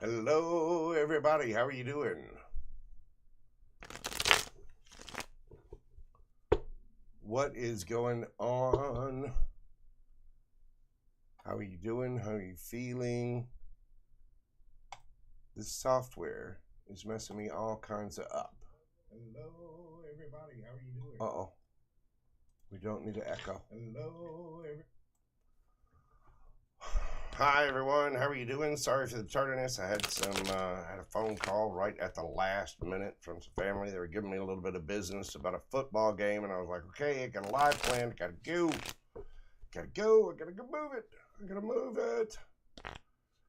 Hello, everybody. How are you doing? What is going on? How are you doing? How are you feeling? This software is messing me all kinds of up. Hello, everybody. How are you doing? Uh-oh. We don't need to echo. Hello, everybody. Hi everyone, how are you doing? Sorry for the tardiness. I had a phone call right at the last minute from some family. They were giving me a little bit of business about a football game, and I was like, okay, I got a live plan, I gotta go, I gotta go move it.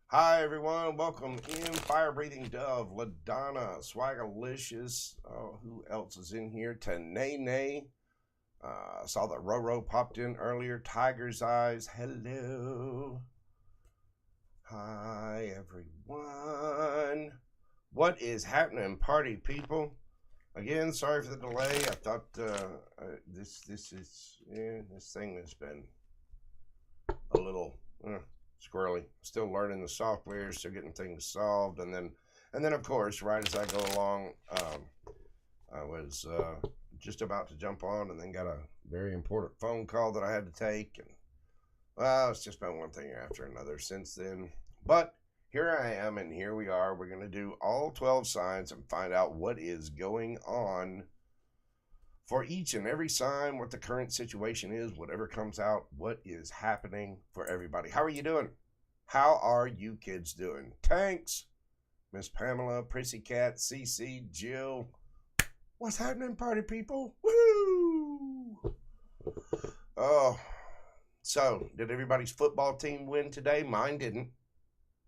Hi everyone, welcome in. Fire Breathing Dove, LaDonna, Swagalicious. Oh, who else is in here? Tanene. Saw that Roro popped in earlier. Tiger's Eyes, hello. Hi everyone. What is happening, party people? Again, sorry for the delay. I thought this thing has been a little squirrely. Still learning the software, still getting things solved, and then of course, right as I go along, I was just about to jump on, and then got a very important phone call that I had to take, and well, it's just been one thing after another since then. But here I am, and here we are. We're going to do all 12 signs and find out what is going on for each and every sign, what the current situation is, whatever comes out, what is happening for everybody. How are you doing? How are you kids doing? Tanks, Miss Pamela, Prissy Cat, CC, Jill. What's happening, party people? Woo! Oh. So, did everybody's football team win today? Mine didn't.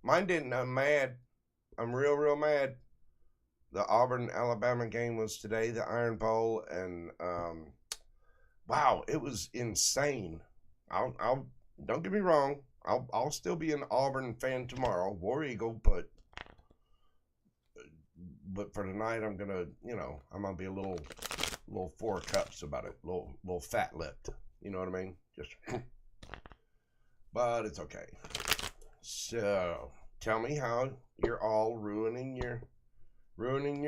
I'm mad. I'm real mad. The Auburn-Alabama game was today, the Iron Bowl, and wow, it was insane. I'll don't get me wrong. I'll still be an Auburn fan tomorrow, War Eagle, but for tonight, I'm gonna be a little 4 cups about it, little fat lipped. You know what I mean? Just. But it's okay. So, tell me how you're all ruining your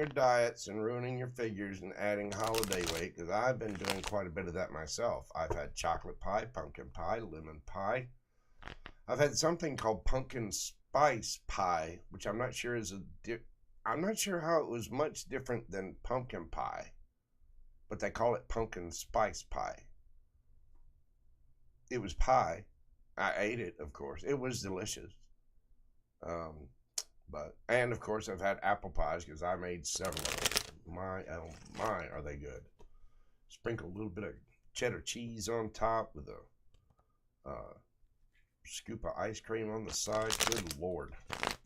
diets and ruining your figures and adding holiday weight, because I've been doing quite a bit of that myself. I've had chocolate pie, pumpkin pie, lemon pie. I've had something called pumpkin spice pie, which I'm not sure I'm not sure how it was much different than pumpkin pie, but they call it pumpkin spice pie. It was pie. I ate it, of course. It was delicious. And of course, I've had apple pies because I made several of them. My, are they good? Sprinkle a little bit of cheddar cheese on top with a scoop of ice cream on the side. Good Lord.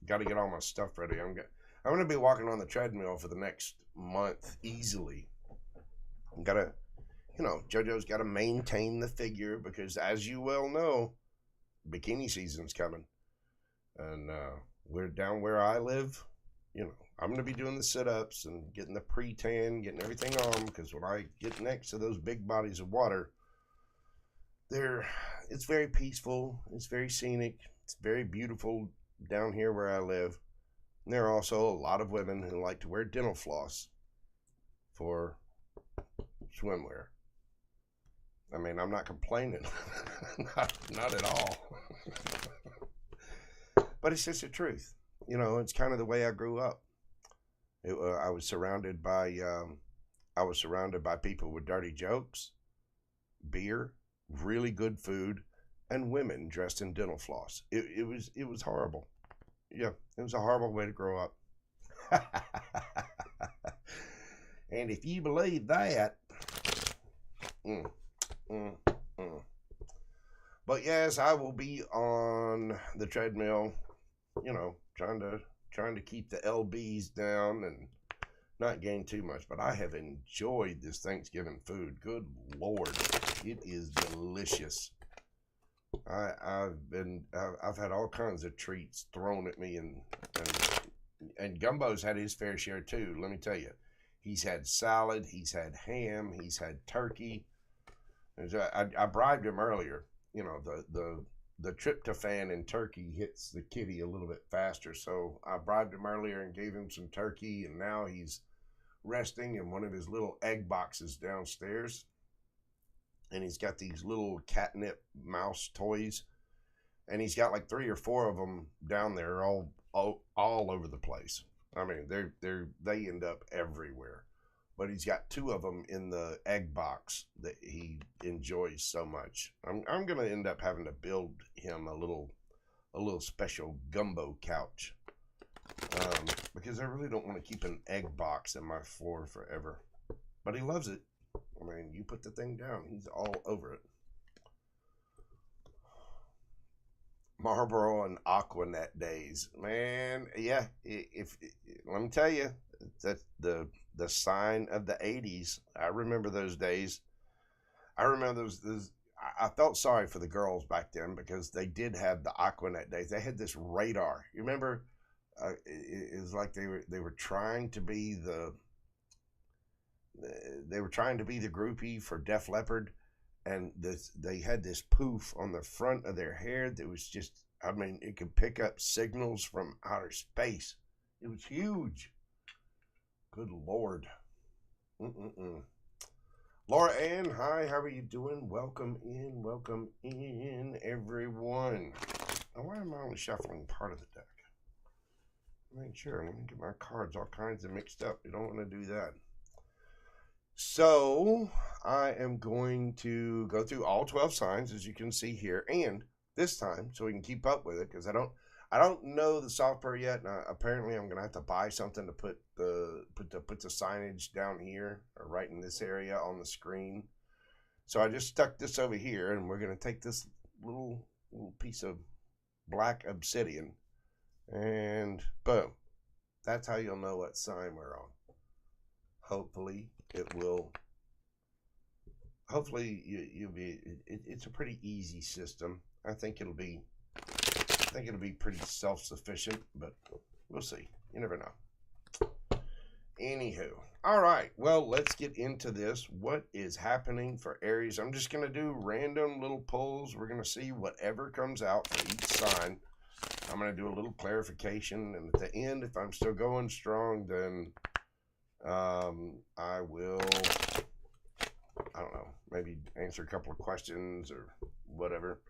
Got to get all my stuff ready. I'm going to be walking on the treadmill for the next month easily. I'm got to, JoJo's got to maintain the figure because, as you well know, bikini season's coming, and we're down where I live. I'm going to be doing the sit-ups and getting the pre-tan, getting everything on, because when I get next to those big bodies of water, it's very peaceful, it's very scenic, it's very beautiful down here where I live. And there are also a lot of women who like to wear dental floss for swimwear. I mean, I'm not complaining. not at all. But it's just the truth. It's kind of the way I grew up. I was surrounded by people with dirty jokes, beer, really good food, and women dressed in dental floss. It was horrible. Yeah, it was a horrible way to grow up. And if you believe that, But yes, I will be on the treadmill, trying to keep the lbs down and not gain too much. But I have enjoyed this Thanksgiving food. Good Lord, it is delicious. I've had all kinds of treats thrown at me, and Gumbo's had his fair share too. Let me tell you, he's had salad, he's had ham, he's had turkey. I bribed him earlier. The the tryptophan in turkey hits the kitty a little bit faster. So I bribed him earlier and gave him some turkey, and now he's resting in one of his little egg boxes downstairs. And he's got these little catnip mouse toys, and he's got like 3 or 4 of them down there, all over the place. I mean, they end up everywhere. But he's got 2 of them in the egg box that he enjoys so much. I'm gonna end up having to build him a little special gumbo couch, because I really don't want to keep an egg box in my floor forever. But he loves it. I mean, you put the thing down, he's all over it. Marlboro and Aquanet days, man. Yeah, let me tell you, that's the sign of the 80s. I remember those days. I remember those. I felt sorry for the girls back then because they did have the Aquanet days. They had this radar. You remember? It was like they were trying to be the groupie for Def Leppard, and they had this poof on the front of their hair that was just, I mean, it could pick up signals from outer space. It was huge. Good Lord. Laura Ann, hi, how are you doing? Welcome in, everyone. Now, why am I only shuffling part of the deck? Make sure, let me get my cards all kinds of mixed up. You don't want to do that. So, I am going to go through all 12 signs, as you can see here, and this time, so we can keep up with it, because I don't know the software yet. Apparently, I'm gonna have to buy something to put the signage down here, or right in this area on the screen. So I just stuck this over here, and we're gonna take this little piece of black obsidian, and boom, that's how you'll know what sign we're on. Hopefully, it will. Hopefully, you'll be. It's a pretty easy system. I think it'll be pretty self-sufficient, but we'll see. You never know. Anywho, all right. Well, let's get into this. What is happening for Aries? I'm just gonna do random little pulls. We're gonna see whatever comes out for each sign. I'm gonna do a little clarification, and at the end, if I'm still going strong, then I will, I don't know, maybe answer a couple of questions or whatever.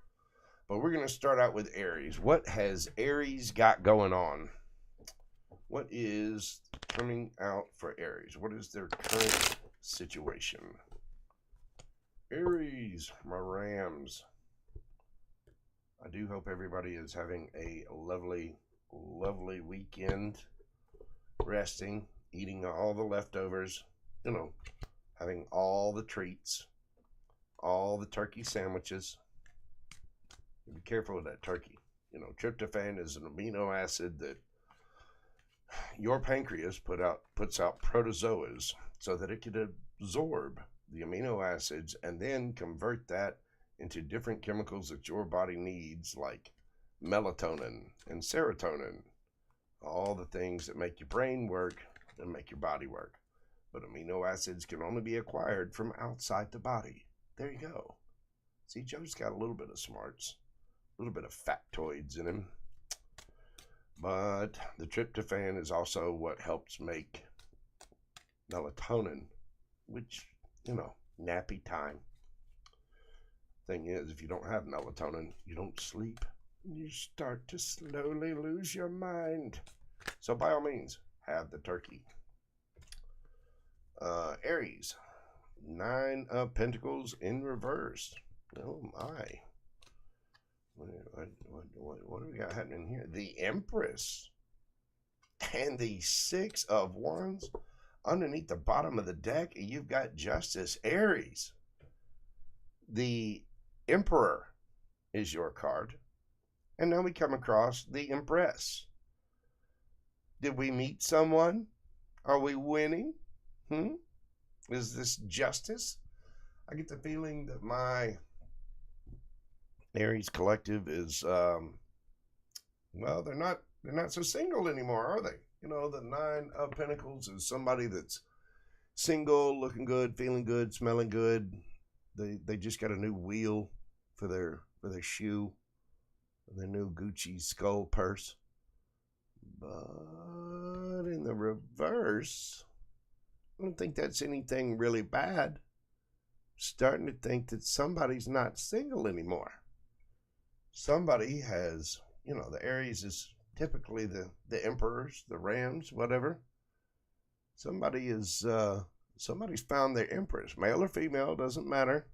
But we're going to start out with Aries. What has Aries got going on? What is coming out for Aries? What is their current situation? Aries, my Rams. I do hope everybody is having a lovely, lovely weekend, resting, eating all the leftovers, you know, having all the treats, all the turkey sandwiches. Be careful with that turkey. You know, tryptophan is an amino acid that your pancreas puts out protozoas so that it can absorb the amino acids and then convert that into different chemicals that your body needs, like melatonin and serotonin, all the things that make your brain work and make your body work. But amino acids can only be acquired from outside the body. There you go. See, Joe's got a little bit of smarts, a little bit of factoids in him. But the tryptophan is also what helps make melatonin, which, you know, nappy time. Thing is, if you don't have melatonin, you don't sleep. You start to slowly lose your mind. So by all means, have the turkey. Aries, 9 of Pentacles in reverse. Oh my. What do we got happening here? The Empress and the 6 of Wands. Underneath the bottom of the deck, you've got Justice. Aries, the Emperor is your card. And now we come across the Empress. Did we meet someone? Are we winning? Is this justice? I get the feeling that my Aries collective is, well, they're not so single anymore, are they? You know, the 9 of Pentacles is somebody that's single, looking good, feeling good, smelling good. They just got a new wheel for their shoe. the new Gucci skull purse. But in the reverse, I don't think that's anything really bad. Starting to think that somebody's not single anymore. Somebody has, you know, the Aries is typically the emperors, the rams, whatever. Somebody is somebody's found their empress, male or female, doesn't matter.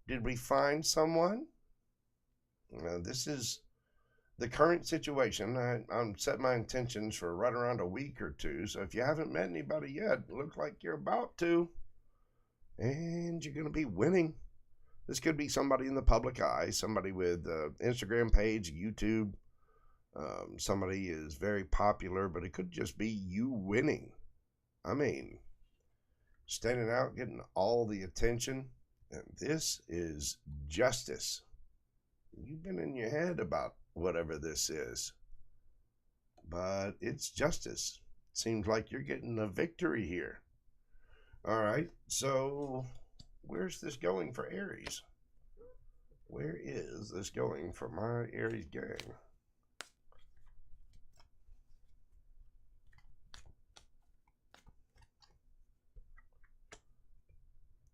Did we find someone? This is the current situation. I'm set my intentions for right around a week or two. So if you haven't met anybody yet, it looks like you're about to, and you're going to be winning. This could be somebody in the public eye, somebody with an Instagram page, YouTube. Somebody is very popular, but it could just be you winning. I mean, standing out, getting all the attention. And this is justice. You've been in your head about whatever this is, but it's justice. Seems like you're getting a victory here. All right, so where's this going for Aries? Where is this going for my Aries gang?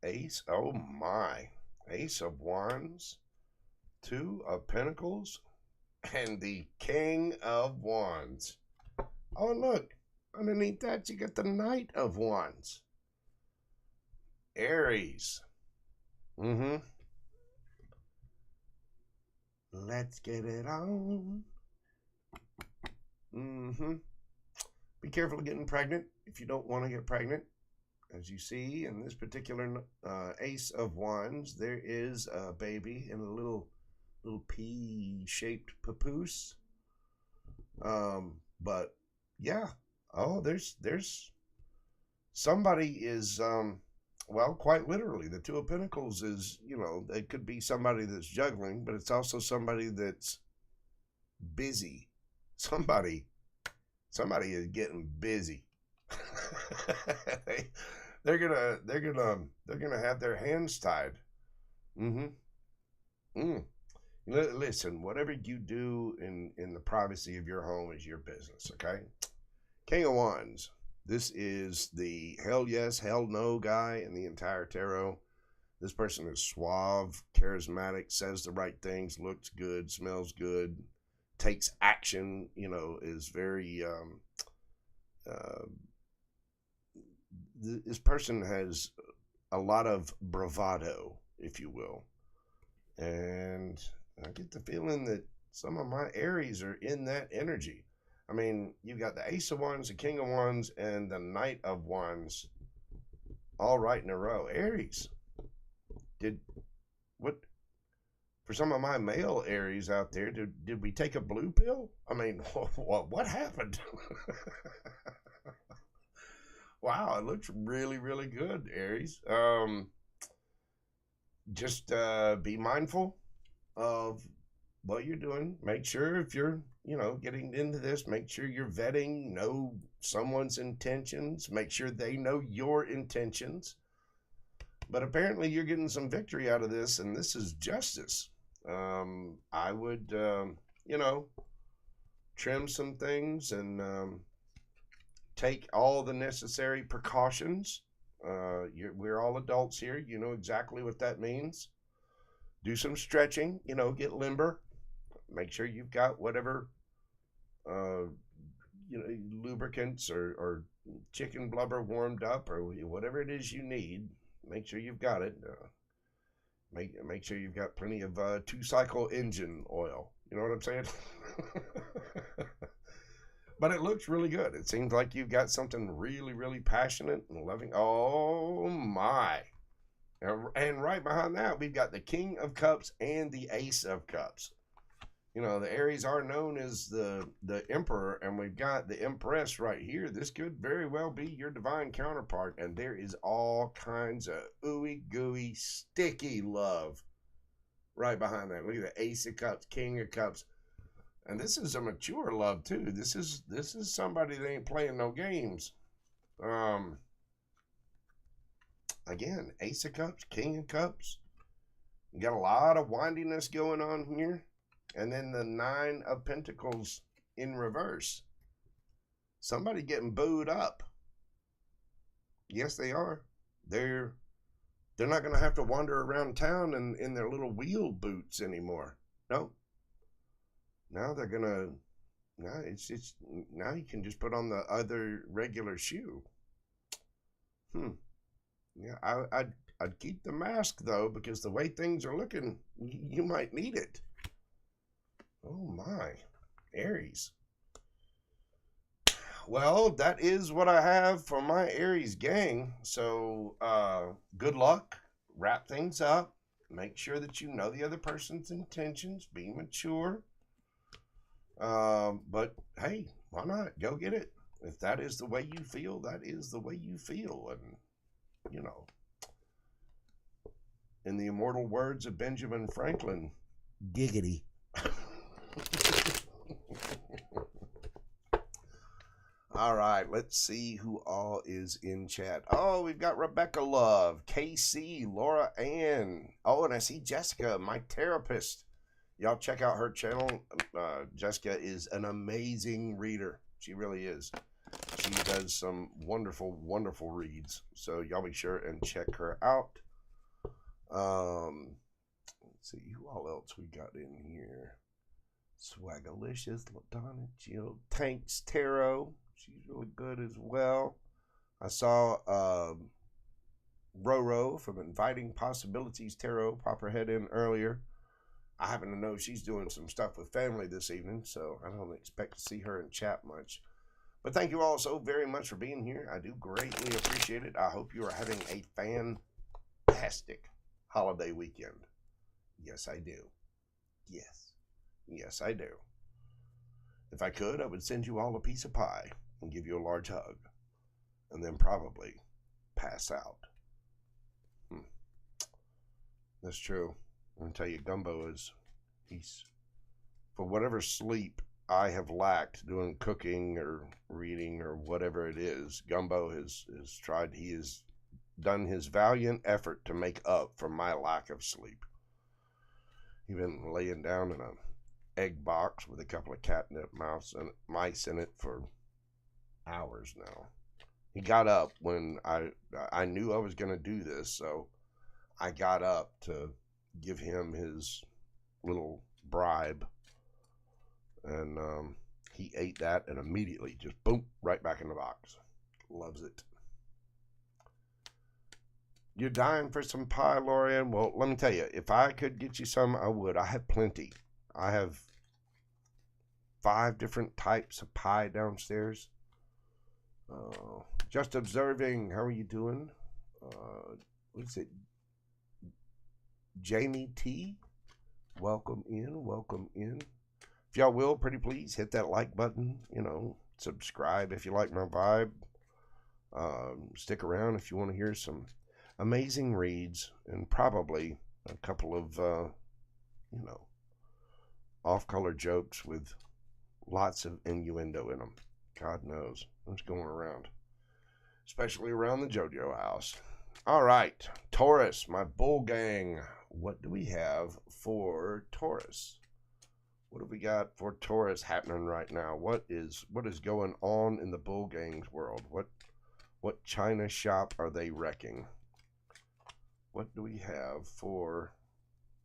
Ace, oh my. Ace of Wands, Two of Pentacles, and the King of Wands. Oh, look, underneath that you get the Knight of Wands. Aries. Let's get it on. Be careful of getting pregnant if you don't want to get pregnant. As you see in this particular Ace of Wands, there is a baby in a little pea-shaped papoose. But yeah, oh, there's somebody is well, quite literally, the Two of Pentacles is, you know, it could be somebody that's juggling, but it's also somebody that's busy. Somebody is getting busy. They're gonna have their hands tied. Listen, whatever you do in the privacy of your home is your business, okay? King of Wands. This is the hell yes, hell no guy in the entire tarot. This person is suave, charismatic, says the right things, looks good, smells good, takes action, you know, is very... this person has a lot of bravado, if you will. And I get the feeling that some of my Aries are in that energy. I mean, you've got the Ace of Wands, the King of Wands, and the Knight of Wands all right in a row. Aries, for some of my male Aries out there, did we take a blue pill? I mean, what happened? Wow, it looks really, really good, Aries. Just be mindful of what you're doing. Make sure if you're, you know, getting into this, make sure you're vetting, know someone's intentions, make sure they know your intentions. But apparently you're getting some victory out of this, and this is justice. I would, you know, trim some things and take all the necessary precautions. We're all adults here. You know exactly what that means. Do some stretching, you know, get limber. Make sure you've got whatever, you know, lubricants or chicken blubber warmed up or whatever it is you need. Make sure you've got it. Make sure you've got plenty of 2-cycle engine oil. You know what I'm saying? But it looks really good. It seems like you've got something really, really passionate and loving. Oh, my. And right behind that, we've got the King of Cups and the Ace of Cups. You know, the Aries are known as the Emperor, and we've got the Empress right here. This could very well be your divine counterpart, and there is all kinds of ooey-gooey, sticky love right behind that. Look at the Ace of Cups, King of Cups. And this is a mature love, too. This is somebody that ain't playing no games. Again, Ace of Cups, King of Cups. You got a lot of windiness going on here. And then the 9 of Pentacles in reverse. Somebody getting booed up. Yes, they are. They're not going to have to wander around town in their little wheel boots anymore. No. Now they're going to, now you can just put on the other regular shoe. Yeah, I'd keep the mask, though, because the way things are looking, you might need it. Oh, my. Aries. Well, that is what I have for my Aries gang. So, good luck. Wrap things up. Make sure that you know the other person's intentions. Be mature. But, hey, why not? Go get it. If that is the way you feel, that is the way you feel. And, you know, in the immortal words of Benjamin Franklin, giggity. All right, let's see who all is in chat. Oh, we've got Rebecca Love, KC, Laura Ann. Oh, and I see Jessica, my therapist. Y'all check out her channel. Jessica is an amazing reader. She really is. She does some wonderful, wonderful reads. So y'all be sure and check her out. Let's see who all else we got in here. Swagalicious, LaDonna, Jill, Tanks, Tarot. She's really good as well. I saw Roro from Inviting Possibilities Tarot pop her head in earlier. I happen to know she's doing some stuff with family this evening, so I don't expect to see her in chat much. But thank you all so very much for being here. I do greatly appreciate it. I hope you are having a fantastic holiday weekend. Yes, I do. Yes. Yes, I do. If I could, I would send you all a piece of pie and give you a large hug, and then probably pass out. That's true. I'm going to tell you, Gumbo he's, for whatever sleep I have lacked doing cooking or reading or whatever it is, Gumbo has tried, he has done his valiant effort to make up for my lack of sleep. He's been laying down in an egg box with a couple of catnip mice in it for hours now. He got up when I knew I was going to do this, so I got up to give him his little bribe, and he ate that and immediately just boom, right back in the box. Loves it. You're dying for some pie, Lorian? Well, let me tell you, if I could get you some, I would. I have plenty. I have 5 different types of pie downstairs. Just observing. How are you doing? What is it? Jamie T. Welcome in. Welcome in. If y'all will, pretty please, hit that like button. You know, subscribe if you like my vibe. Stick around if you want to hear some amazing reads and probably a couple of, you know, off-color jokes with lots of innuendo in them. God knows what's going around, especially around the JoJo house. All right, Taurus, my bull gang. What do we have for Taurus? What have we got for Taurus happening right now? What is going on in the bull gang's world? What China shop are they wrecking? What do we have for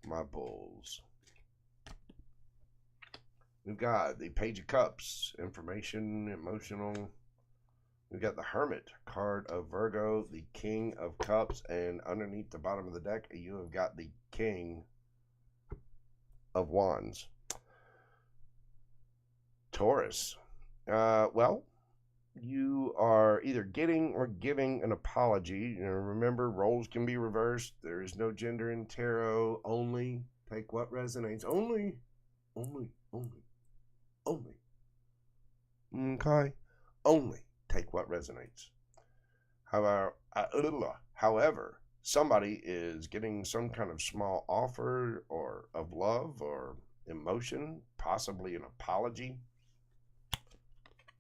my bulls? We've got the Page of Cups, information, emotional. We've got the Hermit card of Virgo, the King of Cups, and underneath the bottom of the deck, you have got the King of Wands. Taurus. Well, you are either getting or giving an apology. You know, remember, roles can be reversed. There is no gender in tarot. Only take what resonates. Only. Okay? Only take what resonates. However, somebody is getting some kind of small offer or of love or emotion, possibly an apology.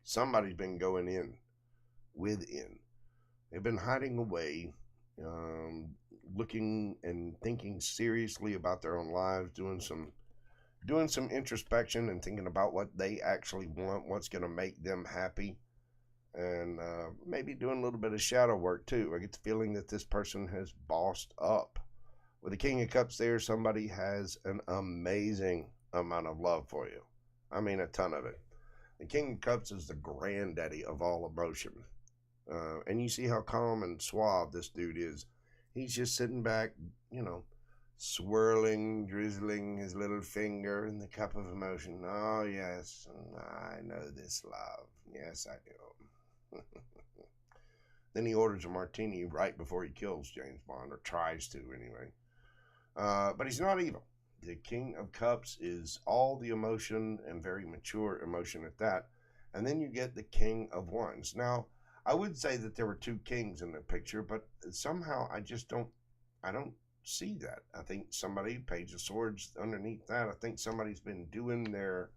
Somebody's been going in, within. They've been hiding away, looking and thinking seriously about their own lives, doing some doing some introspection and thinking about what they actually want, what's going to make them happy, and maybe doing a little bit of shadow work too. I get the feeling that this person has bossed up. With the King of Cups there, somebody has an amazing amount of love for you. I mean, a ton of it. The King of Cups is the granddaddy of all emotion. And you see how calm and suave this dude is. He's just sitting back, you know, swirling, drizzling his little finger in the cup of emotion. Oh, yes, I know this love. Yes, I do. Then he orders a martini right before he kills James Bond, or tries to anyway. But he's not evil. The King of Cups is all the emotion, and very mature emotion at that. And then you get the King of Wands. Now, I would say that there were two kings in the picture, but somehow I don't see that. I think somebody, Page of Swords underneath that. I think somebody's been doing their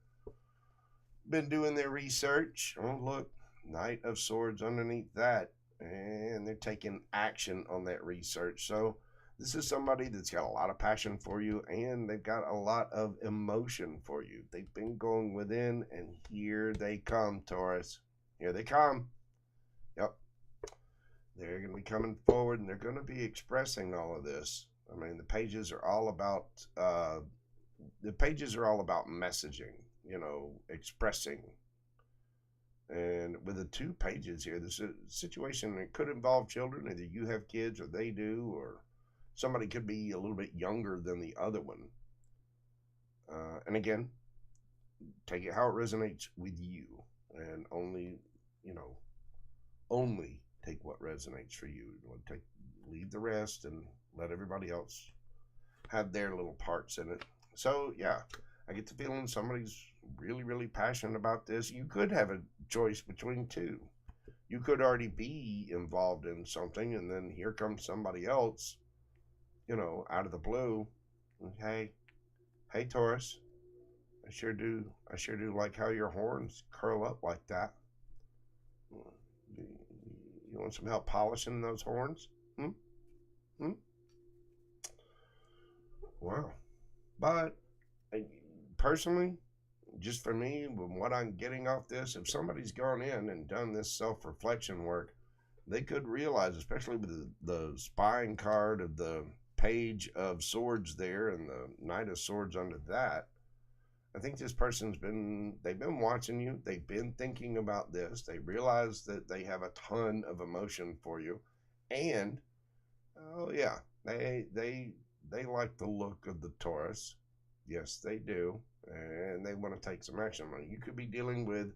research. Oh, look, Knight of Swords underneath that, and they're taking action on that research. So this is somebody that's got a lot of passion for you, and they've got a lot of emotion for you. They've been going within, and here they come, Taurus. Here they come. Yep. They're going to be coming forward, and they're going to be expressing all of this. I mean, the pages are all about messaging, you know, expressing. And with the two pages here, this is a situation that could involve children. Either you have kids or they do, or somebody could be a little bit younger than the other one. And again, take it how it resonates with you, and only take what resonates for you. Leave the rest and let everybody else have their little parts in it. So yeah, I get the feeling somebody's really, really passionate about this. You could have a choice between two. You could already be involved in something, and then here comes somebody else, you know, out of the blue. Hey Taurus, I sure do like how your horns curl up like that. You want some help polishing those horns? Wow. But personally, just for me, with what I'm getting off this, if somebody's gone in and done this self-reflection work, they could realize, especially with the spying card of the Page of Swords there and the Knight of Swords under that, I think this person's they've been watching you. They've been thinking about this. They realize that they have a ton of emotion for you. And, oh yeah, they like the look of the Taurus. Yes, they do. And they want to take some action on it. You could be dealing with,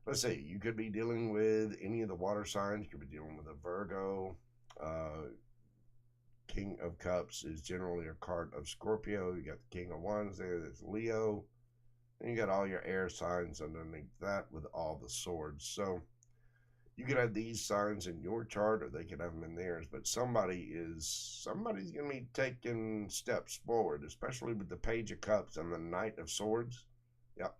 let's see, you could be dealing with any of the water signs. You could be dealing with a Virgo. King of Cups is generally a card of Scorpio. You got the King of Wands there. There's Leo. And you got all your air signs underneath that with all the swords. So you could have these signs in your chart, or they could have them in theirs. But somebody's going to be taking steps forward, especially with the Page of Cups and the Knight of Swords. Yep.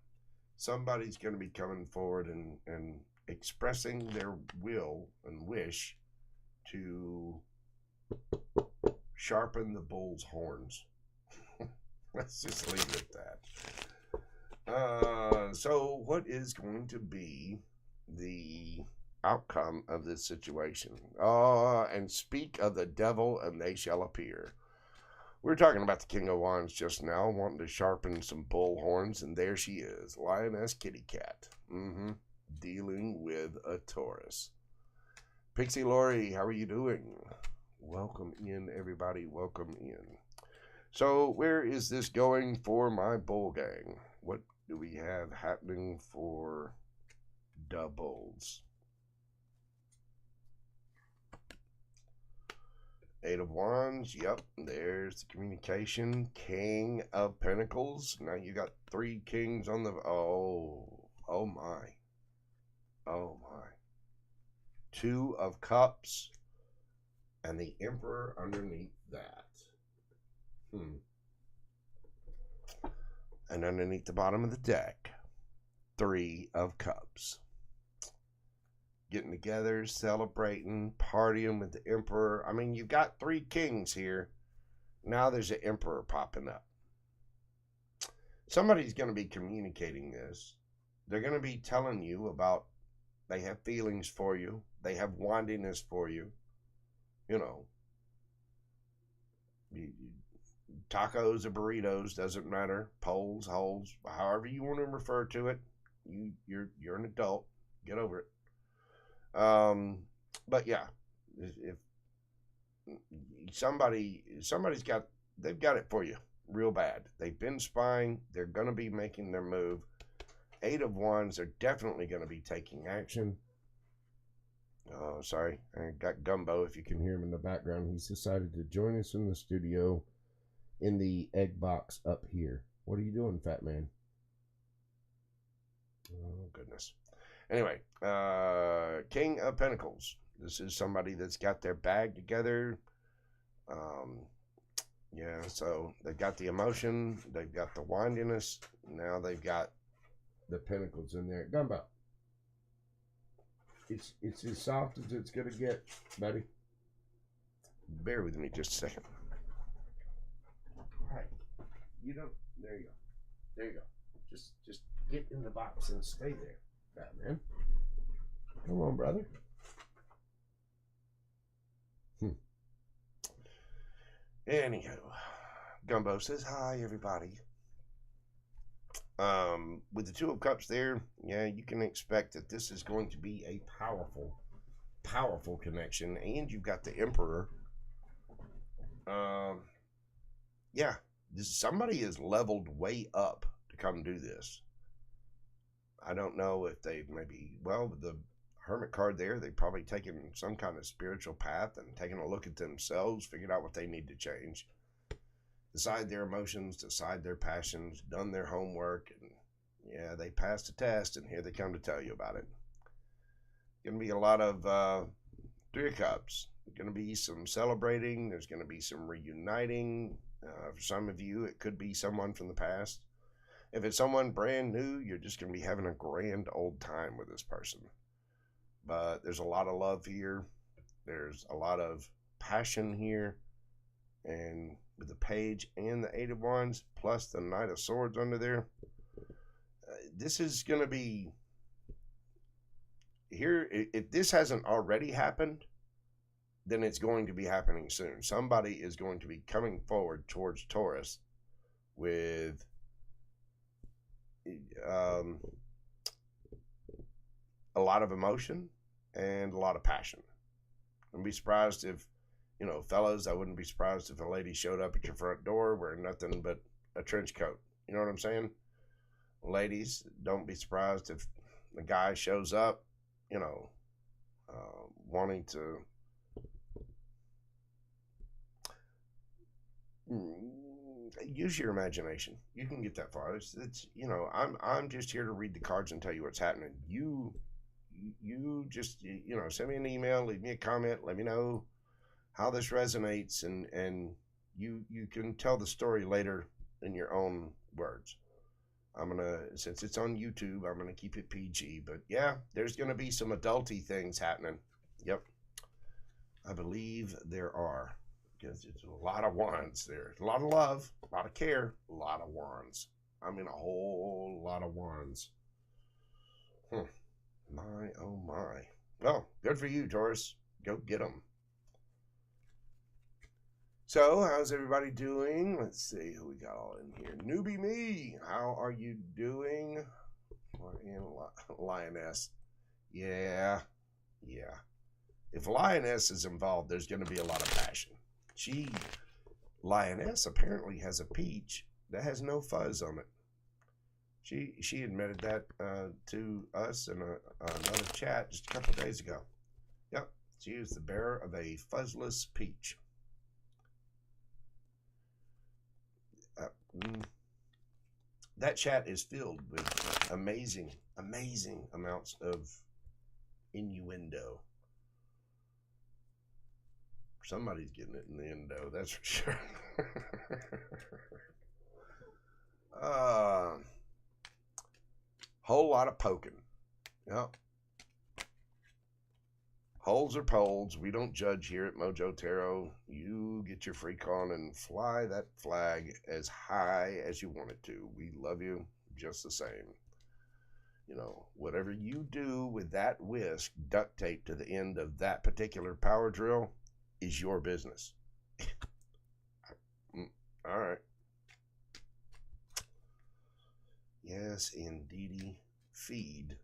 Somebody's going to be coming forward and expressing their will and wish to sharpen the bull's horns. Let's just leave it at that. So what is going to be the outcome of this situation? And speak of the devil, and they shall appear. We were talking about the King of Wands just now, wanting to sharpen some bull horns, and there she is, Lioness Kitty Cat, dealing with a Taurus. Pixie Lori, how are you doing? Welcome in, everybody. Welcome in. So where is this going for my bull gang? What do we have happening for doubles? Eight of Wands. Yep, there's the communication. King of Pentacles. Now you got three kings on the... Oh my. Two of Cups. And the Emperor underneath that. And underneath the bottom of the deck, Three of Cups. Getting together, celebrating, partying with the Emperor. I mean, you've got three kings here. Now there's an Emperor popping up. Somebody's going to be communicating this. They're going to be telling you about, they have feelings for you. They have wandiness for you. You know, tacos or burritos, doesn't matter. Poles, holes, however you want to refer to it. You're an adult. Get over it. But yeah, if they've got it for you real bad. They've been spying. They're going to be making their move. 8 of Wands, they're definitely going to be taking action. Oh, sorry. I got Gumbo, if you can hear him in the background. He's decided to join us in the studio in the egg box up here. What are you doing, fat man? Oh, goodness. Anyway, King of Pentacles. This is somebody that's got their bag together. Yeah, so they've got the emotion. They've got the windiness. Now they've got the pentacles in there. Gumbo. It's as soft as it's going to get, buddy. Bear with me just a second. All right. You don't... There you go. There you go. Just get in the box and stay there, Batman. Come on, brother. Anyhow, Gumbo says, hi, everybody. With the 2 of Cups there, yeah, you can expect that this is going to be a powerful, powerful connection. And you've got the Emperor. Yeah, somebody is leveled way up to come do this. I don't know if they've maybe, well, with the Hermit card there, they've probably taken some kind of spiritual path and taken a look at themselves, figured out what they need to change, decide their emotions, decide their passions, done their homework, and yeah, they passed the test, and here they come to tell you about it. Going to be a lot of 3 of Cups. Going to be some celebrating. There's going to be some reuniting. For some of you, it could be someone from the past. If it's someone brand new, you're just going to be having a grand old time with this person. But there's a lot of love here. There's a lot of passion here. And with the Page and the 8 of Wands, plus the Knight of Swords under there, this is going to be... Here, if this hasn't already happened, then it's going to be happening soon. Somebody is going to be coming forward towards Taurus with... a lot of emotion and a lot of passion. I'd be surprised if, you know, fellas, I wouldn't be surprised if a lady showed up at your front door wearing nothing but a trench coat. You know what I'm saying? Ladies, don't be surprised if the guy shows up, you know, wanting to use your imagination. You can get that far. It's you know, I'm just here to read the cards and tell you what's happening. You just, you know, send me an email, leave me a comment, let me know how this resonates, and you can tell the story later in your own words. I'm gonna, since it's on YouTube, I'm gonna keep it PG. But yeah, there's gonna be some adulty things happening. Yep, I believe there are. Because it's a lot of wands there. A lot of love, a lot of care, a lot of wands. I mean, a whole lot of wands. My, oh my. Well, good for you, Taurus. Go get them. So, how's everybody doing? Let's see who we got all in here. Newbie me, how are you doing? Lioness. Yeah. If Lioness is involved, there's going to be a lot of passion. Lioness apparently has a peach that has no fuzz on it. She admitted that to us in another chat just a couple of days ago. Yep, she is the bearer of a fuzzless peach. That chat is filled with amazing amounts of innuendo. Somebody's getting it in the endo, that's for sure. Whole lot of poking. Yep. Holes or poles, we don't judge here at Mojo Tarot. You get your freak on and fly that flag as high as you want it to. We love you just the same. You know, whatever you do with that whisk duct tape to the end of that particular power drill is your business. All right. Yes, indeedy. Feed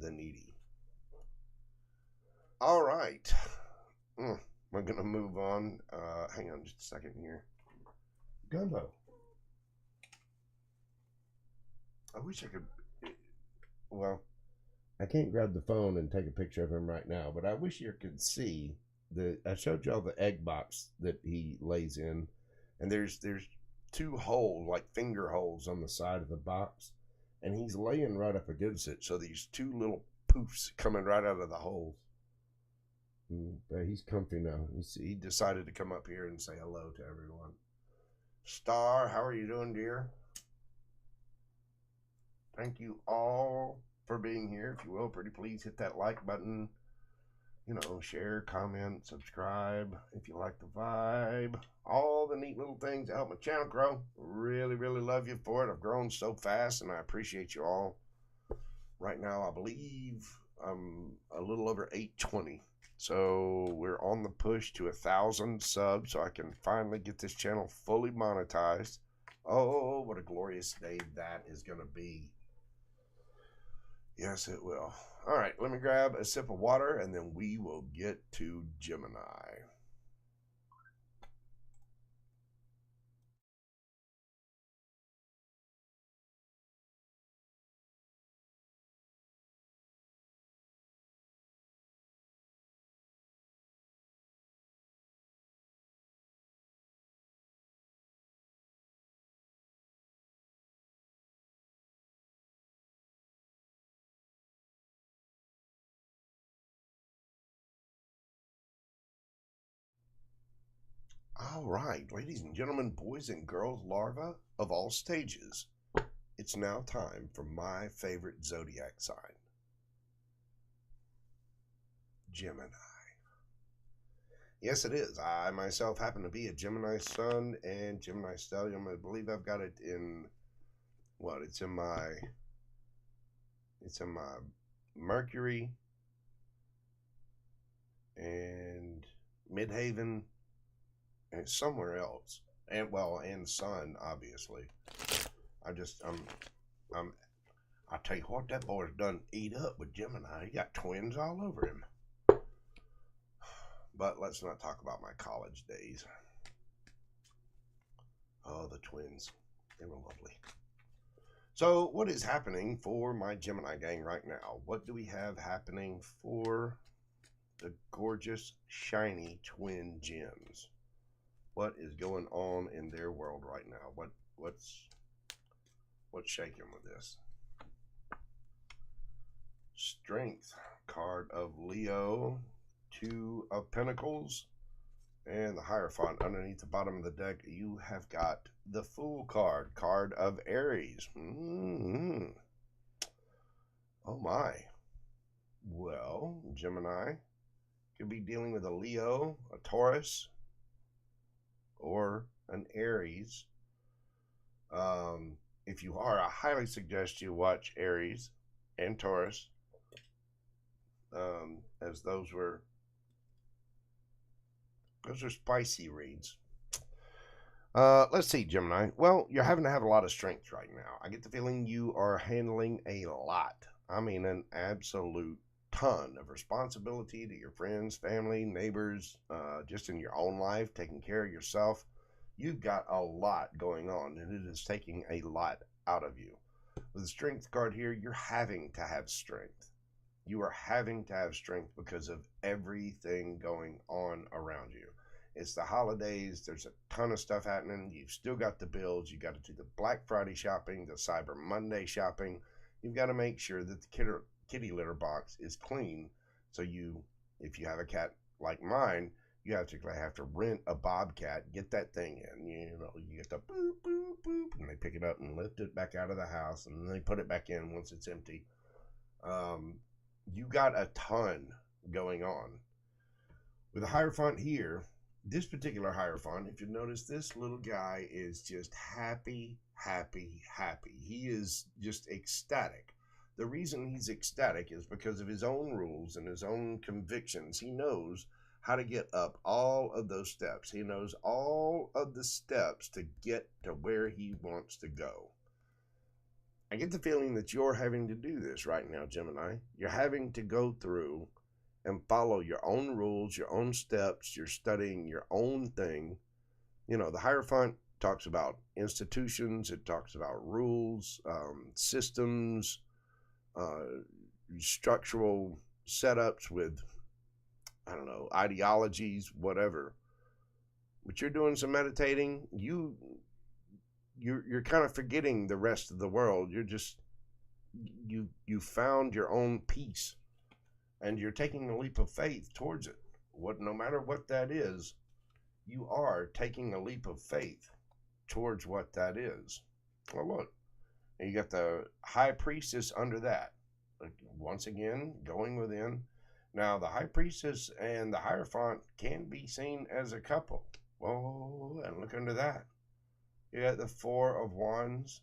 the needy. All right. We're going to move on. Hang on just a second here. Gumbo. I wish I could... Well, I can't grab the phone and take a picture of him right now, but I wish you could see the... I showed y'all the egg box that he lays in, and there's two holes, like finger holes on the side of the box, and he's laying right up against it, so these two little poofs coming right out of the holes. But he's comfy now. He decided to come up here and say hello to everyone. Star, how are you doing, dear? Thank you all for being here. If you will, pretty please hit that like button. You know, share, comment, subscribe if you like the vibe. All the neat little things that help my channel grow. Really, really love you for it. I've grown so fast, and I appreciate you all. Right now, I believe I'm a little over 820. So we're on the push to 1,000 subs so I can finally get this channel fully monetized. Oh, what a glorious day that is going to be. Yes, it will. All right, let me grab a sip of water and then we will get to Gemini. All right, ladies and gentlemen, boys and girls, larvae of all stages, it's now time for my favorite zodiac sign, Gemini. Yes, it is. I myself happen to be a Gemini sun and Gemini stellium. I believe I've got it in what? It's in my Mercury and Midhaven and somewhere else. And well, and Sun, obviously. I tell you what, that boy's done eat up with Gemini. He got twins all over him. But let's not talk about my college days. Oh, the twins. They were lovely. So, what is happening for my Gemini gang right now? What do we have happening for the gorgeous, shiny twin gems? What is going on in their world right now? What's shaking with this? Strength, card of Leo, 2 of Pentacles, and the Hierophant underneath the bottom of the deck. You have got the Fool card, card of Aries. Oh my. Well, Gemini could be dealing with a Leo, a Taurus, or an Aries. If you are, I highly suggest you watch Aries and Taurus, as those are spicy reads. Let's see, Gemini. Well, you're having to have a lot of strength right now. I get the feeling you are handling a lot. I mean, an absolute ton of responsibility to your friends, family, neighbors, just in your own life, taking care of yourself. You've got a lot going on, and it is taking a lot out of you. With the strength card here, you're having to have strength. You are having to have strength because of everything going on around you. It's the holidays. There's a ton of stuff happening. You've still got the bills. You got to do the Black Friday shopping, the Cyber Monday shopping. You've got to make sure that the kitty litter box is clean. So if you have a cat like mine, you have to rent a bobcat, get that thing in. You get the boop, boop, boop, and they pick it up and lift it back out of the house, and then they put it back in once it's empty. You got a ton going on. With the Hierophant here, this particular Hierophant, if you notice, this little guy is just happy, happy, happy. He is just ecstatic. The reason he's ecstatic is because of his own rules and his own convictions. He knows how to get up all of those steps. He knows all of the steps to get to where he wants to go. I get the feeling that you're having to do this right now, Gemini. You're having to go through and follow your own rules, your own steps. You're studying your own thing. You know, the Hierophant talks about institutions. It talks about rules, systems, structural setups with, I don't know, ideologies, whatever. But you're doing some meditating. You're kind of forgetting the rest of the world. You're just, you found your own peace. And you're taking a leap of faith towards it. No matter what that is, you are taking a leap of faith towards what that is. Well, look, you got the High Priestess under that. Once again, going within. Now, the High Priestess and the Hierophant can be seen as a couple. Oh, and look under that. You got the Four of Wands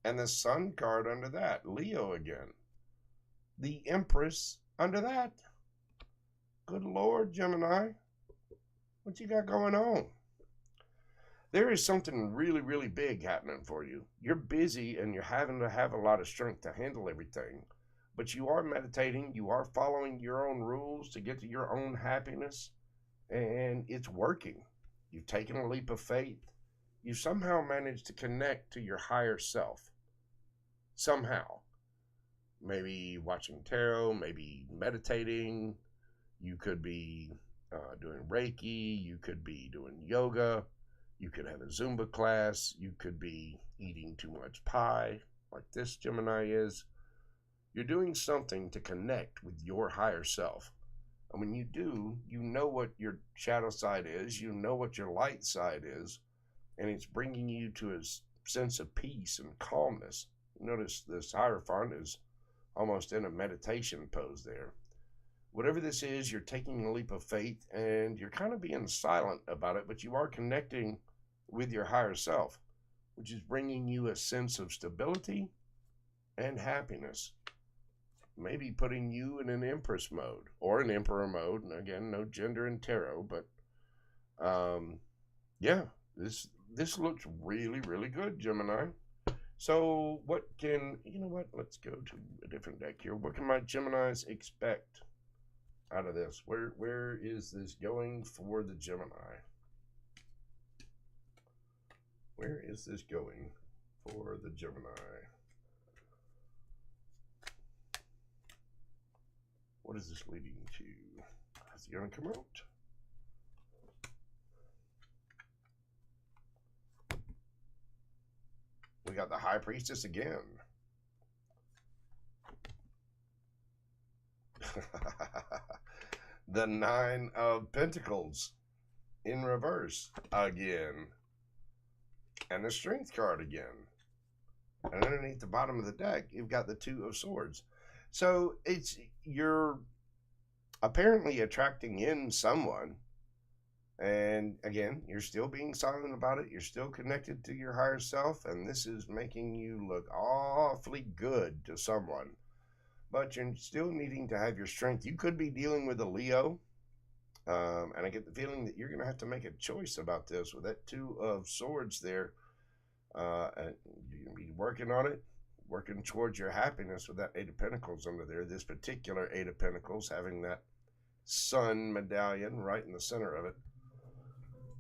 and the Sun card under that. Leo again. The Empress under that. Good Lord, Gemini. What you got going on? There is something really, really big happening for you. You're busy and you're having to have a lot of strength to handle everything. But you are meditating. You are following your own rules to get to your own happiness. And it's working. You've taken a leap of faith. You somehow managed to connect to your higher self. Somehow. Maybe watching tarot, maybe meditating. You could be doing Reiki. You could be doing yoga. You could have a Zumba class. You could be eating too much pie, like this Gemini is. You're doing something to connect with your higher self. And when you do, you know what your shadow side is. You know what your light side is. And it's bringing you to a sense of peace and calmness. Notice this Hierophant is almost in a meditation pose there. Whatever this is, you're taking a leap of faith and you're kind of being silent about it, but you are connecting with your higher self, which is bringing you a sense of stability and happiness. Maybe putting you in an Empress mode or an Emperor mode. And again, no gender in tarot, but yeah, this looks really, really good, Gemini. So what can, you know what, let's go to a different deck here. What can my Geminis expect out of this? Where is this going for the Gemini? Where is this going for the Gemini? What is this leading to? Is it going to come out? We got the High Priestess again. The Nine of Pentacles in reverse again. And the Strength card again. And underneath the bottom of the deck, you've got the Two of Swords. So you're apparently attracting in someone. And again, you're still being silent about it. You're still connected to your higher self. And this is making you look awfully good to someone. But you're still needing to have your strength. You could be dealing with a Leo. And I get the feeling that you're going to have to make a choice about this with that Two of Swords there. And you're going to be working on it. Working towards your happiness with that Eight of Pentacles under there. This particular Eight of Pentacles having that Sun medallion right in the center of it.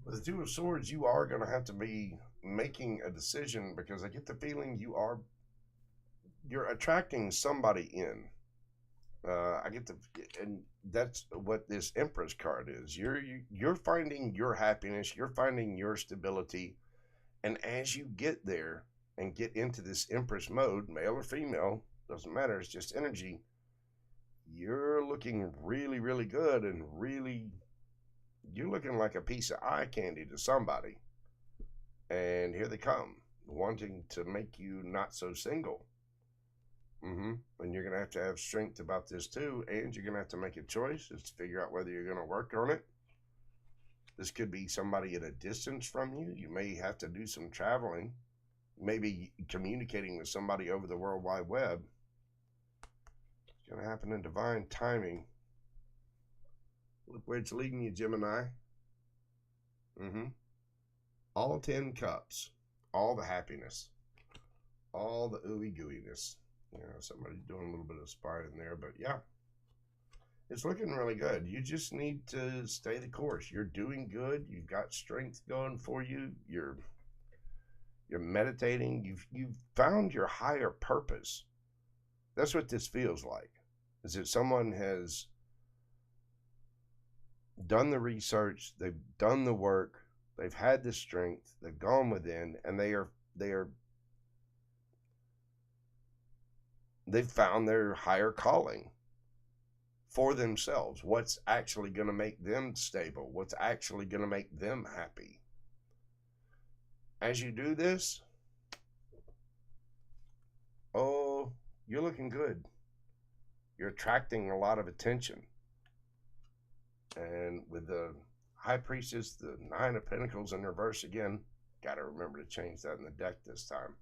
With the Two of Swords, you are going to have to be making a decision because I get the feeling you're attracting somebody in. And that's what this Empress card is. You're finding your happiness, you're finding your stability, and as you get there and get into this Empress mode, male or female, doesn't matter, it's just energy, you're looking really, really good and really, you're looking like a piece of eye candy to somebody. And here they come, wanting to make you not so single. And you're going to have strength about this too. And you're going to have to make a choice to figure out whether you're going to work on it. This could be somebody at a distance from you. You may have to do some traveling. Maybe communicating with somebody over the World Wide Web. It's going to happen in divine timing. Look where it's leading you, Gemini. All 10 cups. All the happiness. All the ooey-gooiness. You know, somebody's doing a little bit of sparring there, but yeah. It's looking really good. You just need to stay the course. You're doing good. You've got strength going for you. You're meditating. You've found your higher purpose. That's what this feels like. Is that someone has done the research, they've done the work, they've had the strength, they've gone within, and they've found their higher calling for themselves. What's actually going to make them stable? What's actually going to make them happy? As you do this, oh, you're looking good. You're attracting a lot of attention. And with the High Priestess, the Nine of Pentacles in reverse again, got to remember to change that in the deck this time.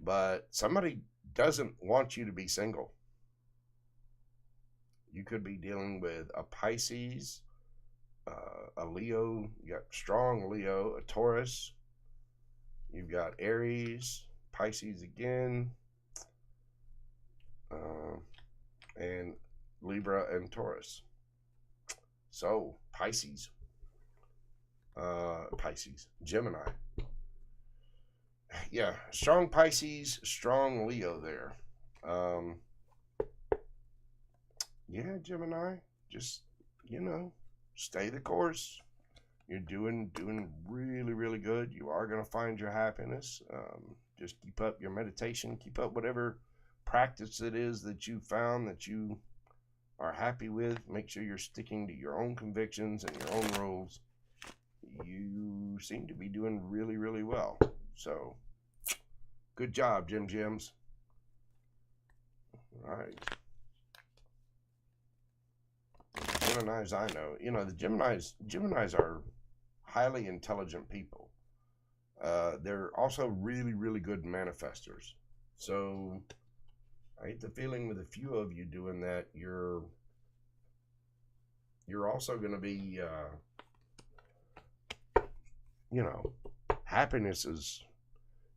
But somebody doesn't want you to be single. You could be dealing with a Pisces, a Leo. You got strong Leo, a Taurus. You've got Aries, Pisces again, and Libra and Taurus. So, Pisces, Gemini. Yeah, strong Pisces, strong Leo there. Yeah, Gemini, just, you know, stay the course. You're doing really, really good. You are going to find your happiness. Just keep up your meditation. Keep up whatever practice it is that you found that you are happy with. Make sure you're sticking to your own convictions and your own rules. You seem to be doing really, really well. So, good job, Gems. All right. Geminis I know. You know, the Geminis are highly intelligent people. They're also really, really good manifestors. So, I get the feeling with a few of you doing that, you're also going to be, you know, happiness is,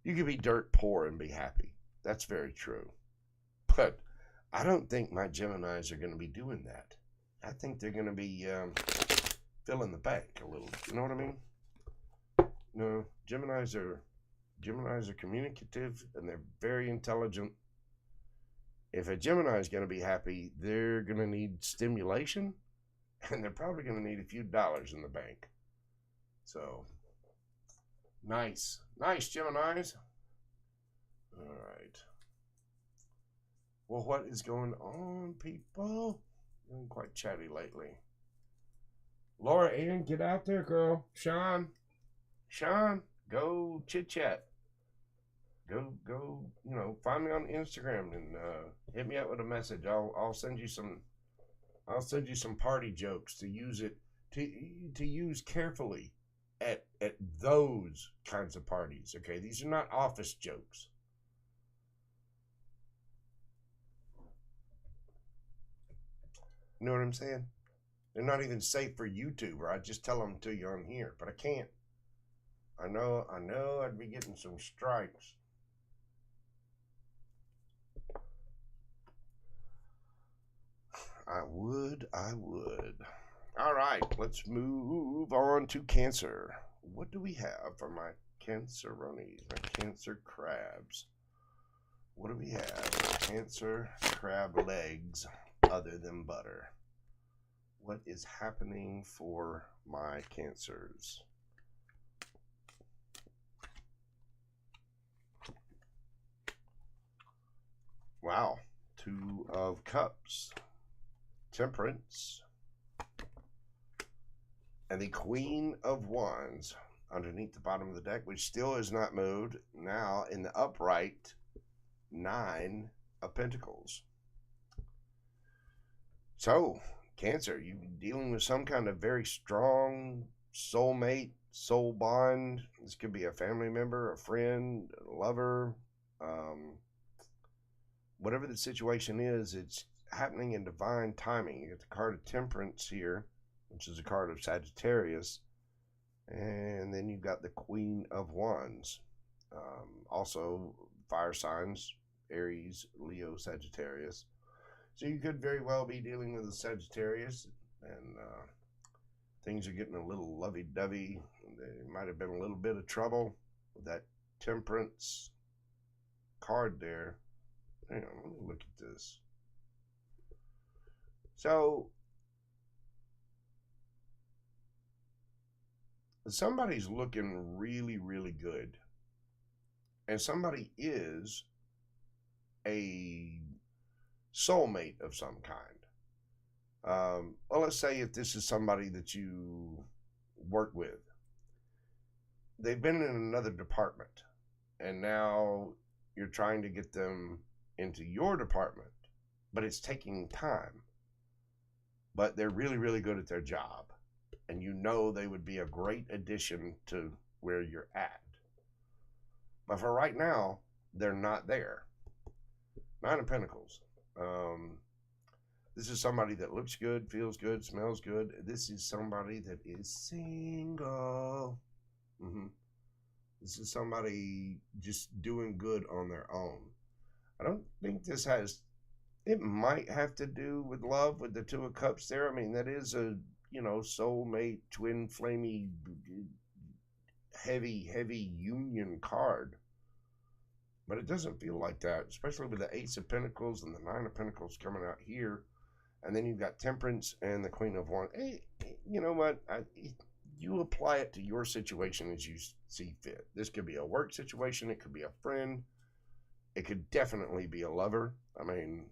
you can be dirt poor and be happy. That's very true. But I don't think my Geminis are going to be doing that. I think they're going to be filling the bank a little. You know what I mean? No, Geminis are communicative and they're very intelligent. If a Gemini is going to be happy, they're going to need stimulation, and they're probably going to need a few dollars in the bank. So, nice, Geminis. All right. Well, what is going on, people? I'm quite chatty lately. Laura Ann, get out there, girl. Sean, go chit chat. Go, you know, find me on Instagram and hit me up with a message. I'll send you some party jokes to use to use carefully at those kinds of parties. Okay, these are not office jokes. You know what I'm saying? They're not even safe for YouTube, or I'd just tell them to you on here, but I can't. I know I'd be getting some strikes. I would. All right, let's move on to Cancer. What do we have for my Canceronis, my Cancer crabs? What do we have? Cancer crab legs other than butter. What is happening for my Cancers? Wow. 2 of Cups. Temperance. And the Queen of Wands underneath the bottom of the deck, which still is not moved. Now in the upright, 9 of Pentacles. So, Cancer, you're dealing with some kind of very strong soulmate, soul bond. This could be a family member, a friend, a lover. Whatever the situation is, it's happening in divine timing. You get the card of Temperance here, which is a card of Sagittarius. And then you've got the Queen of Wands. Also, fire signs, Aries, Leo, Sagittarius. So you could very well be dealing with a Sagittarius, and things are getting a little lovey-dovey. There might have been a little bit of trouble with that Temperance card there. Hang on, let me look at this. So, somebody's looking really, really good. And somebody is a soulmate of some kind. Well, let's say if this is somebody that you work with. They've been in another department, and now you're trying to get them into your department, but it's taking time. But they're really, really good at their job, and you know they would be a great addition to where you're at. But for right now, they're not there. Nine of Pentacles. This is somebody that looks good, feels good, smells good. This is somebody that is single. This is somebody just doing good on their own. I don't think this has, it might have to do with love with the Two of Cups there. I mean, that is a, soulmate, twin, flamey, heavy union card. But it doesn't feel like that, especially with the Ace of Pentacles and the Nine of Pentacles coming out here. And then you've got Temperance and the Queen of Wands. Hey, you know what? You apply it to your situation as you see fit. This could be a work situation. It could be a friend. It could definitely be a lover. I mean,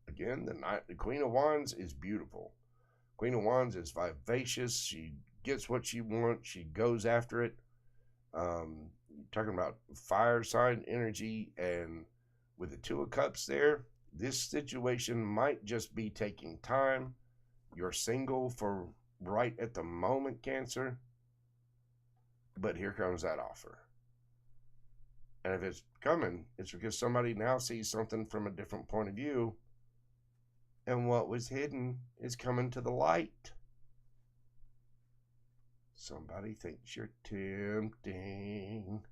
again, the Queen of Wands is beautiful. Queen of Wands is vivacious. She gets what she wants. She goes after it. Talking about fire sign energy, and with the Two of Cups there, this situation might just be taking time. You're single for right at the moment, Cancer, but here comes that offer. And if it's coming, it's because somebody now sees something from a different point of view, and what was hidden is coming to the light. Somebody thinks you're tempting.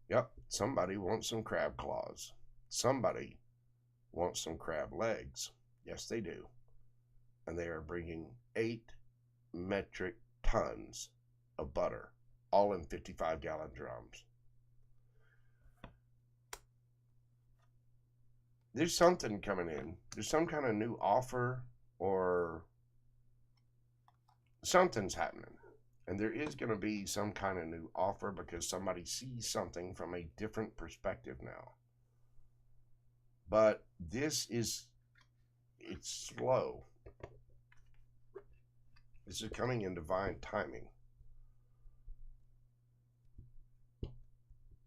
Yep, somebody wants some crab claws. Somebody wants some crab legs. Yes, they do. And they are bringing 8 metric tons of butter, all in 55-gallon drums. There's something coming in. There's some kind of new offer, or something's happening. And there is going to be some kind of new offer because somebody sees something from a different perspective now. But it's slow. This is coming in divine timing.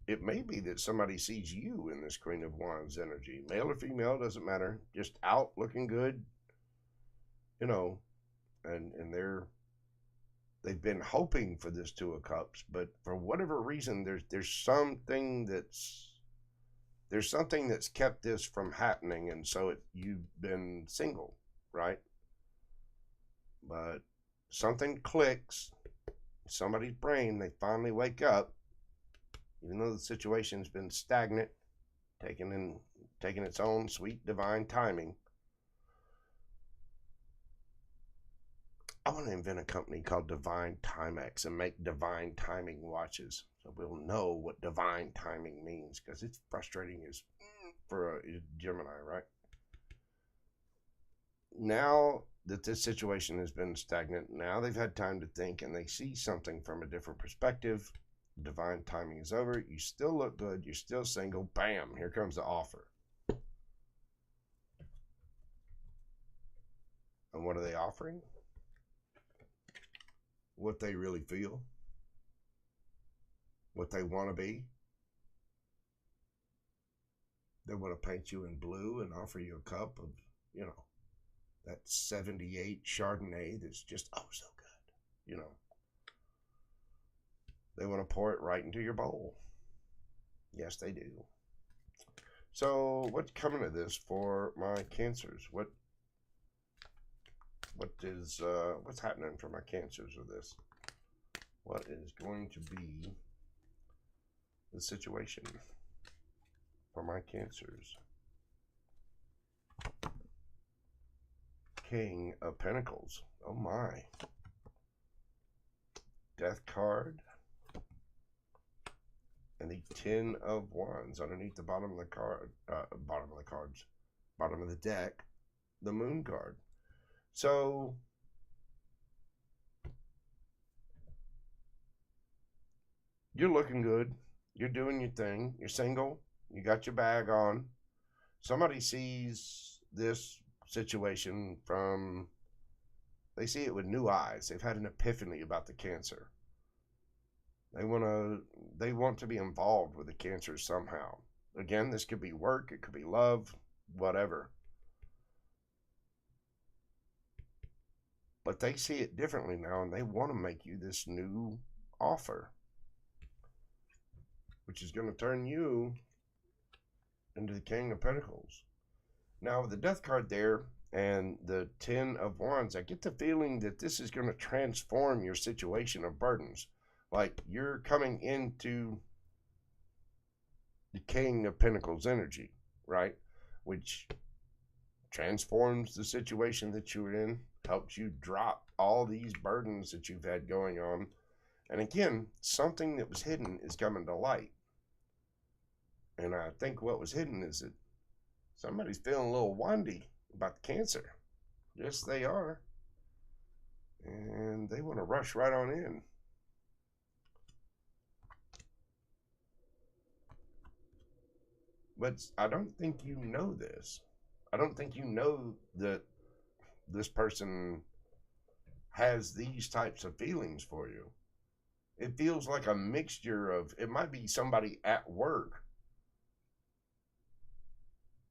It may be that somebody sees you in this Queen of Wands energy. Male or female, doesn't matter. Just out looking good. And they've been hoping for this Two of Cups, but for whatever reason, there's something that's kept this from happening, and so you've been single, right? But something clicks, somebody's brain, they finally wake up, even though the situation's been stagnant, taking its own sweet divine timing. I want to invent a company called Divine Timex and make divine timing watches, so we'll know what divine timing means, because it's frustrating as for a Gemini, right? Now that this situation has been stagnant, now they've had time to think and they see something from a different perspective. Divine timing is over. You still look good. You're still single. Bam, here comes the offer. And what are they offering? What they really feel, what they want to be. They want to paint you in blue and offer you a cup of, you know, that 78 Chardonnay that's just, oh, so good. You know, they want to pour it right into your bowl. Yes, they do. So what's coming of this for my Cancers? What's happening for my Cancers with this? What is going to be the situation for my Cancers? King of Pentacles. Oh my. Death card. And the 10 of Wands underneath the bottom of the card, bottom of the deck, the Moon card. So you're looking good. You're doing your thing. You're single. You got your bag on. Somebody sees this situation they see it with new eyes. They've had an epiphany about the Cancer. They want to be involved with the Cancer somehow. Again, this could be work, it could be love, whatever. But they see it differently now, and they want to make you this new offer, which is going to turn you into the King of Pentacles. Now, with the Death card there and the 10 of Wands, I get the feeling that this is going to transform your situation of burdens. Like you're coming into the King of Pentacles energy, right? Which transforms the situation that you're in, helps you drop all these burdens that you've had going on. And again, something that was hidden is coming to light. And I think what was hidden is that somebody's feeling a little windy about the Cancer. Yes, they are. And they want to rush right on in. But I don't think you know this. I don't think you know that this person has these types of feelings for you. It feels like a mixture of, it might be somebody at work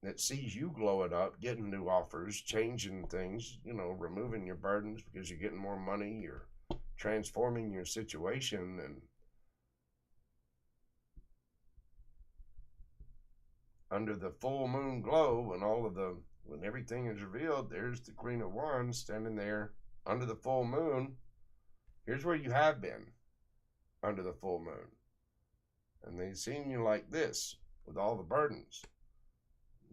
that sees you glowing up, getting new offers, changing things, you know, removing your burdens because you're getting more money, you're transforming your situation, and under the full moon glow and when everything is revealed, there's the Queen of Wands standing there under the full moon. Here's where you have been under the full moon. And they've seen you like this with all the burdens.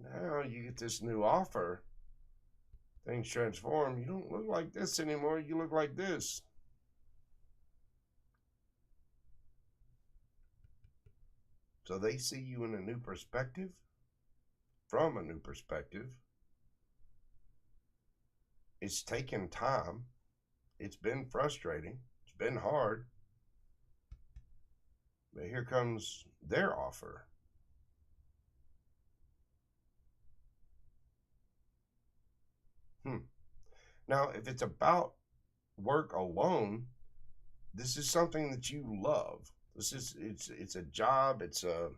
Now you get this new offer. Things transform. You don't look like this anymore. You look like this. So they see you in a new perspective, from a new perspective. It's taken time. It's been frustrating. It's been hard. But here comes their offer. Now, if it's about work alone, this is something that you love. It's a job. It's a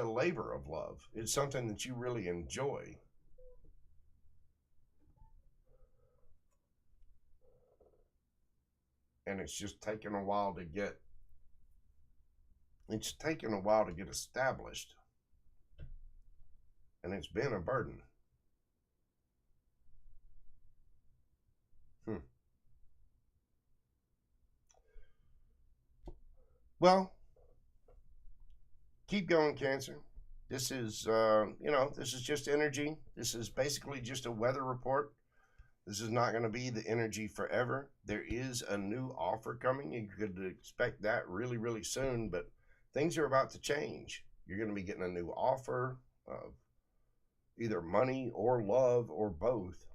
labor of love. It's something that you really enjoy. And it's just taken a while to get established. And it's been a burden. Well, keep going, Cancer. This is, this is just energy. This is basically just a weather report. This is not going to be the energy forever. There is a new offer coming. You could expect that really, really soon, but things are about to change. You're going to be getting a new offer of either money or love or both.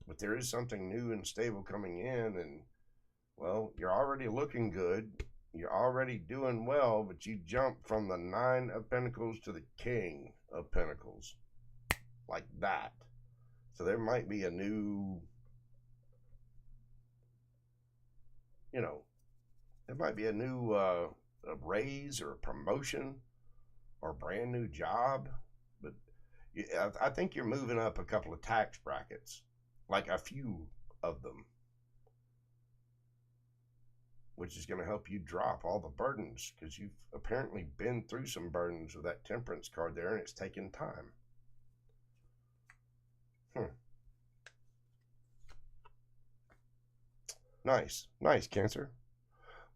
But there is something new and stable coming in, and, well, you're already looking good. You're already doing well, but you jump from the 9 of Pentacles to the King of Pentacles. Like that. So there might be a new, there might be a new a raise or a promotion or a brand new job. But I think you're moving up a couple of tax brackets, like a few of them, which is going to help you drop all the burdens, because you've apparently been through some burdens with that Temperance card there, and it's taken time. Nice. Nice, Cancer.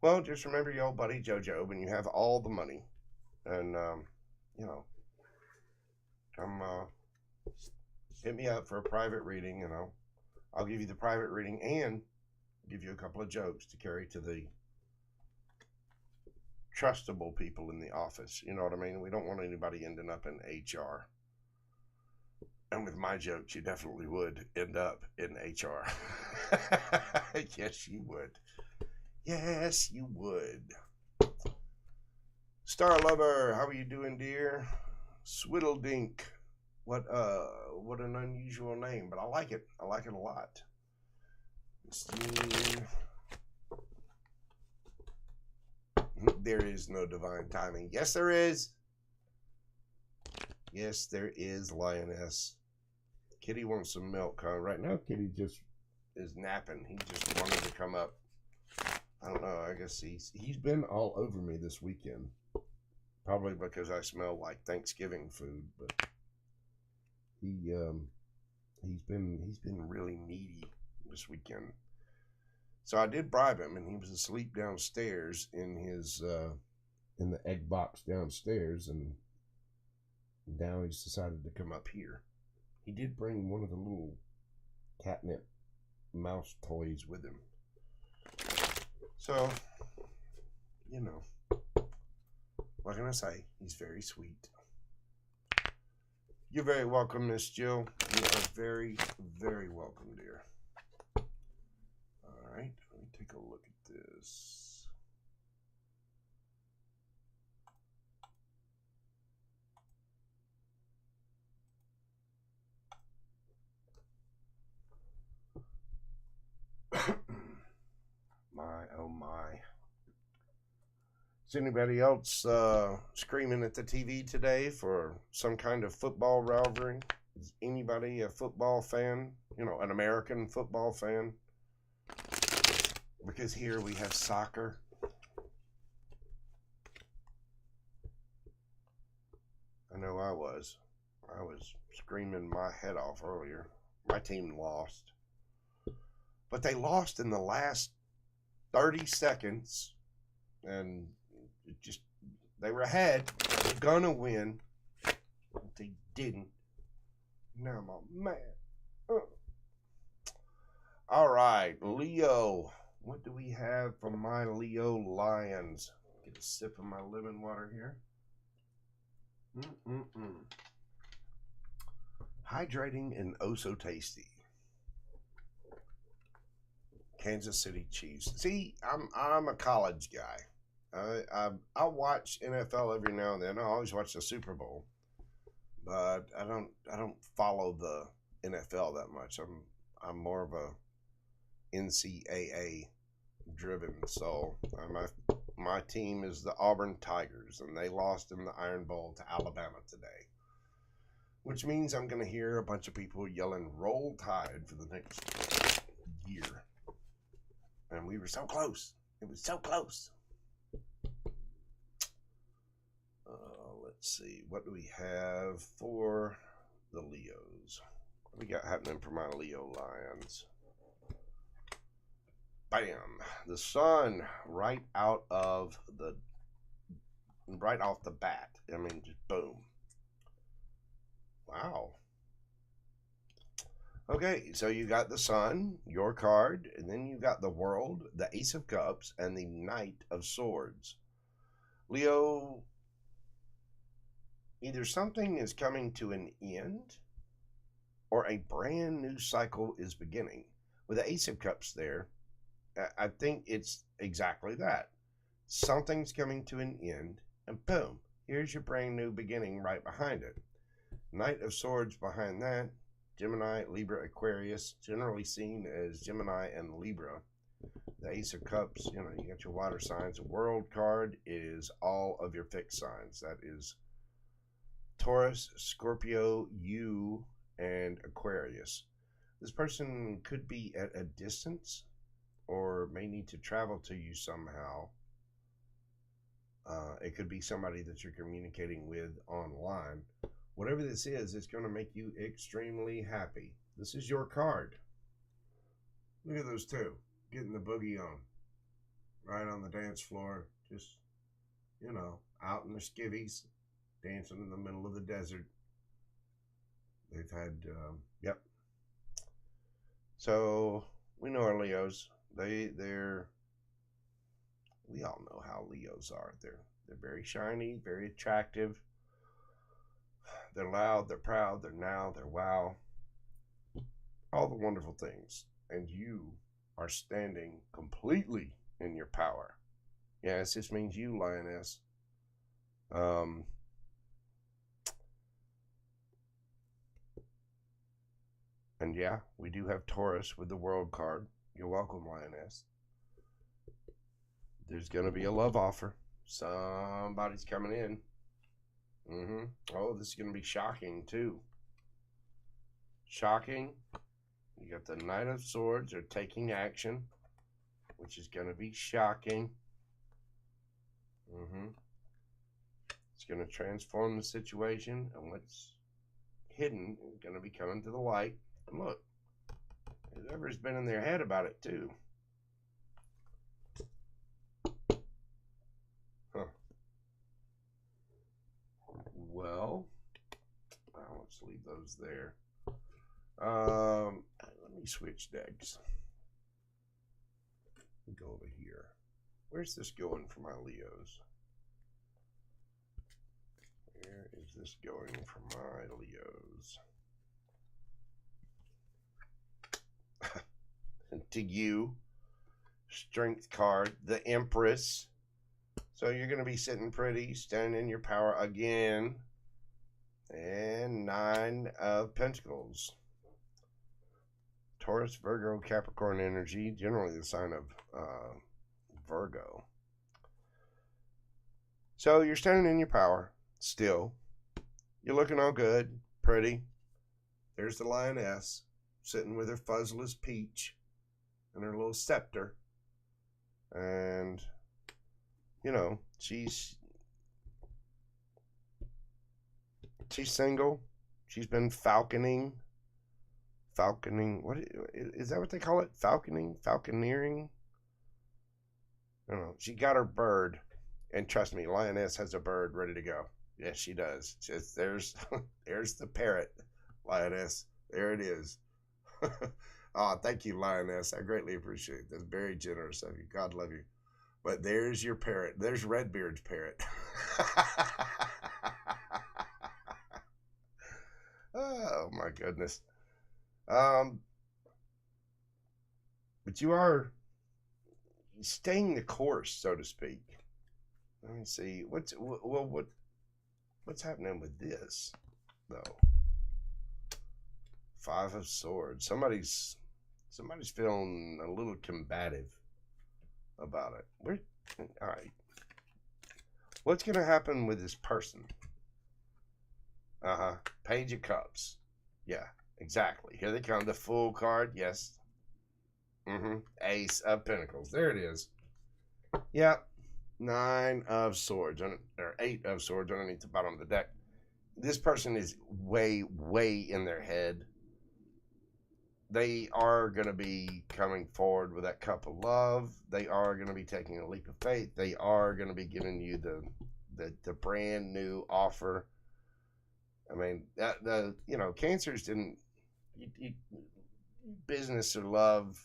Well, just remember your old buddy Jojo when you have all the money. And, you know, come hit me up for a private reading, you know. I'll give you the private reading and give you a couple of jokes to carry to the trustable people in the office. You know what I mean? We don't want anybody ending up in HR. And with my jokes, you definitely would end up in HR. Yes, you would. Yes, you would. Star Lover, how are you doing, dear? Swiddledink. What an unusual name, but I like it. I like it a lot. There is no divine timing. Yes, there is. Yes, there is, Lioness. Kitty wants some milk, huh? Right now, Kitty just is napping. He just wanted to come up. I don't know. I guess he's been all over me this weekend. Probably because I smell like Thanksgiving food, but he's been really needy this weekend. So I did bribe him, and he was asleep downstairs in his in the egg box downstairs, and now he's decided to come up here. He did bring one of the little catnip mouse toys with him. So, you know, what can I say? He's very sweet. You're very welcome, Miss Jill. You are very, very welcome, dear. All right, let me take a look at this. My, oh my. Is anybody else screaming at the TV today for some kind of football rivalry? Is anybody a football fan? You know, an American football fan? Because here we have soccer. I know I was. I was screaming my head off earlier. My team lost. But they lost in the last 30 seconds. And it just, they were ahead. They're gonna win. But they didn't. Now I'm mad. All right, Leo. What do we have for my Leo lions? Get a sip of my lemon water here. Hydrating and oh so tasty. Kansas City Chiefs. See, I'm a college guy. I watch NFL every now and then. I always watch the Super Bowl, but I don't follow the NFL that much. I'm more of a NCAA driven. So my team is the Auburn Tigers, and they lost in the Iron Bowl to Alabama today, which means I'm going to hear a bunch of people yelling "Roll Tide" for the next year. And we were so close. It was so close. Let's see. What do we have for the Leos? What do we got happening for my Leo lions? Bam. The sun right off the bat. I mean, just boom. Wow. Okay, so you got the sun, your card, and then you got the world, the Ace of Cups, and the Knight of Swords. Leo, either something is coming to an end or a brand new cycle is beginning. With the Ace of Cups there, I think it's exactly that. Something's coming to an end, and boom, here's your brand new beginning right behind it. Knight of Swords behind that. Gemini, Libra, Aquarius, generally seen as Gemini and Libra. The Ace of Cups, you got your water signs. The World card is all of your fixed signs. That is Taurus, Scorpio, you, and Aquarius. This person could be at a distance or may need to travel to you somehow. It could be somebody that you're communicating with online. Whatever this is, it's going to make you extremely happy. This is your card. Look at those two getting the boogie on. Right on the dance floor. Just, you know, out in their skivvies. Dancing in the middle of the desert. They've had, yep. So, we know our Leos. They're, we all know how Leos are. They're very shiny, very attractive. They're loud, they're proud, they're now, they're wow. All the wonderful things. And you are standing completely in your power. Yes, this means you, Lioness. And yeah, we do have Taurus with the World card. You're welcome, Lioness. There's going to be a love offer. Somebody's coming in. Oh, this is going to be shocking, too. Shocking. You got the Knight of Swords. They're taking action, which is going to be shocking. It's going to transform the situation, and what's hidden is going to be coming to the light. And look, whoever's been in their head about it, too. Well, let's leave those there. Let me switch decks. Go over here. Where's this going for my Leos? Where is this going for my Leos? To you. Strength card. The Empress. So you're going to be sitting pretty, standing in your power again. And 9 of Pentacles. Taurus, Virgo, Capricorn energy. Generally the sign of Virgo. So you're standing in your power still. You're looking all good, pretty. There's the Lioness sitting with her fuzzless peach and her little scepter. And, you know, she's single. She's been falconing. What is that? What they call it? Falconeering. I don't know. She got her bird, and trust me, Lioness has a bird ready to go. Yes, she does. Just there's the parrot, Lioness. There it is. Oh, thank you, Lioness. I greatly appreciate it. That's very generous of you. God love you. But there's your parrot. There's Redbeard's parrot. Oh my goodness. But you are staying the course, so to speak. Let me see. What's happening with this though? 5 of Swords. Somebody's feeling a little combative about it. All right. What's going to happen with this person? Page of Cups. Yeah, exactly. Here they come. The Fool card. Yes. Ace of Pentacles. There it is. Yeah. 9 of Swords. Or 8 of Swords underneath the bottom of the deck. This person is way, way in their head. They are going to be coming forward with that cup of love. They are going to be taking a leap of faith. They are going to be giving you the brand new offer. I mean, Cancers didn't business or love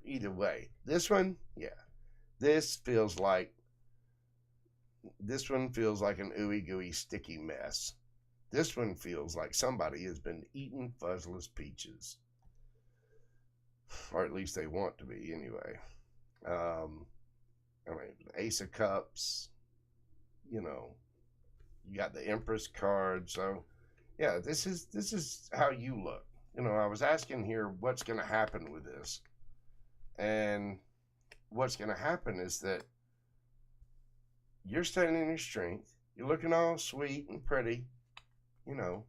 either way. This one, yeah, this feels like an ooey gooey sticky mess. This one feels like somebody has been eating fuzzless peaches, or at least they want to be anyway. Ace of Cups. You got the Empress card, so. Yeah, this is how you look. I was asking here what's going to happen with this. And what's going to happen is that you're standing in your strength. You're looking all sweet and pretty. you know,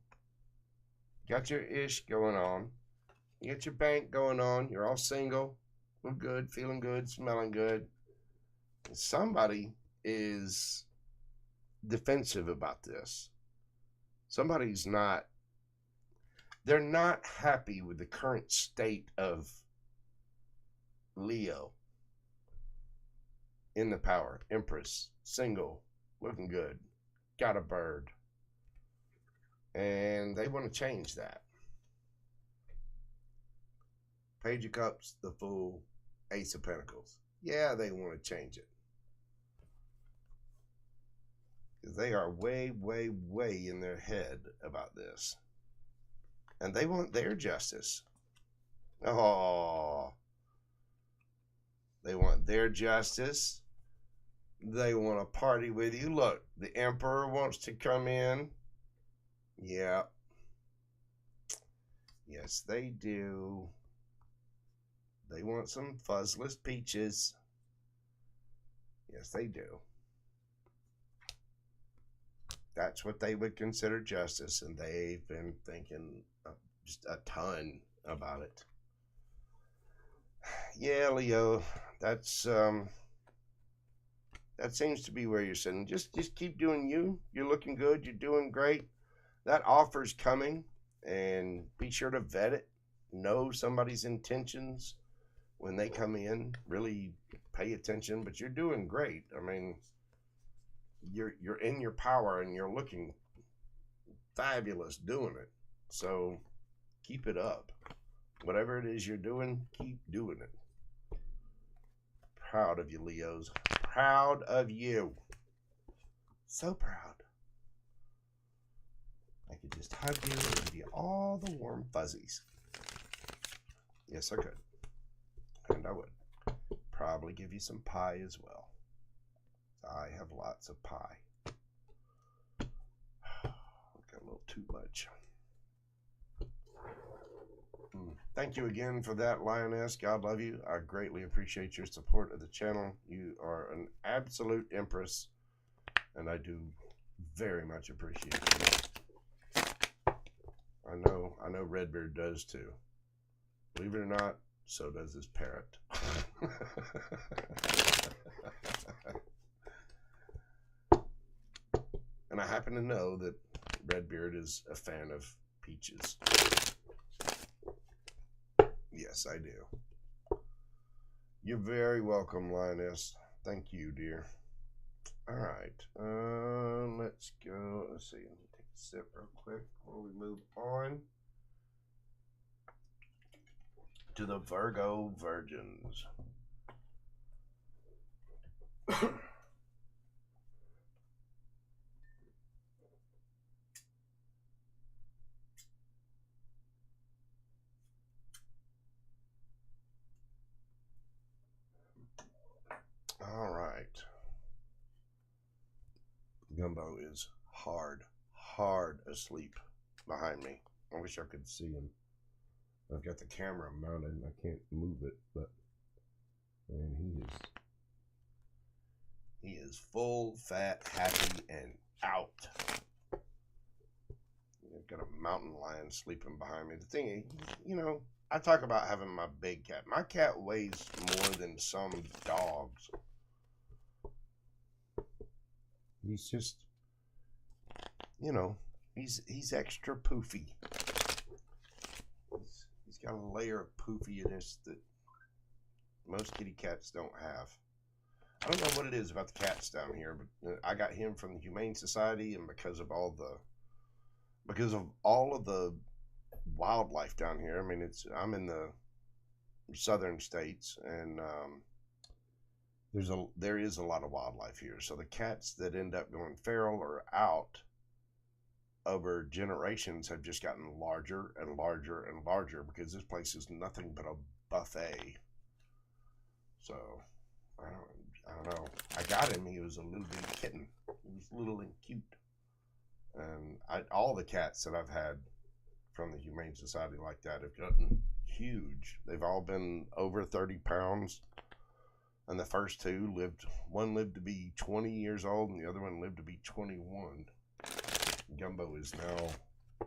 got your ish going on. You got your bank going on. You're all single. We're good, feeling good, smelling good. Somebody is defensive about this. Somebody's not, they're not happy with the current state of Leo in the power. Empress, single, looking good, got a bird. And they want to change that. Page of Cups, the Fool, Ace of Pentacles. Yeah, they want to change it. Because they are way, way, way in their head about this. And they want their justice. Oh. They want their justice. They want to party with you. Look, the Emperor wants to come in. Yeah. Yes, they do. They want some fuzzless peaches. Yes, they do. That's what they would consider justice, and they've been thinking just a ton about it. Yeah, Leo, that's that seems to be where you're sitting. Just keep doing you. You're looking good. You're doing great. That offer's coming, and be sure to vet it. Know somebody's intentions when they come in. Really pay attention. But you're doing great. I mean, you're in your power, and you're looking fabulous doing it. So keep it up. Whatever it is you're doing, keep doing it. Proud of you, Leos. Proud of you. So proud. I could just hug you and give you all the warm fuzzies. Yes, I could. And I would. Probably give you some pie as well. I have lots of pie. Got a little too much. Thank you again for that, Lioness. God love you. I greatly appreciate your support of the channel. You are an absolute empress, and I do very much appreciate you. I know Redbeard does too. Believe it or not, so does his parrot. And I happen to know that Redbeard is a fan of peaches. Yes, I do. You're very welcome, Lioness. Thank you, dear. All right. Let's go. Let's see. Let me take a sip real quick before we move on to the Virgo Virgins. All right. Gumbo is hard asleep behind me. I wish I could see him. I've got the camera mounted and I can't move it, but man, he is full, fat, happy, and out. I've got a mountain lion sleeping behind me. The thing is, you know, I talk about having my big cat. My cat weighs more than some dogs. He's just, you know, he's extra poofy. He's got a layer of poofiness that most kitty cats don't have. I don't know what it is about the cats down here, but I got him from the Humane Society, and because of all of the wildlife down here. I mean, I'm in the southern states, and there is a lot of wildlife here. So the cats that end up going feral or out over generations have just gotten larger and larger and larger because this place is nothing but a buffet. So I don't know. I got him. He was a little bitty kitten. He was little and cute. And all the cats that I've had from the Humane Society like that have gotten huge. They've all been over 30 pounds. And the first two one lived to be 20 years old, and the other one lived to be 21. Gumbo is now,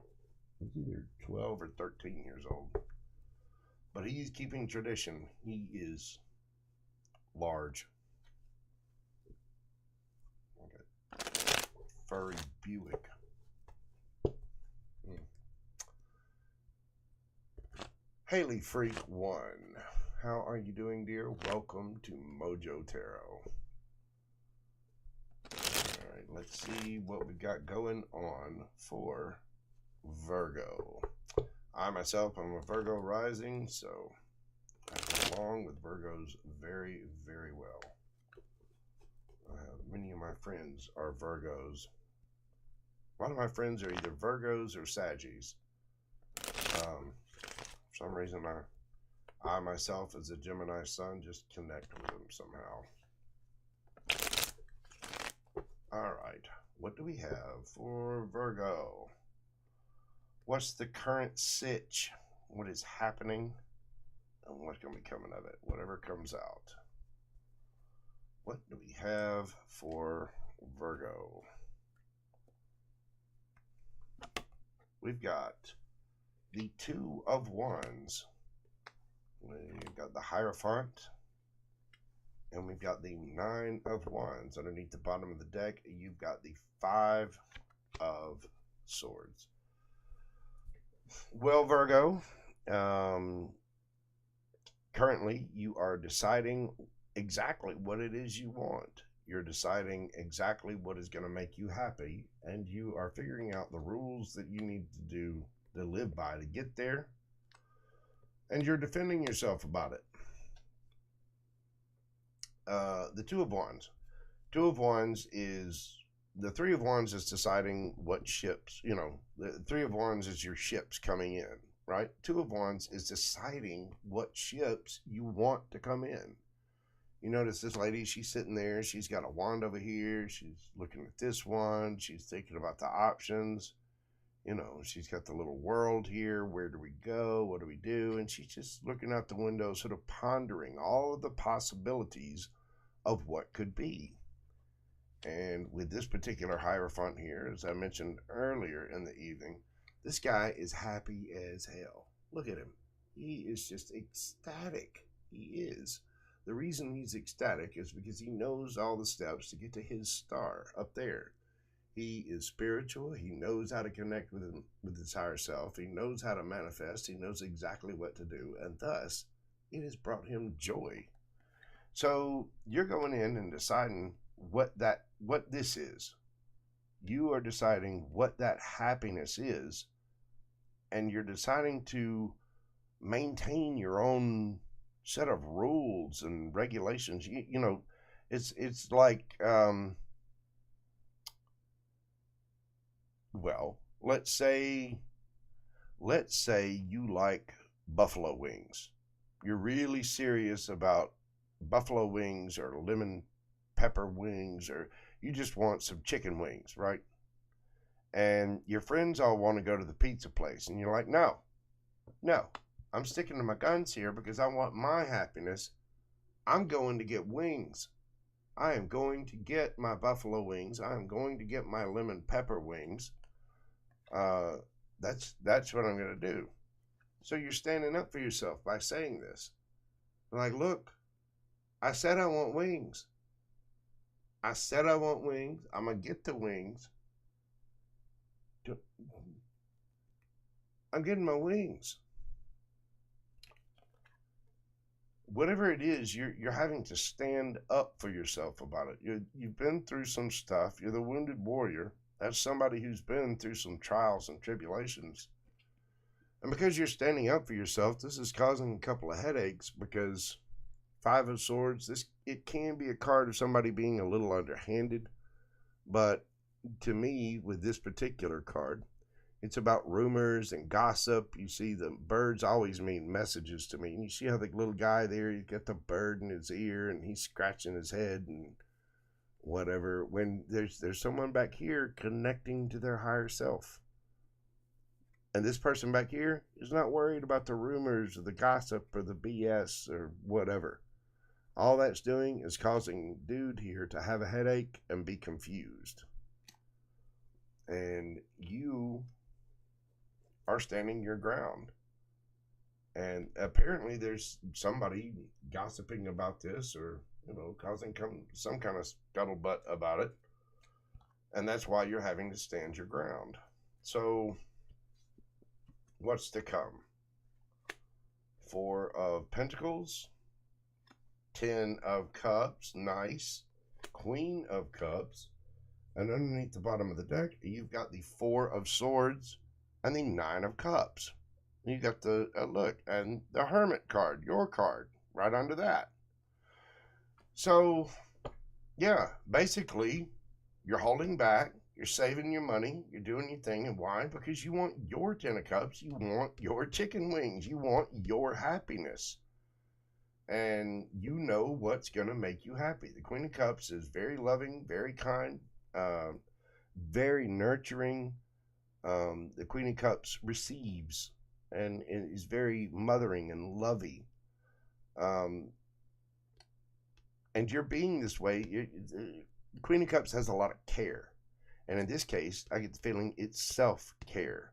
he's either 12 or 13 years old. But he's keeping tradition. He is large. Okay. Furry Buick. Haley Freak 1. How are you doing, dear? Welcome to Mojo Tarot. Alright, let's see what we got going on for Virgo. I myself, I'm a Virgo rising, so I get along with Virgos very, very well. Many of my friends are Virgos. A lot of my friends are either Virgos or Saggies. For some reason, I myself, as a Gemini sun, just connect with them somehow. Alright, what do we have for Virgo? What's the current sitch? What is happening? And what's going to be coming of it? Whatever comes out. What do we have for Virgo? We've got the Two of Wands. We've got the Hierophant. And we've got the Nine of Wands. Underneath the bottom of the deck, you've got the Five of Swords. Well, Virgo, currently you are deciding exactly what it is you want. You're deciding exactly what is going to make you happy, and you are figuring out the rules that you need to do to live by to get there, and you're defending yourself about it. The Two of Wands. Two of Wands is... The Three of Wands is deciding what ships, the Three of Wands is your ships coming in, right? Two of Wands is deciding what ships you want to come in. You notice this lady, she's sitting there, she's got a wand over here, she's looking at this one, she's thinking about the options, she's got the little world here, where do we go, what do we do, and she's just looking out the window, sort of pondering all of the possibilities of what could be. And with this particular Hierophant here, as I mentioned earlier in the evening, this guy is happy as hell. Look at him. He is just ecstatic. He is. The reason he's ecstatic is because he knows all the steps to get to his star up there. He is spiritual. He knows how to connect with his higher self. He knows how to manifest. He knows exactly what to do. And thus, it has brought him joy. So you're going in and deciding what this is. You are deciding what that happiness is, and you're deciding to maintain your own set of rules and regulations. It's like well, let's say you like buffalo wings. You're really serious about buffalo wings or lemon pepper wings, or you just want some chicken wings, right? And your friends all want to go to the pizza place, and you're like, no, I'm sticking to my guns here because I want my happiness. I'm going to get wings. I am going to get my buffalo wings. I am going to get my lemon pepper wings. That's what I'm going to do. So you're standing up for yourself by saying this. Like, look, I said I want wings. I said I want wings. I'm going to get the wings. I'm getting my wings. Whatever it is, you're having to stand up for yourself about it. You've been through some stuff. You're the wounded warrior. That's somebody who's been through some trials and tribulations. And because you're standing up for yourself, this is causing a couple of headaches, because Five of Swords, it can be a card of somebody being a little underhanded. But to me, with this particular card, it's about rumors and gossip. You see, the birds always mean messages to me. And you see how the little guy there, he's got the bird in his ear and he's scratching his head and whatever. When there's someone back here connecting to their higher self. And this person back here is not worried about the rumors or the gossip or the BS or whatever. All that's doing is causing dude here to have a headache and be confused. And are standing your ground. And apparently there's somebody gossiping about this, or, you know, causing some kind of scuttlebutt about it. And that's why you're having to stand your ground. So, what's to come? 4 of Pentacles, 10 of Cups, nice, Queen of Cups, and underneath the bottom of the deck, you've got the 4 of Swords and the 9 of Cups. You got the, look, and the Hermit card, your card, right under that. So, yeah, basically, you're holding back, you're saving your money, you're doing your thing, and why? Because you want your 10 of Cups, you want your chicken wings, you want your happiness. And you know what's going to make you happy. The Queen of Cups is very loving, very kind, very nurturing. The Queen of Cups receives and is very mothering and lovey. And you're being this way. The Queen of Cups has a lot of care. And in this case, I get the feeling it's self-care.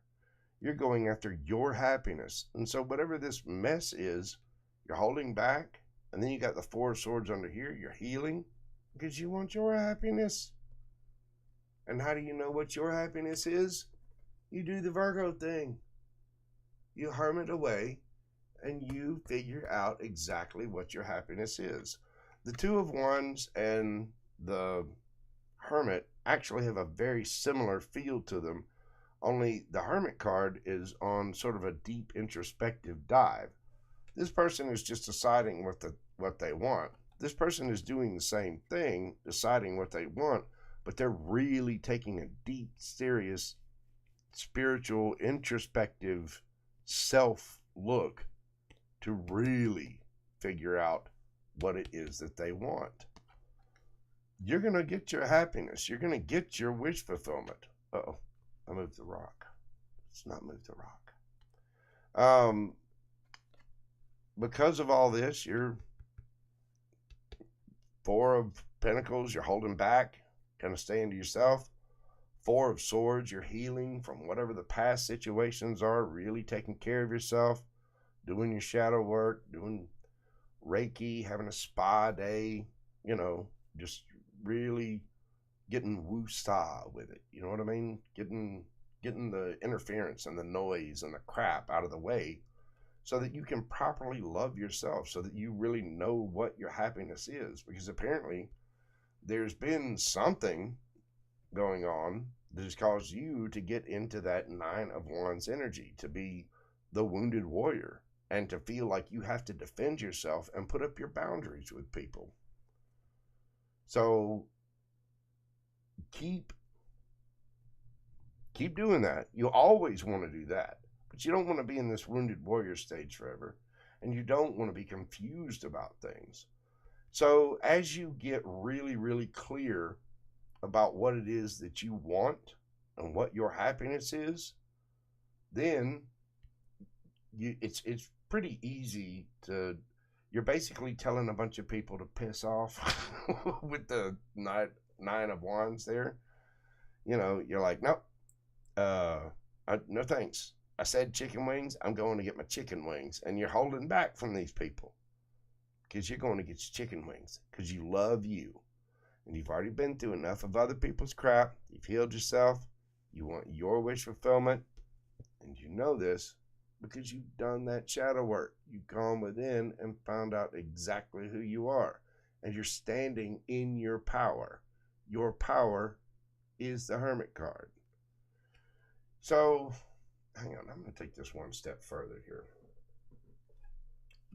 You're going after your happiness. And so whatever this mess is, you're holding back. And then you got the 4 of Swords under here. You're healing because you want your happiness. And how do you know what your happiness is? You do the Virgo thing. You hermit away and you figure out exactly what your happiness is. The 2 of Wands and the Hermit actually have a very similar feel to them, only the Hermit card is on sort of a deep introspective dive. This person is just deciding what they want. This person is doing the same thing, deciding what they want, but they're really taking a deep, serious, spiritual, introspective self-look to really figure out what it is that they want. You're going to get your happiness. You're going to get your wish fulfillment. Uh-oh, I moved the rock. Let's not move the rock. Because of all this, you're 4 of Pentacles, you're holding back, kind of staying to yourself. 4 of Swords, you're healing from whatever the past situations are, really taking care of yourself, doing your shadow work, doing Reiki, having a spa day, you know, just really getting woo-sa with it. You know what I mean? Getting the interference and the noise and the crap out of the way so that you can properly love yourself, so that you really know what your happiness is. Because apparently there's been something going on that has caused you to get into that 9 of Wands energy, to be the wounded warrior and to feel like you have to defend yourself and put up your boundaries with people. So keep doing that. You always want to do that, but you don't want to be in this wounded warrior stage forever, and you don't want to be confused about things. So as you get really, really clear about what it is that you want and what your happiness is, then it's pretty easy to, you're basically telling a bunch of people to piss off with the 9 of Wands there. You know, you're like, nope, no thanks. I said chicken wings, I'm going to get my chicken wings. And you're holding back from these people because you're going to get your chicken wings because you love you. And you've already been through enough of other people's crap. You've healed yourself. You want your wish fulfillment. And you know this because you've done that shadow work. You've gone within and found out exactly who you are. And you're standing in your power. Your power is the Hermit card. So, hang on. I'm going to take this one step further here.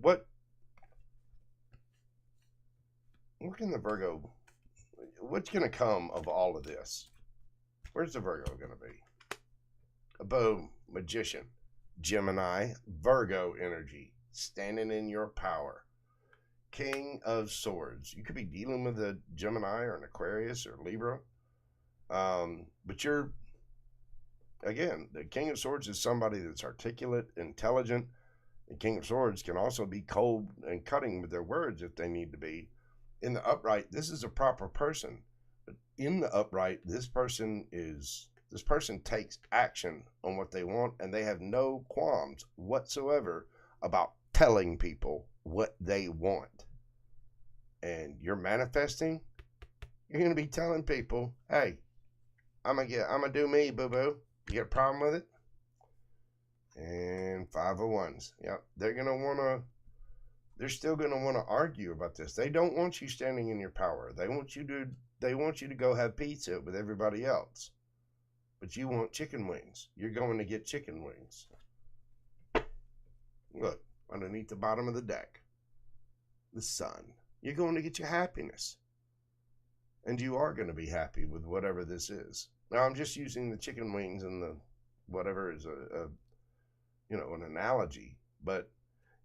What can the Virgo... What's going to come of all of this? Where's the Virgo going to be? Boom. Magician. Gemini. Virgo energy. Standing in your power. King of Swords. You could be dealing with a Gemini or an Aquarius or Libra. But you're, again, the King of Swords is somebody that's articulate, intelligent. The King of Swords can also be cold and cutting with their words if they need to be. In the upright, this is a proper person. But in the upright, this person is This person takes action on what they want, and they have no qualms whatsoever about telling people what they want. And you're manifesting, you're going to be telling people, hey, I'm gonna do me, boo-boo. You got a problem with it? And 5 of Wands. Yep, they're still gonna want to argue about this. They don't want you standing in your power. They want you to go have pizza with everybody else. But you want chicken wings. You're going to get chicken wings. Look, underneath the bottom of the deck, the sun. You're going to get your happiness. And you are going to be happy with whatever this is. Now, I'm just using the chicken wings and the whatever is an analogy. But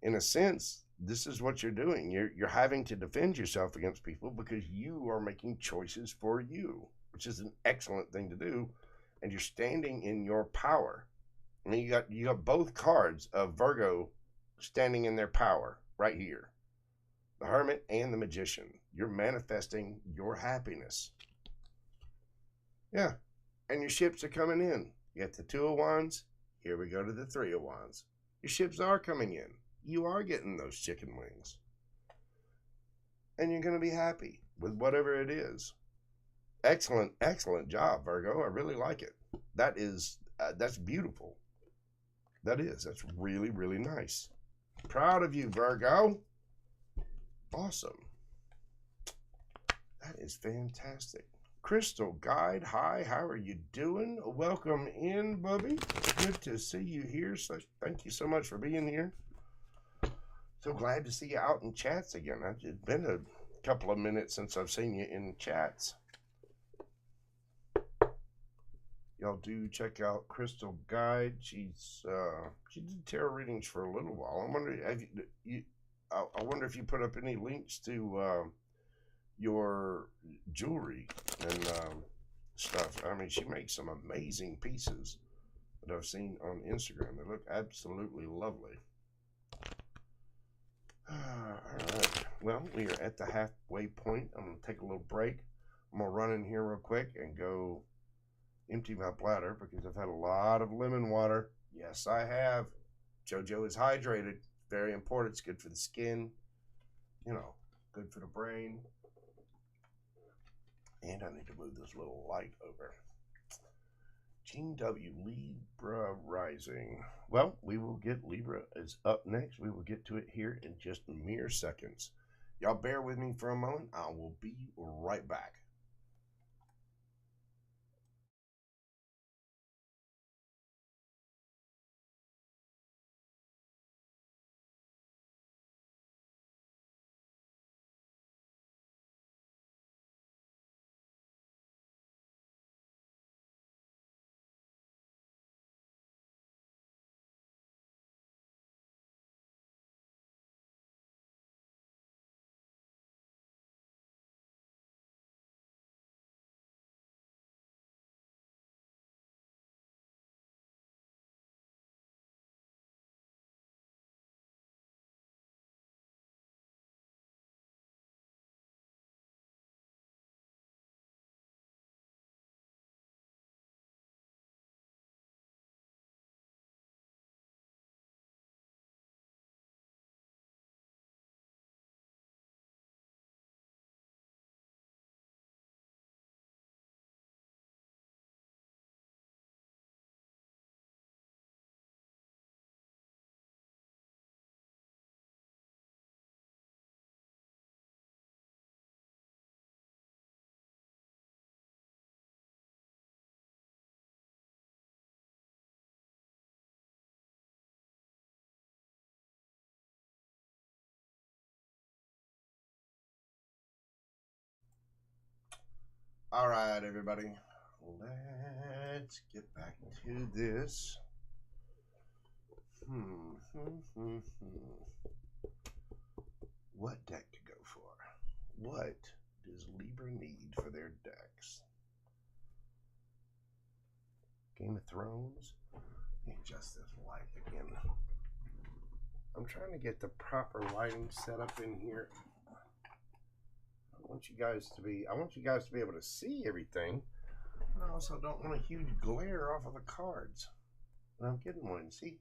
in a sense, this is what you're doing. You're having to defend yourself against people because you are making choices for you, which is an excellent thing to do. And you're standing in your power. I mean, you got both cards of Virgo standing in their power right here. The Hermit and the Magician. You're manifesting your happiness. Yeah. And your ships are coming in. You got the 2 of Wands. Here we go to the 3 of Wands. Your ships are coming in. You are getting those chicken wings. And you're going to be happy with whatever it is. Excellent, excellent job, Virgo. I really like it. That's beautiful. That's really, really nice. Proud of you, Virgo. Awesome. That is fantastic. Crystal Guide, hi, how are you doing? Welcome in, Bubby. Good to see you here. So thank you so much for being here. So glad to see you out in chats again. It's been a couple of minutes since I've seen you in chats. Y'all do check out Crystal Guide. She did tarot readings for a little while. I wonder if you put up any links to your jewelry and stuff. I mean, she makes some amazing pieces that I've seen on Instagram. They look absolutely lovely. All right. Well, we are at the halfway point. I'm going to take a little break. I'm going to run in here real quick and go empty my bladder because I've had a lot of lemon water. Yes, I have. Jojo is hydrated. Very important. It's good for the skin. Good for the brain. And I need to move this little light over. Gene W. Libra rising. Well, we will get Libra is up next. We will get to it here in just mere seconds. Y'all bear with me for a moment. I will be right back. All right, everybody. Let's get back to this. What deck to go for? What does Libra need for their decks? Game of Thrones? Adjust this light again. I'm trying to get the proper lighting set up in here. I want you guys to be able to see everything, I also don't want a huge glare off of the cards. And I'm getting one. See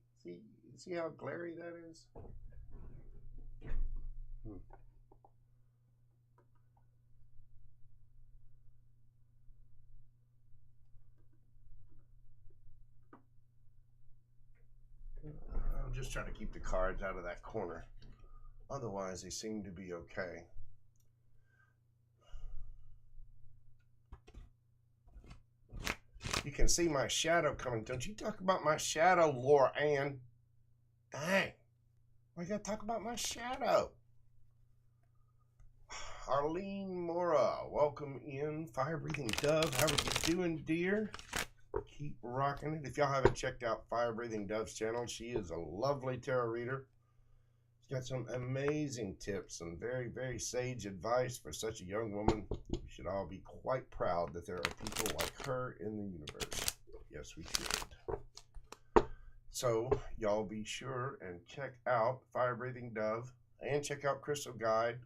how glary that is? I'm just trying to keep the cards out of that corner. Otherwise, they seem to be okay. You can see my shadow coming. Don't you talk about my shadow, Laura Ann. Dang. Why you gotta talk about my shadow? Arlene Mora, welcome in. Fire Breathing Dove, how are you doing, dear? Keep rocking it. If y'all haven't checked out Fire Breathing Dove's channel, she is a lovely tarot reader. She's got some amazing tips and very, very sage advice for such a young woman. We should all be quite proud that there are people like her in the universe. Yes, we should. So, y'all be sure and check out Fire Breathing Dove and check out Crystal Guide.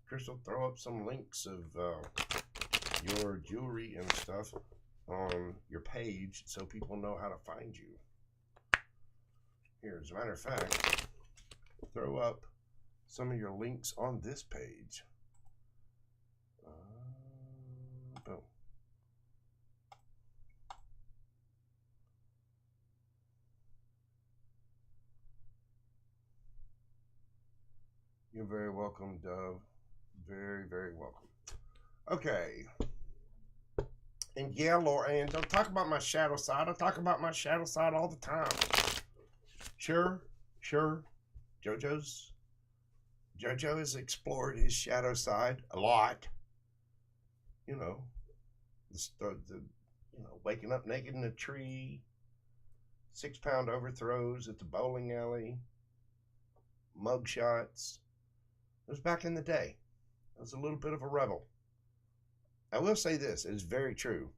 Crystal, throw up some links of your jewelry and stuff on your page so people know how to find you. Here, as a matter of fact, throw up some of your links on this page. Boom. You're very welcome, Dove. Very, very welcome. Okay. And yeah, Laura Ann, don't talk about my shadow side. I talk about my shadow side all the time. Sure. Jojo has explored his shadow side a lot. You know, waking up naked in a tree, 6-pound overthrows at the bowling alley, mug shots. It was back in the day. I was a little bit of a rebel. I will say this, it is very true.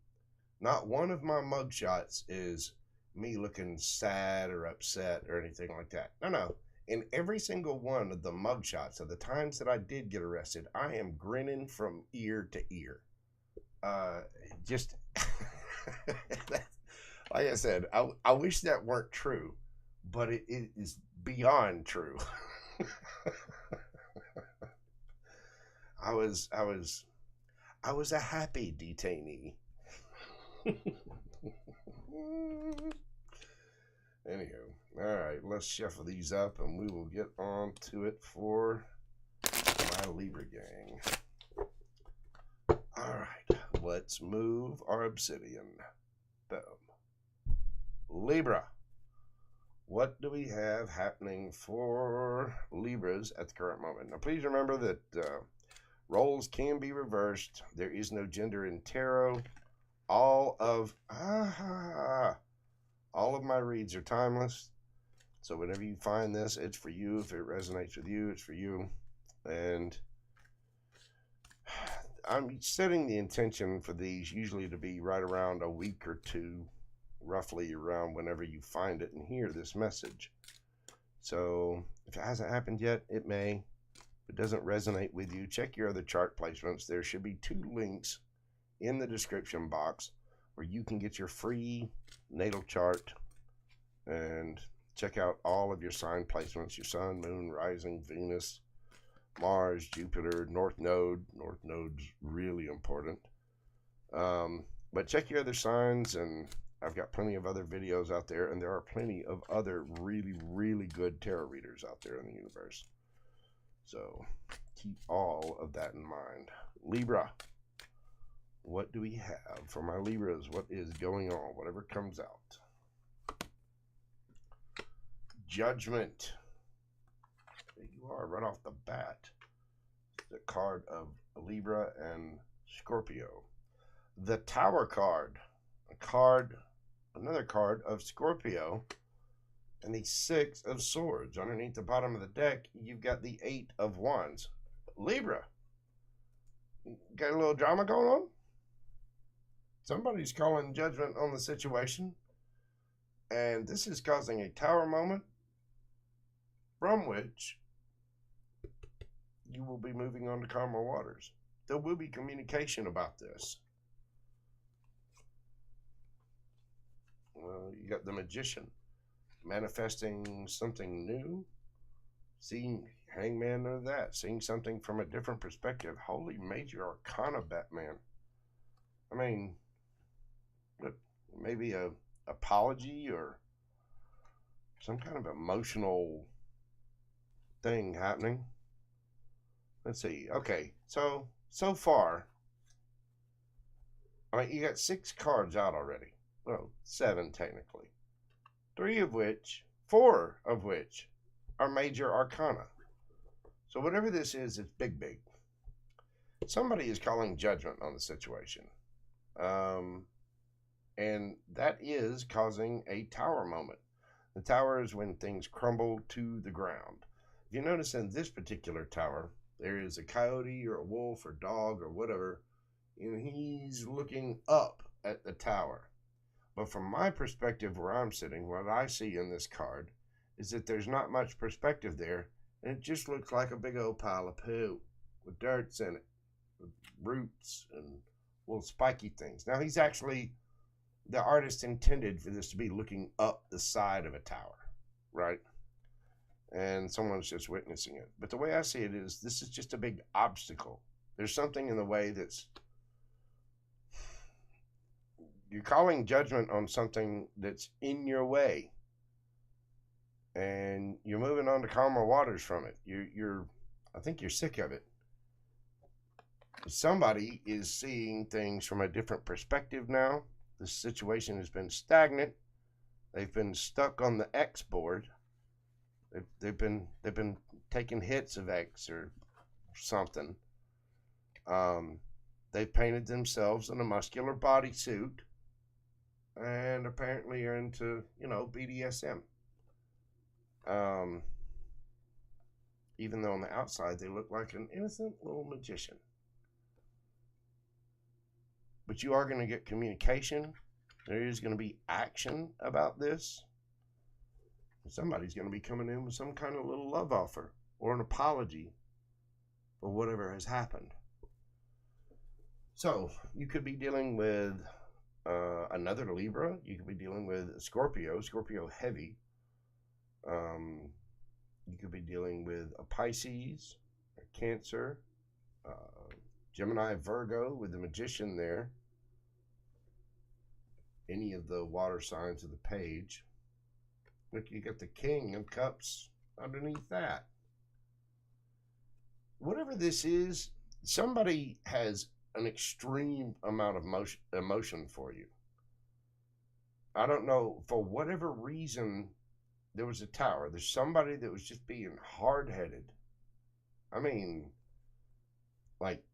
Not one of my mug shots is me looking sad or upset or anything like that. No. In every single one of the mug shots of the times that I did get arrested, I am grinning from ear to ear. Just, like I said, I wish that weren't true, but it is beyond true. I was a happy detainee. Anywho, all right, let's shuffle these up and we will get on to it for my Libra gang. All right, let's move our obsidian. Boom. Libra. What do we have happening for Libras at the current moment? Now, please remember that roles can be reversed. There is no gender in tarot. All of my reads are timeless. So whenever you find this, it's for you. If it resonates with you, it's for you. And I'm setting the intention for these usually to be right around a week or two, roughly around whenever you find it and hear this message. So if it hasn't happened yet, it may. If it doesn't resonate with you, check your other chart placements. There should be 2 links in the description box where you can get your free natal chart and check out all of your sign placements, your sun, moon, rising, Venus, Mars, Jupiter, North Node. North Node's really important. But check your other signs, and I've got plenty of other videos out there, and there are plenty of other really, really good tarot readers out there in the universe. So keep all of that in mind. Libra. What do we have for my Libras? What is going on? Whatever comes out. Judgment. There you are, right off the bat. The card of Libra and Scorpio. The Tower card. Another card of Scorpio. And the 6 of Swords. Underneath the bottom of the deck, you've got the 8 of Wands. Libra. Got a little drama going on? Somebody's calling judgment on the situation. And this is causing a Tower moment from which you will be moving on to calmer waters. There will be communication about this. got the Magician, manifesting something new, seeing Hangman of that, seeing something from a different perspective. Holy major arcana, Batman. I mean, look, maybe a apology or some kind of emotional thing happening. Let's see. Okay, so far, I mean, you got 6 cards out already. Well, 7 technically. 4 of which are major arcana. So whatever this is, it's big, big. Somebody is calling judgment on the situation. And that is causing a tower moment. The tower is when things crumble to the ground. If you notice in this particular tower, there is a coyote or a wolf or dog or whatever, and he's looking up at the tower. But from my perspective where I'm sitting, what I see in this card is that there's not much perspective there, and it just looks like a big old pile of poo with dirts in it, with roots and little spiky things. Now, he's actually, the artist intended for this to be looking up the side of a tower, right? And someone's just witnessing it. But the way I see it is, this is just a big obstacle. There's something in the way that's, you're calling judgment on something that's in your way, and you're moving on to calmer waters from it. I think you're sick of it. Somebody is seeing things from a different perspective now. The situation has been stagnant. They've been stuck on the X board. They've been taking hits of X or something. They've painted themselves in a muscular bodysuit, and apparently are into, BDSM. Even though on the outside they look like an innocent little magician. But you are going to get communication. There is going to be action about this. Somebody's going to be coming in with some kind of little love offer or an apology for whatever has happened. So you could be dealing with another Libra. You could be dealing with Scorpio heavy. You could be dealing with a Pisces, a Cancer, Gemini, Virgo with the Magician there. Any of the water signs of the page. Look, you got the King of Cups underneath that. Whatever this is, somebody has an extreme amount of emotion for you. I don't know, for whatever reason, there was a tower. There's somebody that was just being hard-headed. I mean, like,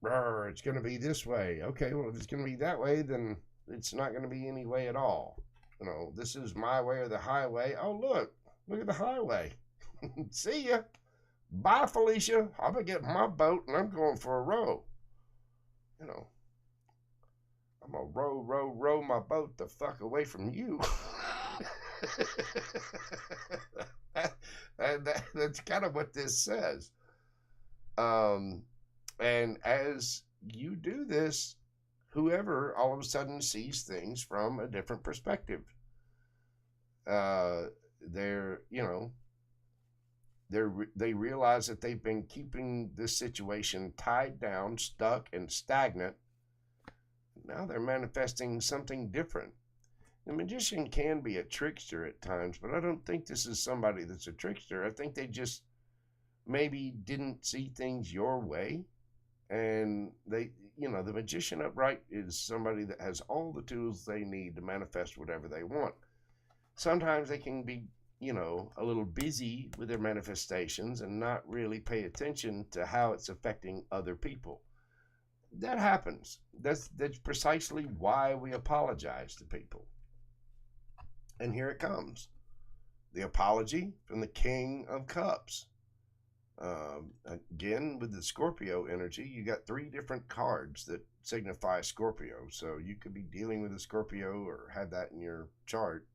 it's going to be this way. Okay, well, if it's going to be that way, then it's not going to be any way at all. This is my way or the highway. Oh, look at the highway. See ya. Bye, Felicia. I'm going to get my boat and I'm going for a row. I'm going to row my boat the fuck away from you. That's kind of what this says. And as you do this, whoever all of a sudden sees things from a different perspective. They realize that they've been keeping this situation tied down, stuck, and stagnant. Now they're manifesting something different. The magician can be a trickster at times, but I don't think this is somebody that's a trickster. I think they just maybe didn't see things your way. And the magician upright is somebody that has all the tools they need to manifest whatever they want. Sometimes they can be, a little busy with their manifestations and not really pay attention to how it's affecting other people. That happens. That's precisely why we apologize to people. And here it comes. The apology from the King of Cups. Again, with the Scorpio energy, you got 3 different cards that signify Scorpio. So you could be dealing with a Scorpio or have that in your chart.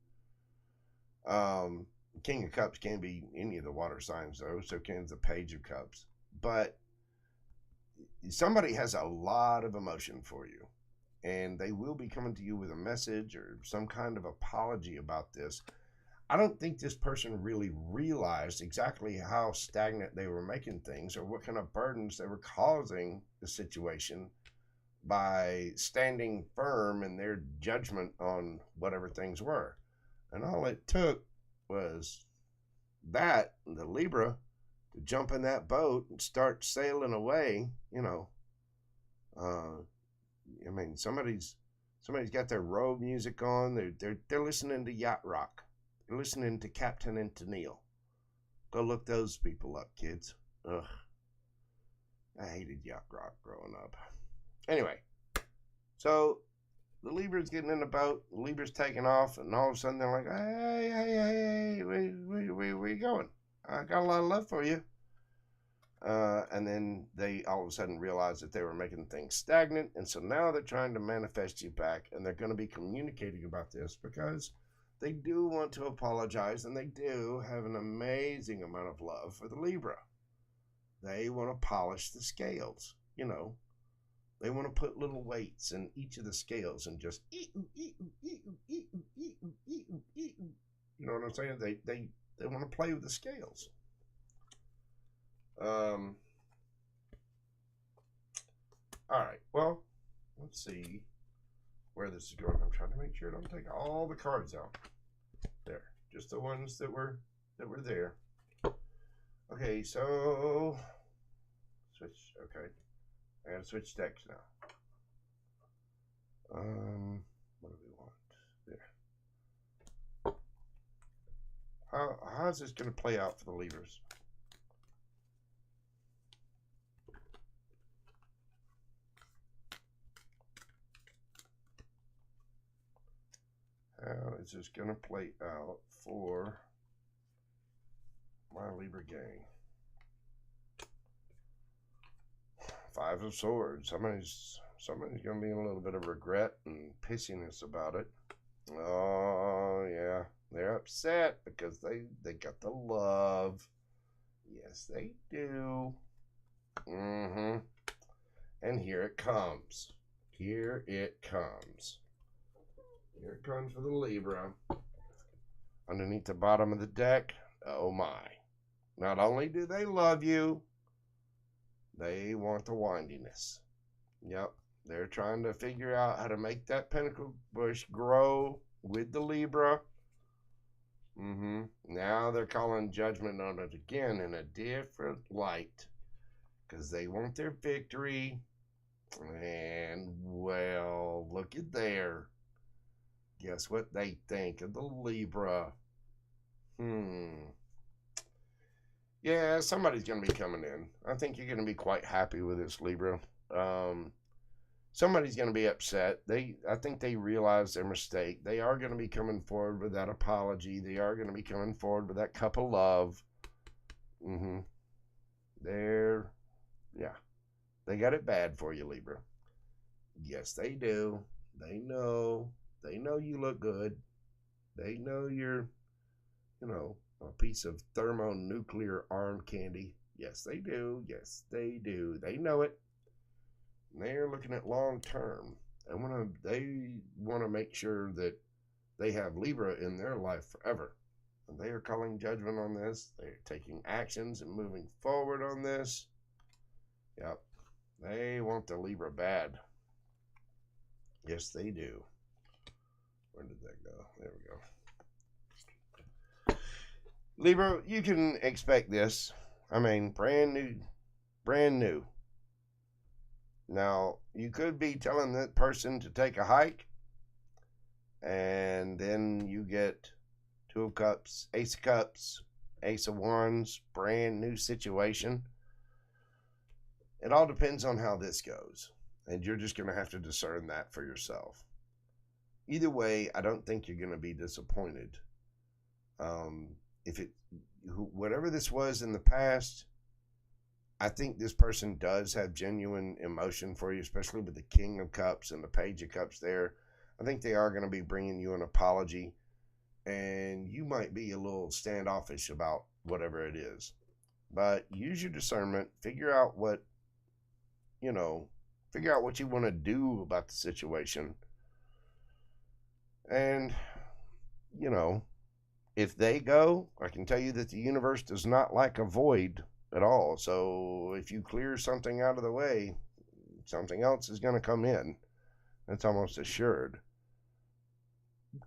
King of Cups can be any of the water signs, though. So can the Page of Cups. But somebody has a lot of emotion for you. and they will be coming to you with a message or some kind of apology about this. I don't think this person really realized exactly how stagnant they were making things or what kind of burdens they were causing the situation by standing firm in their judgment on whatever things were. And all it took was that, the Libra, to jump in that boat and start sailing away, you know. I mean, somebody's got their road music on. They're listening to yacht rock. They're listening to Captain and Tennille. Go look those people up, kids. Ugh, I hated yacht rock growing up. Anyway, so the Libra's getting in the boat. The Libra's taking off, and all of a sudden they're like, "Hey, where you going? I got a lot of love for you." And then they all of a sudden realized that they were making things stagnant, and so now they're trying to manifest you back, and they're going to be communicating about this because they do want to apologize, and they do have an amazing amount of love for the Libra. They want to polish the scales, you know. They want to put little weights in each of the scales and just you know what I'm saying? They want to play with the scales. All right, well, let's see where this is going. I'm trying to make sure I don't take all the cards out. There, just the ones that were there. Okay, so switch. Okay, I gotta switch decks now. What do we want? There. How's this gonna play out for the Libras? How is this going to play out for my Libra gang? Five of Swords. Somebody's going to be in a little bit of regret and pissiness about it. Oh, yeah. They're upset because they got the love. Yes, they do. And here it comes. Here it comes. Here it comes for the Libra. Underneath the bottom of the deck, oh my. Not only do they love you, they want the windiness. Yep, they're trying to figure out how to make that pentacle bush grow with the Libra. Now they're calling judgment on it again in a different light because they want their victory. And, well, look at there. Guess what they think of the Libra? Yeah, somebody's going to be coming in. I think you're going to be quite happy with this, Libra. Somebody's going to be upset. I think they realize their mistake. They are going to be coming forward with that apology. They are going to be coming forward with that cup of love. They got it bad for you, Libra. Yes, they do. They know. They know you look good. They know you're, a piece of thermonuclear arm candy. Yes, they do. Yes, they do. They know it. They're looking at long term. They want to make sure that they have Libra in their life forever. And they are calling judgment on this. They're taking actions and moving forward on this. Yep. They want the Libra bad. Yes, they do. Where did that go? There we go. Libra, you can expect this. I mean, brand new. Now, you could be telling that person to take a hike, and then you get Two of Cups, Ace of Cups, Ace of Wands, brand new situation. It all depends on how this goes, and you're just going to have to discern that for yourself. Either way, I don't think you're going to be disappointed. Whatever this was in the past, I think this person does have genuine emotion for you, especially with the King of Cups and the Page of Cups there. I think they are going to be bringing you an apology, and you might be a little standoffish about whatever it is. But use your discernment, figure out what, Figure out what you want to do about the situation. And, you know, if they go, I can tell you that the universe does not like a void at all. So if you clear something out of the way, something else is going to come in. That's almost assured.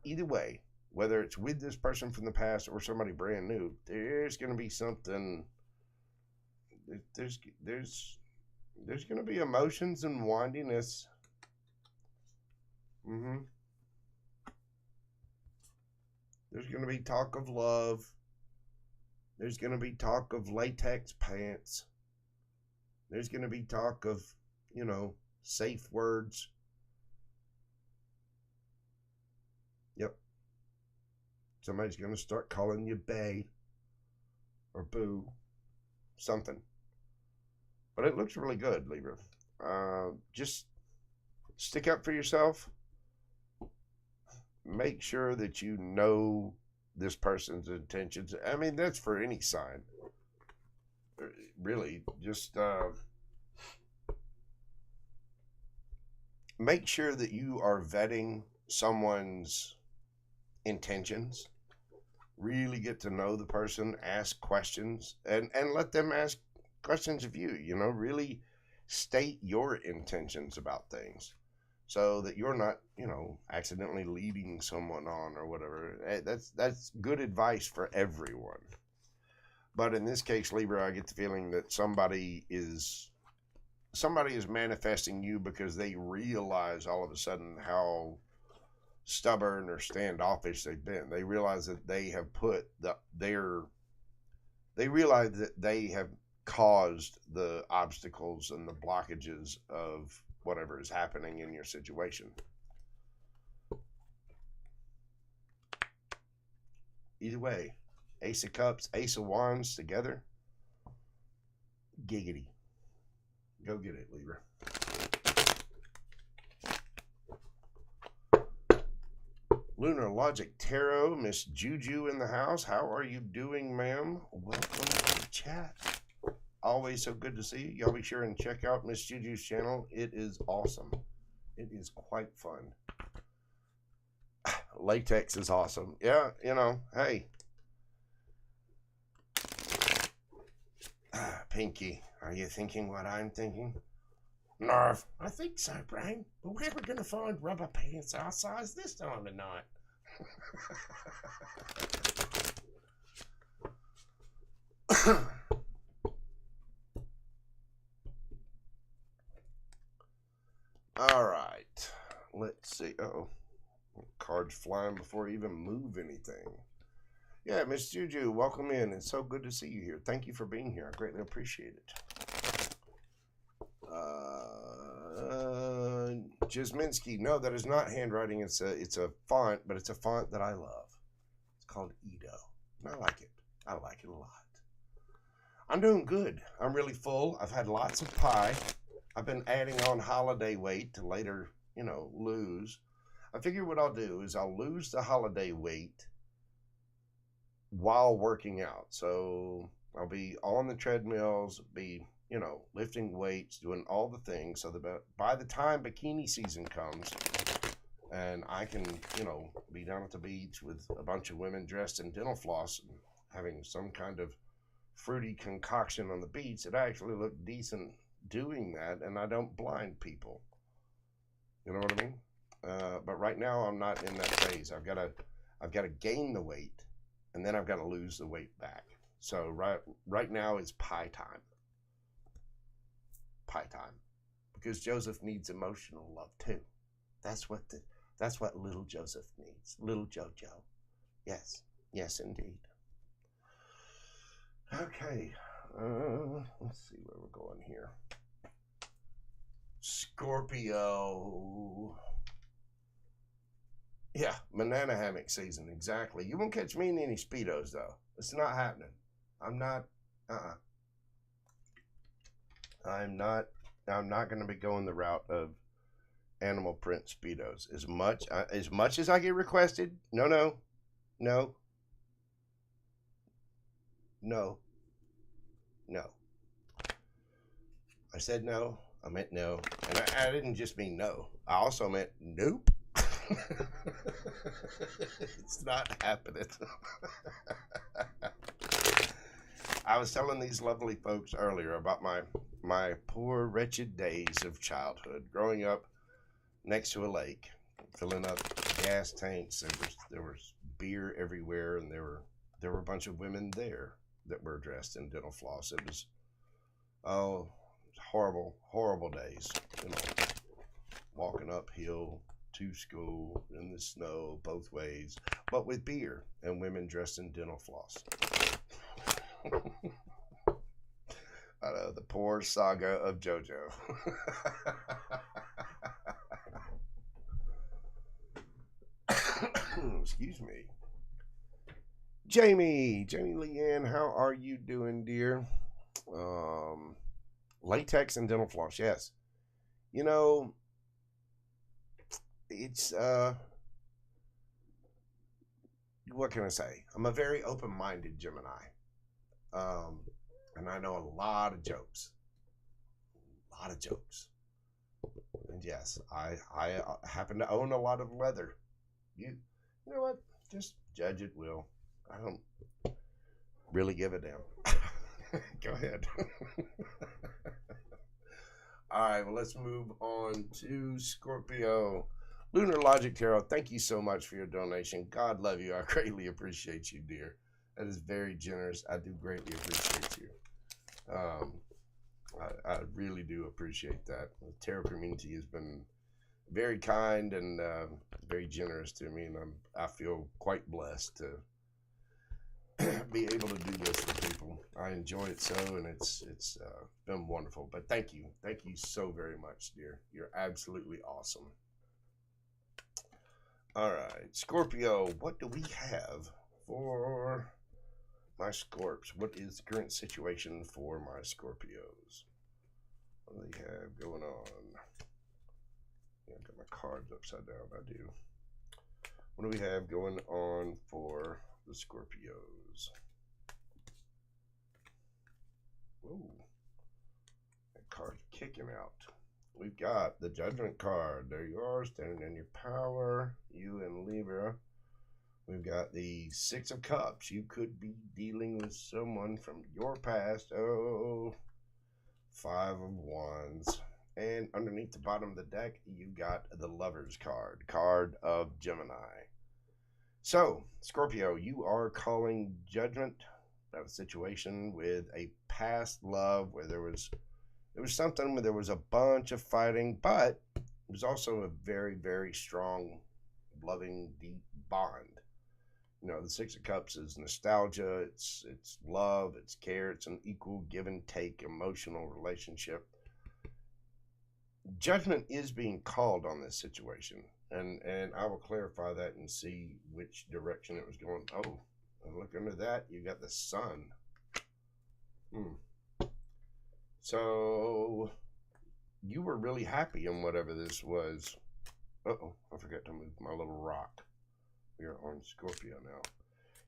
Either way, whether it's with this person from the past or somebody brand new, there's going to be something. There's going to be emotions and windiness. There's going to be talk of love. There's going to be talk of latex pants. There's going to be talk of, you know, safe words. Yep. Somebody's going to start calling you bae or boo. Something. But it looks really good, Libra. Just stick up for yourself. Make sure that you know this person's intentions. I mean, that's for any sign. Really, just make sure that you are vetting someone's intentions. Really get to know the person, ask questions, and let them ask questions of you. You know, really state your intentions about things, so that you're not, you know, accidentally leading someone on or whatever. That's good advice for everyone. But in this case, Libra, I get the feeling that somebody is manifesting you because they realize all of a sudden how stubborn or standoffish they've been. They realize that they have they realize that they have caused the obstacles and the blockages of whatever is happening in your situation. Either way, Ace of Cups, Ace of Wands together. Giggity. Go get it, Libra. Lunar Logic Tarot, Miss Juju in the house. How are you doing, ma'am? Welcome to the chat. Always so good to see you. Y'all be sure and check out Miss Juju's channel. It is awesome. It is quite fun. Latex is awesome. Yeah, you know, hey. Pinky, are you thinking what I'm thinking? Narf. I think so, Brian. But where are we going to find rubber pants our size this time of night? All right. Let's see. Uh-oh. Cards flying before I even move anything. Yeah, Miss Juju, welcome in. It's so good to see you here. Thank you for being here. I greatly appreciate it. Jasminski, no, that is not handwriting. It's a font, but it's a font that I love. It's called Edo. And I like it. I like it a lot. I'm doing good. I'm really full. I've had lots of pie. I've been adding on holiday weight to later, you know, lose. I figure what I'll do is I'll lose the holiday weight while working out. So I'll be on the treadmills, be, you know, lifting weights, doing all the things, so that by the time bikini season comes and I can, you know, be down at the beach with a bunch of women dressed in dental floss and having some kind of fruity concoction on the beach, it actually look decent doing that, and I don't blind people. You know what I mean? But right now I'm not in that phase. I've got to gain the weight, and then I've got to lose the weight back. So right now it's pie time. Pie time, because Joseph needs emotional love too. That's what little Joseph needs. Little Jojo. Yes, yes, indeed. Okay, let's see where we're going here. Scorpio. Yeah, banana hammock season, exactly. You won't catch me in any Speedos, though. It's not happening. I'm not, I'm not going to be going the route of animal print Speedos. As much as I get requested, no. I said no. I meant no. And I didn't just mean no. I also meant nope. It's not happening. I was telling these lovely folks earlier about my poor, wretched days of childhood, growing up next to a lake, filling up gas tanks. There was beer everywhere, and there were a bunch of women there that were dressed in dental floss. It was horrible, horrible days. Walking uphill to school in the snow both ways, but with beer and women dressed in dental floss. I know, the poor saga of Jojo. Excuse me. Jamie Leanne, how are you doing, dear? Latex and dental floss, yes. It's what can I say? I'm a very open-minded Gemini. And I know a lot of jokes. And yes, I happen to own a lot of leather. You know what? Just judge at will. I don't really give a damn. Go ahead. All right, well, let's move on to Scorpio. Lunar Logic Tarot, thank you so much for your donation. God love you. I greatly appreciate you, dear. That is very generous. I do greatly appreciate you. I really do appreciate that. The tarot community has been very kind and very generous to me, and I feel quite blessed to be able to do this for people. I enjoy it so, and it's been wonderful. But thank you so very much, dear. You're absolutely awesome. All right, Scorpio, what do we have for my Scorps? What is the current situation for my Scorpios? What do they have going on? Yeah, I got my cards upside down. I do. What do we have going on for the Scorpios? Ooh, that card's kicking out. We've got the Judgment card. There you are, standing in your power, you and Libra. We've got the Six of Cups. You could be dealing with someone from your past. Oh, Five of Wands. And underneath the bottom of the deck, you've got the Lover's card, card of Gemini. So, Scorpio, you are calling judgment about a situation with a past love where there was something where there was a bunch of fighting, but it was also a very, very strong, loving, deep bond. The Six of Cups is nostalgia, it's love, it's care, it's an equal give and take emotional relationship. Judgment is being called on this situation, and I will clarify that and see which direction it was going. Oh, and look under that, you got the Sun. So you were really happy in whatever this was. Uh-oh, I forgot to move my little rock. We are on Scorpio now.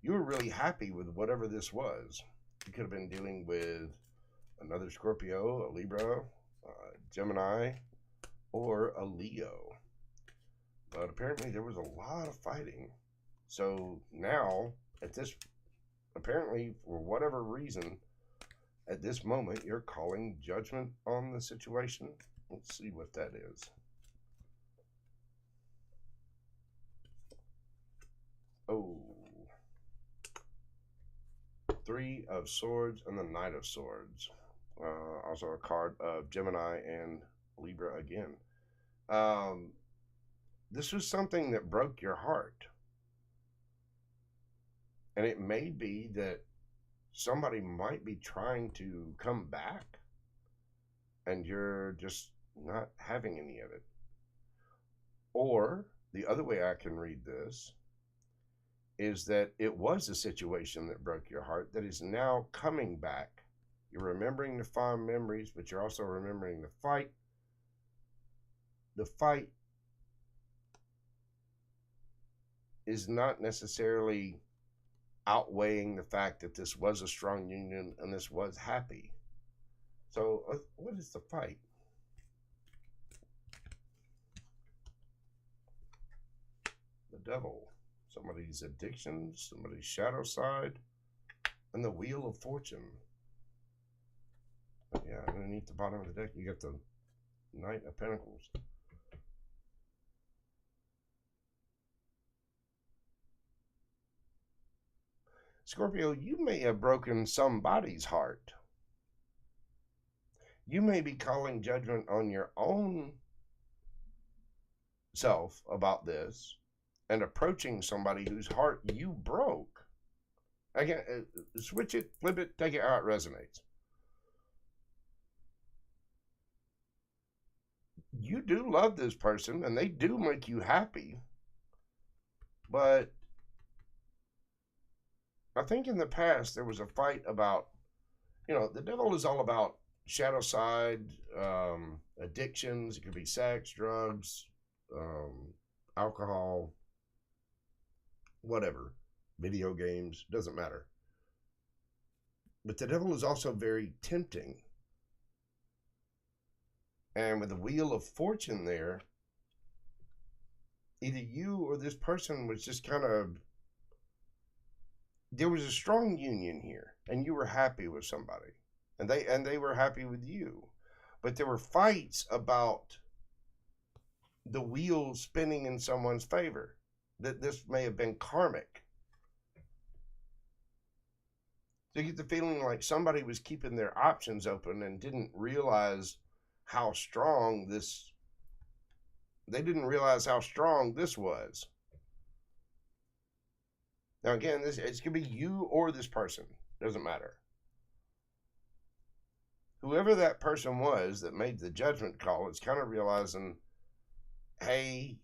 You were really happy with whatever this was. You could have been dealing with another Scorpio, a Libra, Gemini, or a Leo. But apparently there was a lot of fighting. So now, apparently for whatever reason, at this moment, you're calling judgment on the situation. Let's see what that is. Oh. Three of Swords and the Knight of Swords. Also a card of Gemini and Libra again. This was something that broke your heart. And it may be that somebody might be trying to come back and you're just not having any of it. Or the other way I can read this is that it was a situation that broke your heart that is now coming back. You're remembering the fond memories, but you're also remembering the fight. The fight is not necessarily outweighing the fact that this was a strong union and this was happy. So what is the fight? devil. Somebody's addiction, somebody's shadow side, and the Wheel of Fortune. Yeah, underneath the bottom of the deck, you got the Knight of Pentacles. Scorpio, you may have broken somebody's heart. You may be calling judgment on your own self about this and approaching somebody whose heart you broke. Again, switch it, flip it, take it how it resonates. You do love this person and they do make you happy, but I think in the past there was a fight about, the devil is all about shadow side, addictions. It could be sex, drugs, alcohol, whatever, video games, doesn't matter. But the devil is also very tempting. And with the Wheel of Fortune there, either you or this person was just kind of, there was a strong union here, and you were happy with somebody, and they were happy with you. But there were fights about the wheel spinning in someone's favor, that this may have been karmic. So you get the feeling like somebody was keeping their options open and didn't realize how strong this, they didn't realize how strong this was. Now again, it could be you or this person, doesn't matter. Whoever that person was that made the judgment call is kind of realizing, hey,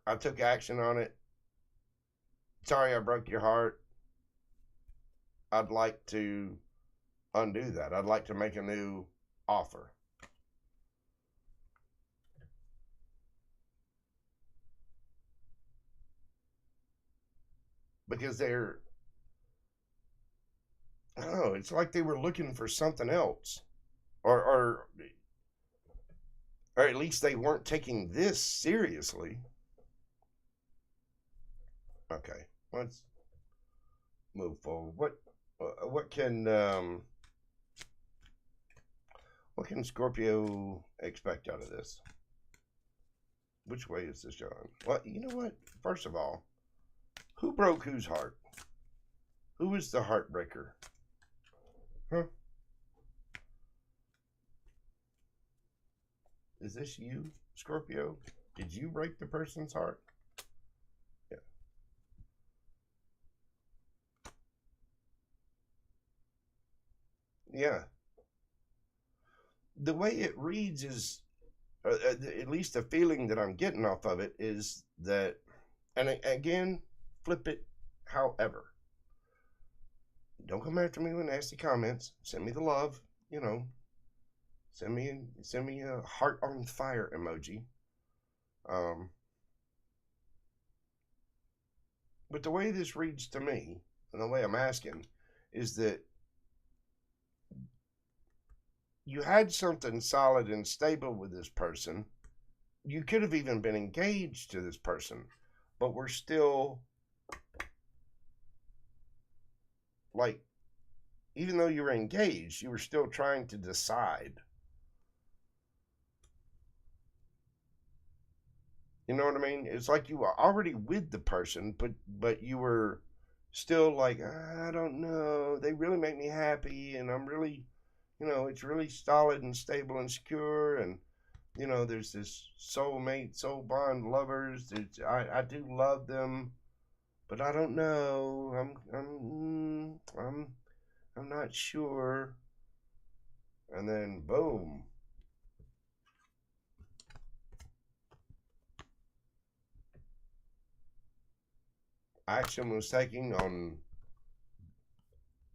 I took action on it. Sorry I broke your heart. I'd like to undo that. I'd like to make a new offer. Because they're, I don't know, it's like they were looking for something else. Or at least they weren't taking this seriously. Okay, let's move forward. What can Scorpio expect out of this? Which way is this going? Well, you know what? First of all, who broke whose heart? Who is the heartbreaker? Huh? Is this you, Scorpio? Did you break the person's heart? Yeah. Yeah. The way it reads is, at least the feeling that I'm getting off of it is that, and again, flip it however. Don't come after me with nasty comments. Send me the love, Send me a heart on fire emoji. But the way this reads to me, and the way I'm asking, is that you had something solid and stable with this person. You could have even been engaged to this person, but we're still, like, even though you were engaged, you were still trying to decide. You know what I mean? It's like you were already with the person, but you were still like, I don't know. They really make me happy, and I'm really, it's really solid and stable and secure, and there's this soulmate, soul bond lovers. I do love them, but I don't know. I'm not sure. And then boom. Action was taken on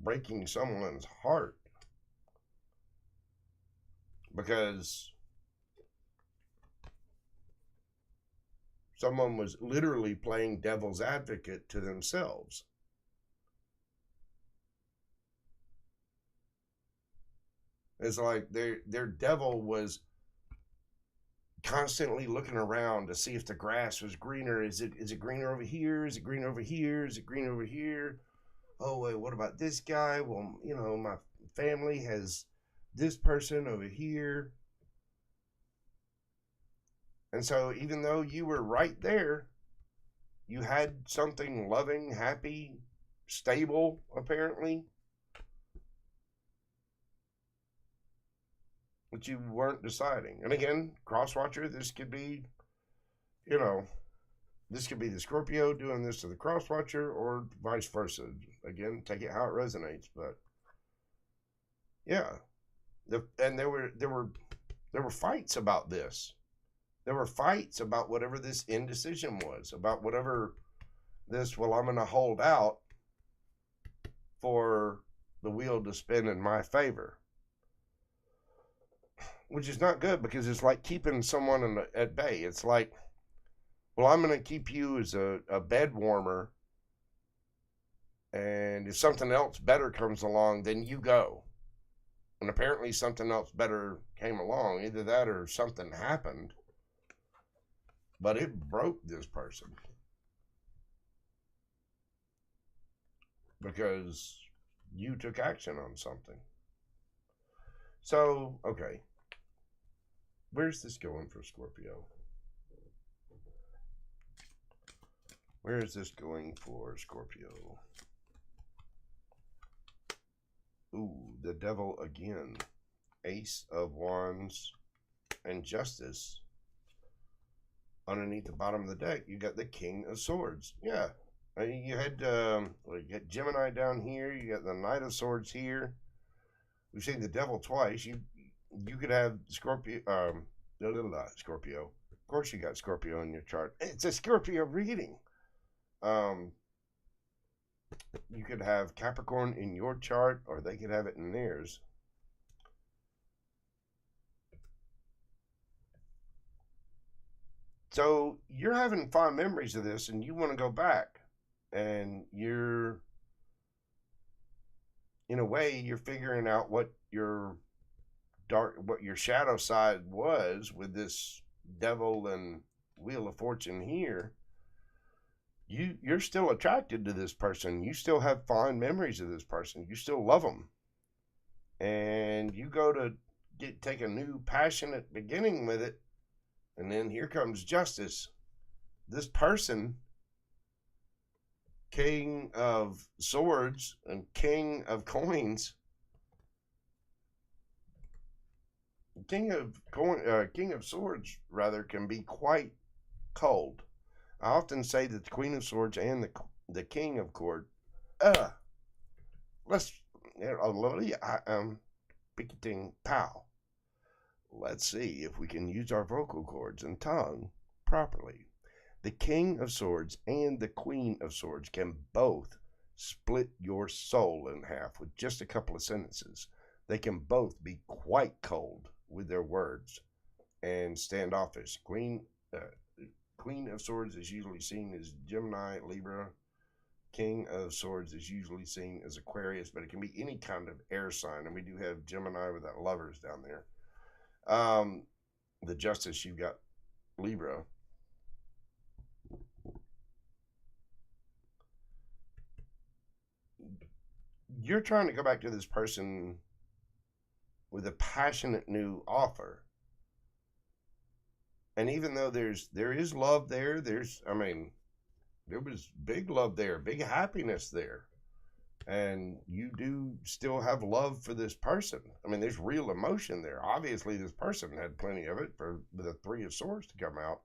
breaking someone's heart because someone was literally playing devil's advocate to themselves. It's like their devil was constantly looking around to see if the grass was greener. Is it greener over here? Is it greener over here? Is it greener over here? Oh, wait, what about this guy? Well, you know, my family has this person over here. And so even though you were right there, you had something loving, happy, stable, apparently, but you weren't deciding. And again, cross-watcher, this could be, you know, this could be the Scorpio doing this to the cross-watcher or vice versa. Again, take it how it resonates. But yeah, and there were fights about this. There were fights about whatever this indecision was, about whatever this, well, I'm going to hold out for the wheel to spin in my favor. Which is not good, because it's like keeping someone at bay. It's like, well, I'm going to keep you as a bed warmer, and if something else better comes along, then you go. And apparently something else better came along. Either that or something happened. But it broke this person. Because you took action on something. So, okay. Where's this going for Scorpio? Where is this going for Scorpio? Ooh, the devil again. Ace of Wands and Justice. Underneath the bottom of the deck, you got the King of Swords. Yeah. You had Gemini down here. You got the Knight of Swords here. We've seen the devil twice. You could have Scorpio. Scorpio. Of course, you got Scorpio in your chart. It's a Scorpio reading. You could have Capricorn in your chart, or they could have it in theirs. So you're having fond memories of this, and you want to go back, and you're, in a way, you're figuring out what your shadow side was with this devil and Wheel of Fortune here. You're still attracted to this person. You still have fond memories of this person. You still love them. And you go to take a new passionate beginning with it. And then here comes Justice. This person, King of Swords and King of Coins, King of Swords, rather, can be quite cold. I often say that the Queen of Swords and the King of Swords, picketing pow. Let's see if we can use our vocal cords and tongue properly. The King of Swords and the Queen of Swords can both split your soul in half with just a couple of sentences. They can both be quite cold with their words and standoffish. Queen of Swords is usually seen as Gemini, Libra. King of Swords is usually seen as Aquarius, but it can be any kind of air sign. And we do have Gemini with that Lovers down there. The Justice, you've got Libra. You're trying to go back to this person with a passionate new offer. And even though there is love there, there was big love there, big happiness there. And you do still have love for this person. I mean, there's real emotion there. Obviously, this person had plenty of it for the Three of Swords to come out.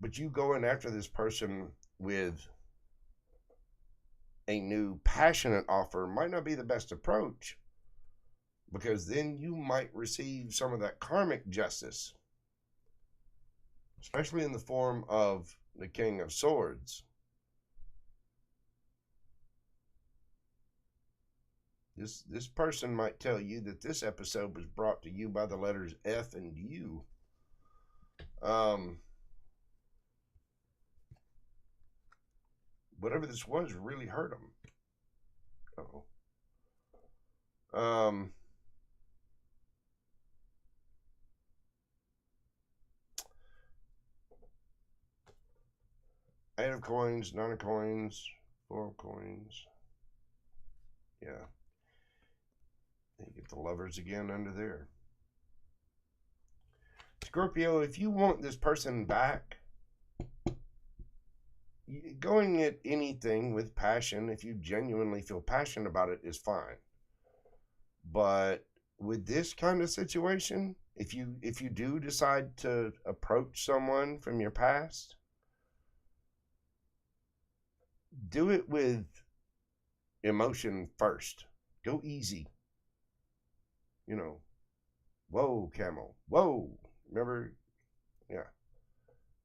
But you going after this person with a new passionate offer might not be the best approach, because then you might receive some of that karmic justice, especially in the form of the King of Swords. This person might tell you that this episode was brought to you by the letters F and U. Whatever this was really hurt them. 8 of coins, 9 of coins, 4 of coins. Yeah. You get the Lovers again under there. Scorpio, if you want this person back, going at anything with passion, if you genuinely feel passionate about it, is fine. But with this kind of situation, if you do decide to approach someone from your past, do it with emotion first. Go easy. You know, whoa, camel, whoa. Remember, yeah,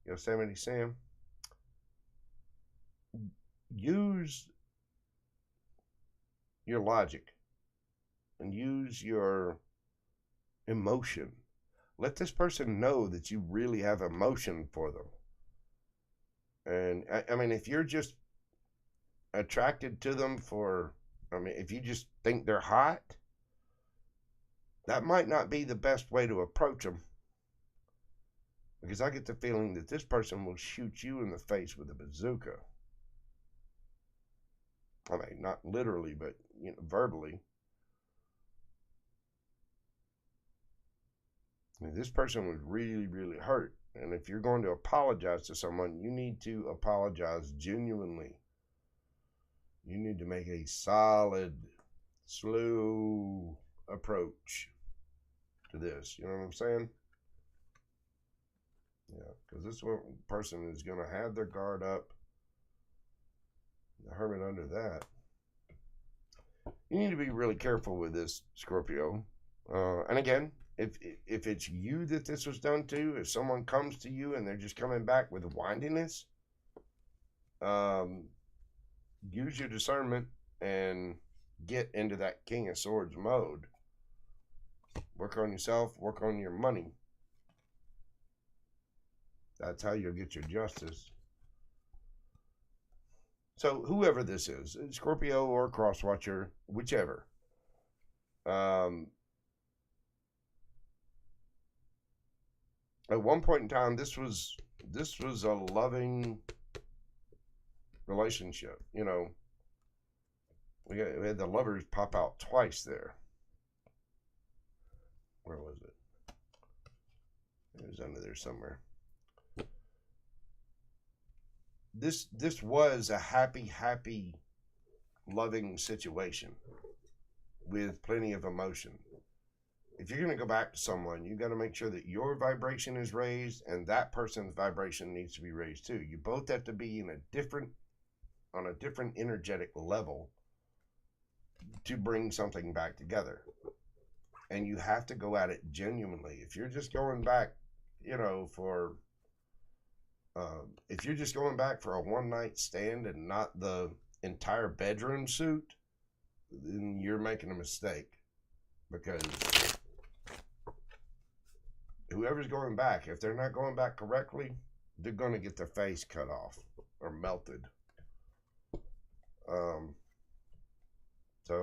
Yosemite Sam. Use your logic and use your emotion. Let this person know that you really have emotion for them. And I mean, if you're just attracted to them if you just think they're hot, that might not be the best way to approach them. Because I get the feeling that this person will shoot you in the face with a bazooka. I mean, not literally, but, verbally. I mean, this person was really, really hurt. And if you're going to apologize to someone, you need to apologize genuinely. You need to make a solid, slow approach to this. You know what I'm saying? Yeah, because this one person is going to have their guard up. The Hermit under that. You need to be really careful with this, Scorpio. And again, if it's you that this was done to, if someone comes to you and they're just coming back with windiness, use your discernment and get into that King of Swords mode. Work on yourself, work on your money. That's how you'll get your justice. So whoever this is, Scorpio or Crosswatcher, whichever. At one point in time, this was a loving relationship. We had the Lovers pop out twice there. Where was it? It was under there somewhere. This was a happy, loving situation with plenty of emotion. If you're going to go back to someone, you got to make sure that your vibration is raised and that person's vibration needs to be raised too. You both have to be on a different energetic level to bring something back together. And you have to go at it genuinely. If you're just going back, if you're just going back for a one-night stand and not the entire bedroom suit, then you're making a mistake. Because whoever's going back, if they're not going back correctly, they're going to get their face cut off or melted. So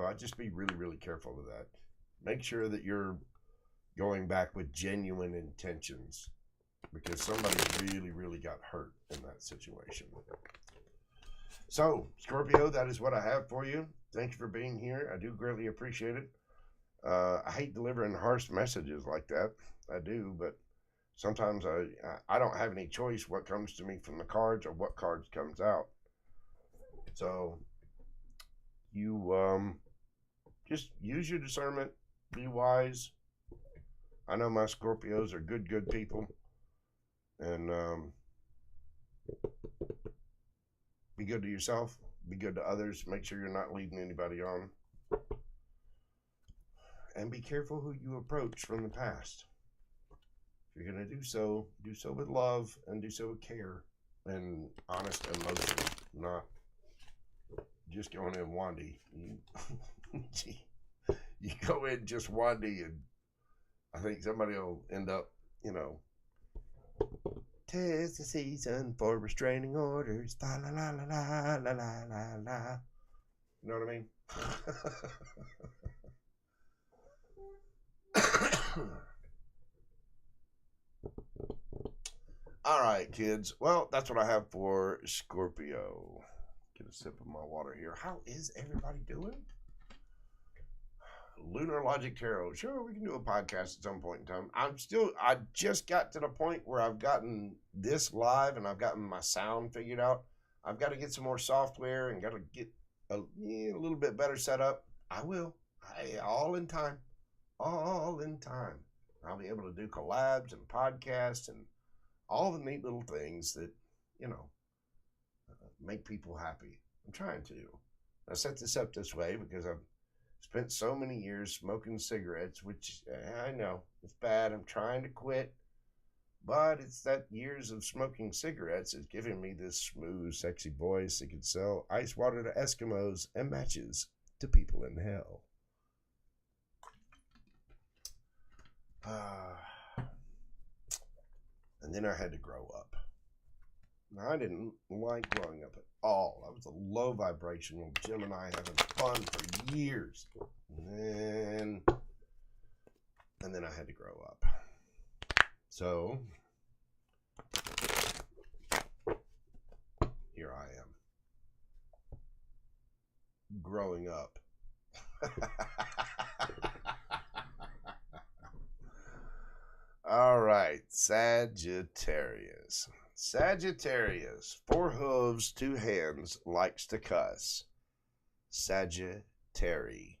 I just be really, really careful with that. Make sure that you're going back with genuine intentions, because somebody really, really got hurt in that situation. So, Scorpio, that is what I have for you. Thank you for being here. I do greatly appreciate it. I hate delivering harsh messages like that. I do, but sometimes I don't have any choice what comes to me from the cards or what cards comes out. So, you just use your discernment. Be wise. I know my Scorpios are good people. And be good to yourself. Be good to others. Make sure you're not leading anybody on. And be careful who you approach from the past. If you're going to do so with love and do so with care and honest emotion, not just going in wandy. You go in just wandy, and I think somebody will end up, 'tis the season for restraining orders. La la la la la la la la la. You know what I mean? All right, kids. Well, that's what I have for Scorpio. Get a sip of my water here. How is everybody doing? Lunar Logic Tarot. Sure, we can do a podcast at some point in time. I just got to the point where I've gotten this live and I've gotten my sound figured out. I've got to get some more software and got to get a little bit better set up. I will. All in time. All in time. I'll be able to do collabs and podcasts and all the neat little things that, make people happy. I'm trying to. I set this up this way because I've spent so many years smoking cigarettes, which I know it's bad. I'm trying to quit, but it's that years of smoking cigarettes is giving me this smooth, sexy voice that can sell ice water to Eskimos and matches to people in hell. And then I had to grow up. Now, I didn't like growing up at all. I was a low vibrational Gemini having fun for years. And then I had to grow up. So, here I am. Growing up. All right, Sagittarius. Sagittarius, 4 hooves, 2 hands, likes to cuss. Sagittarius.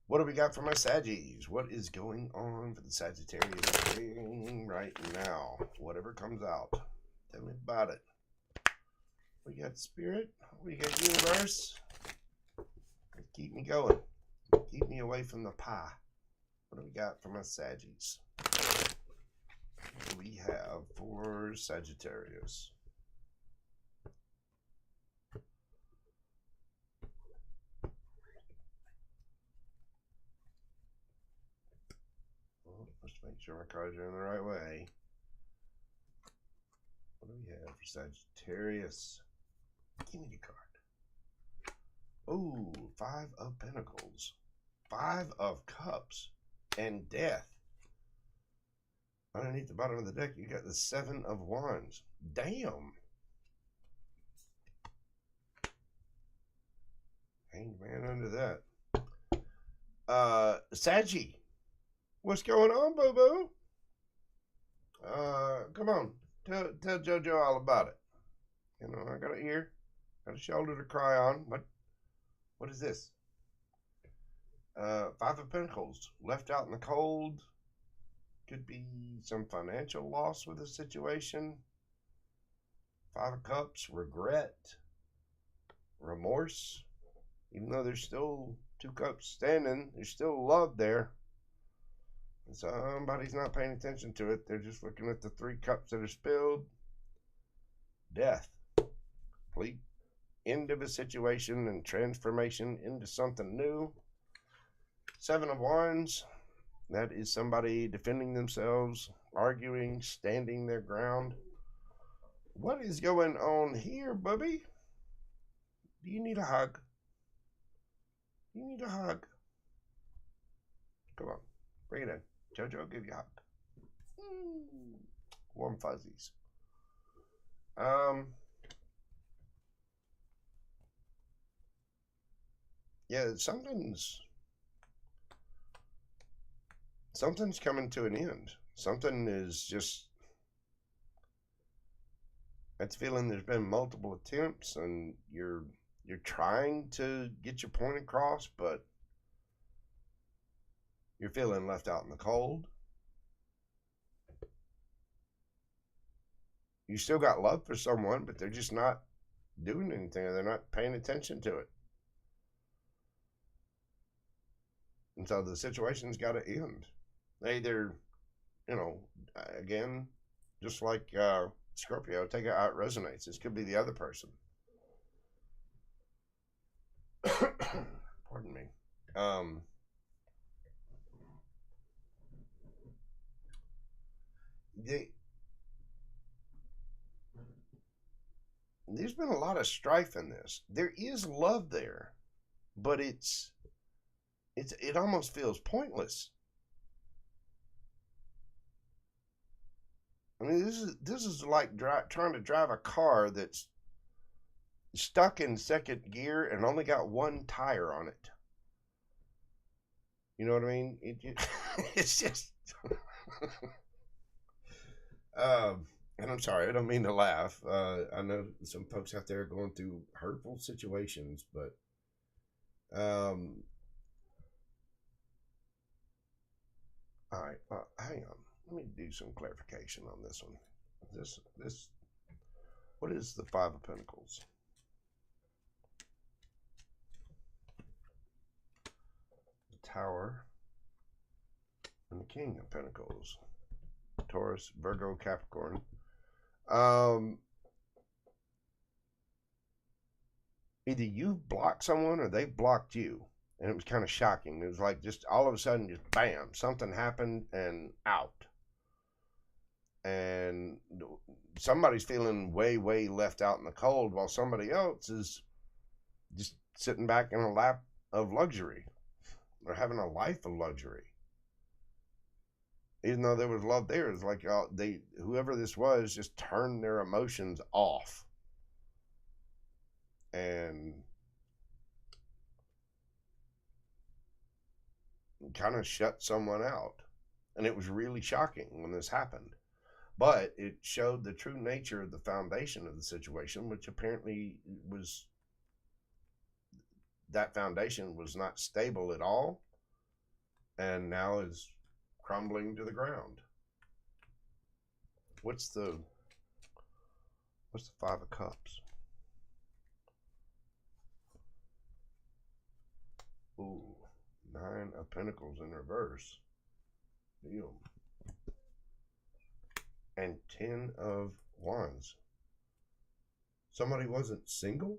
What do we got for my Saggies? What is going on for the Sagittarius thing right now? Whatever comes out. Tell me about it. We got Spirit. We got Universe. Keep me going. Keep me away from the pie. What do we got for my Saggies? What do we have for Sagittarius? Well, let's make sure my cards are in the right way. What do we have for Sagittarius? Give me the card. Oh, 5 of Pentacles. 5 of Cups. And Death. Underneath the bottom of the deck, you got the 7 of Wands. Damn. Hanged man under that. Saggy. What's going on, boo-boo? Come on. Tell JoJo all about it. I got an ear. Got a shoulder to cry on. What is this? 5 of Pentacles. Left out in the cold. Could be some financial loss with a situation. 5 of Cups. Regret. Remorse. Even though there's still 2 cups standing, there's still love there. And somebody's not paying attention to it. They're just looking at the 3 cups that are spilled. Death. Complete end of a situation and transformation into something new. 7 of Wands. That is somebody defending themselves, arguing, standing their ground. What is going on here, bubby? Do you need a hug? You need a hug. Come on. Bring it in. JoJo, I'll give you a hug. Warm fuzzies. Yeah, something's coming to an end. Something is just, that's feeling there's been multiple attempts and you're trying to get your point across, but you're feeling left out in the cold. You still got love for someone, but they're just not doing anything or they're not paying attention to it. And so the situation's got to end. They either, again, just like Scorpio, take it how it resonates. This could be the other person. Pardon me. There's been a lot of strife in this. There is love there, but it almost feels pointless. I mean, this is like trying to drive a car that's stuck in second gear and only got one tire on it. You know what I mean? It's just. And I'm sorry, I don't mean to laugh. I know some folks out there are going through hurtful situations, but all right, hang on. Let me do some clarification on this one. This, what is the Five of Pentacles? The Tower and the King of Pentacles. Taurus, Virgo, Capricorn. Either you've blocked someone or they've blocked you. And it was kind of shocking. It was like just all of a sudden, just bam, something happened and out. And somebody's feeling way, way left out in the cold while somebody else is just sitting back in a lap of luxury or having a life of luxury. Even though there was love there, it's like whoever this was just turned their emotions off and kind of shut someone out. And it was really shocking when this happened. But it showed the true nature of the foundation of the situation, which apparently was, that foundation was not stable at all, and now is crumbling to the ground. What's the Five of Cups? Ooh, Nine of Pentacles in reverse. Deal. And 10 of Wands. Somebody wasn't single?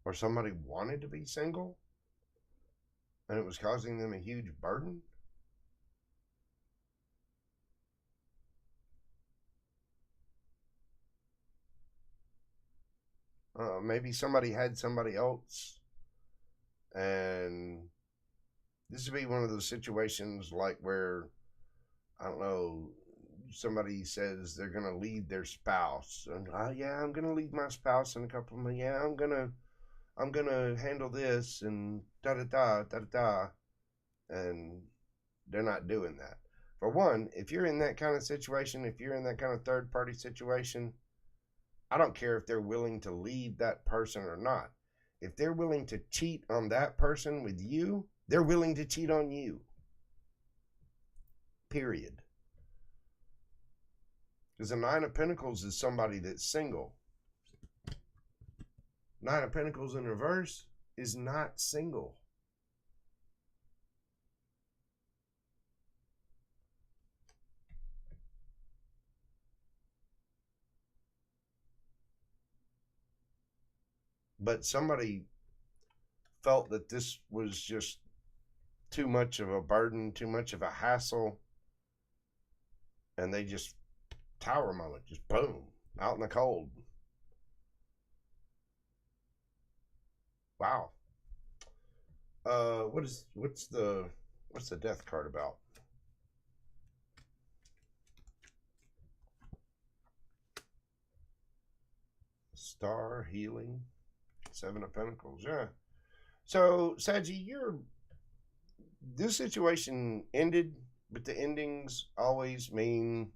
Or somebody wanted to be single? And it was causing them a huge burden? Maybe somebody had somebody else, and this would be one of those situations like where, I don't know, somebody says they're going to leave their spouse, and yeah, I'm going to leave my spouse in a couple of months. Yeah, I'm going to handle this, and da-da-da, da-da-da, and they're not doing that. For one, if you're in that kind of situation, if you're in that kind of third-party situation, I don't care if they're willing to leave that person or not. If they're willing to cheat on that person with you, they're willing to cheat on you. Period. Because the Nine of Pentacles is somebody that's single. Nine of Pentacles in reverse is not single. But somebody felt that this was just too much of a burden, too much of a hassle, and they just tower moment, just boom, out in the cold. Wow. What's the Death card about? Star, healing, Seven of Pentacles. Yeah. So, Saggy, this situation ended, but the endings always mean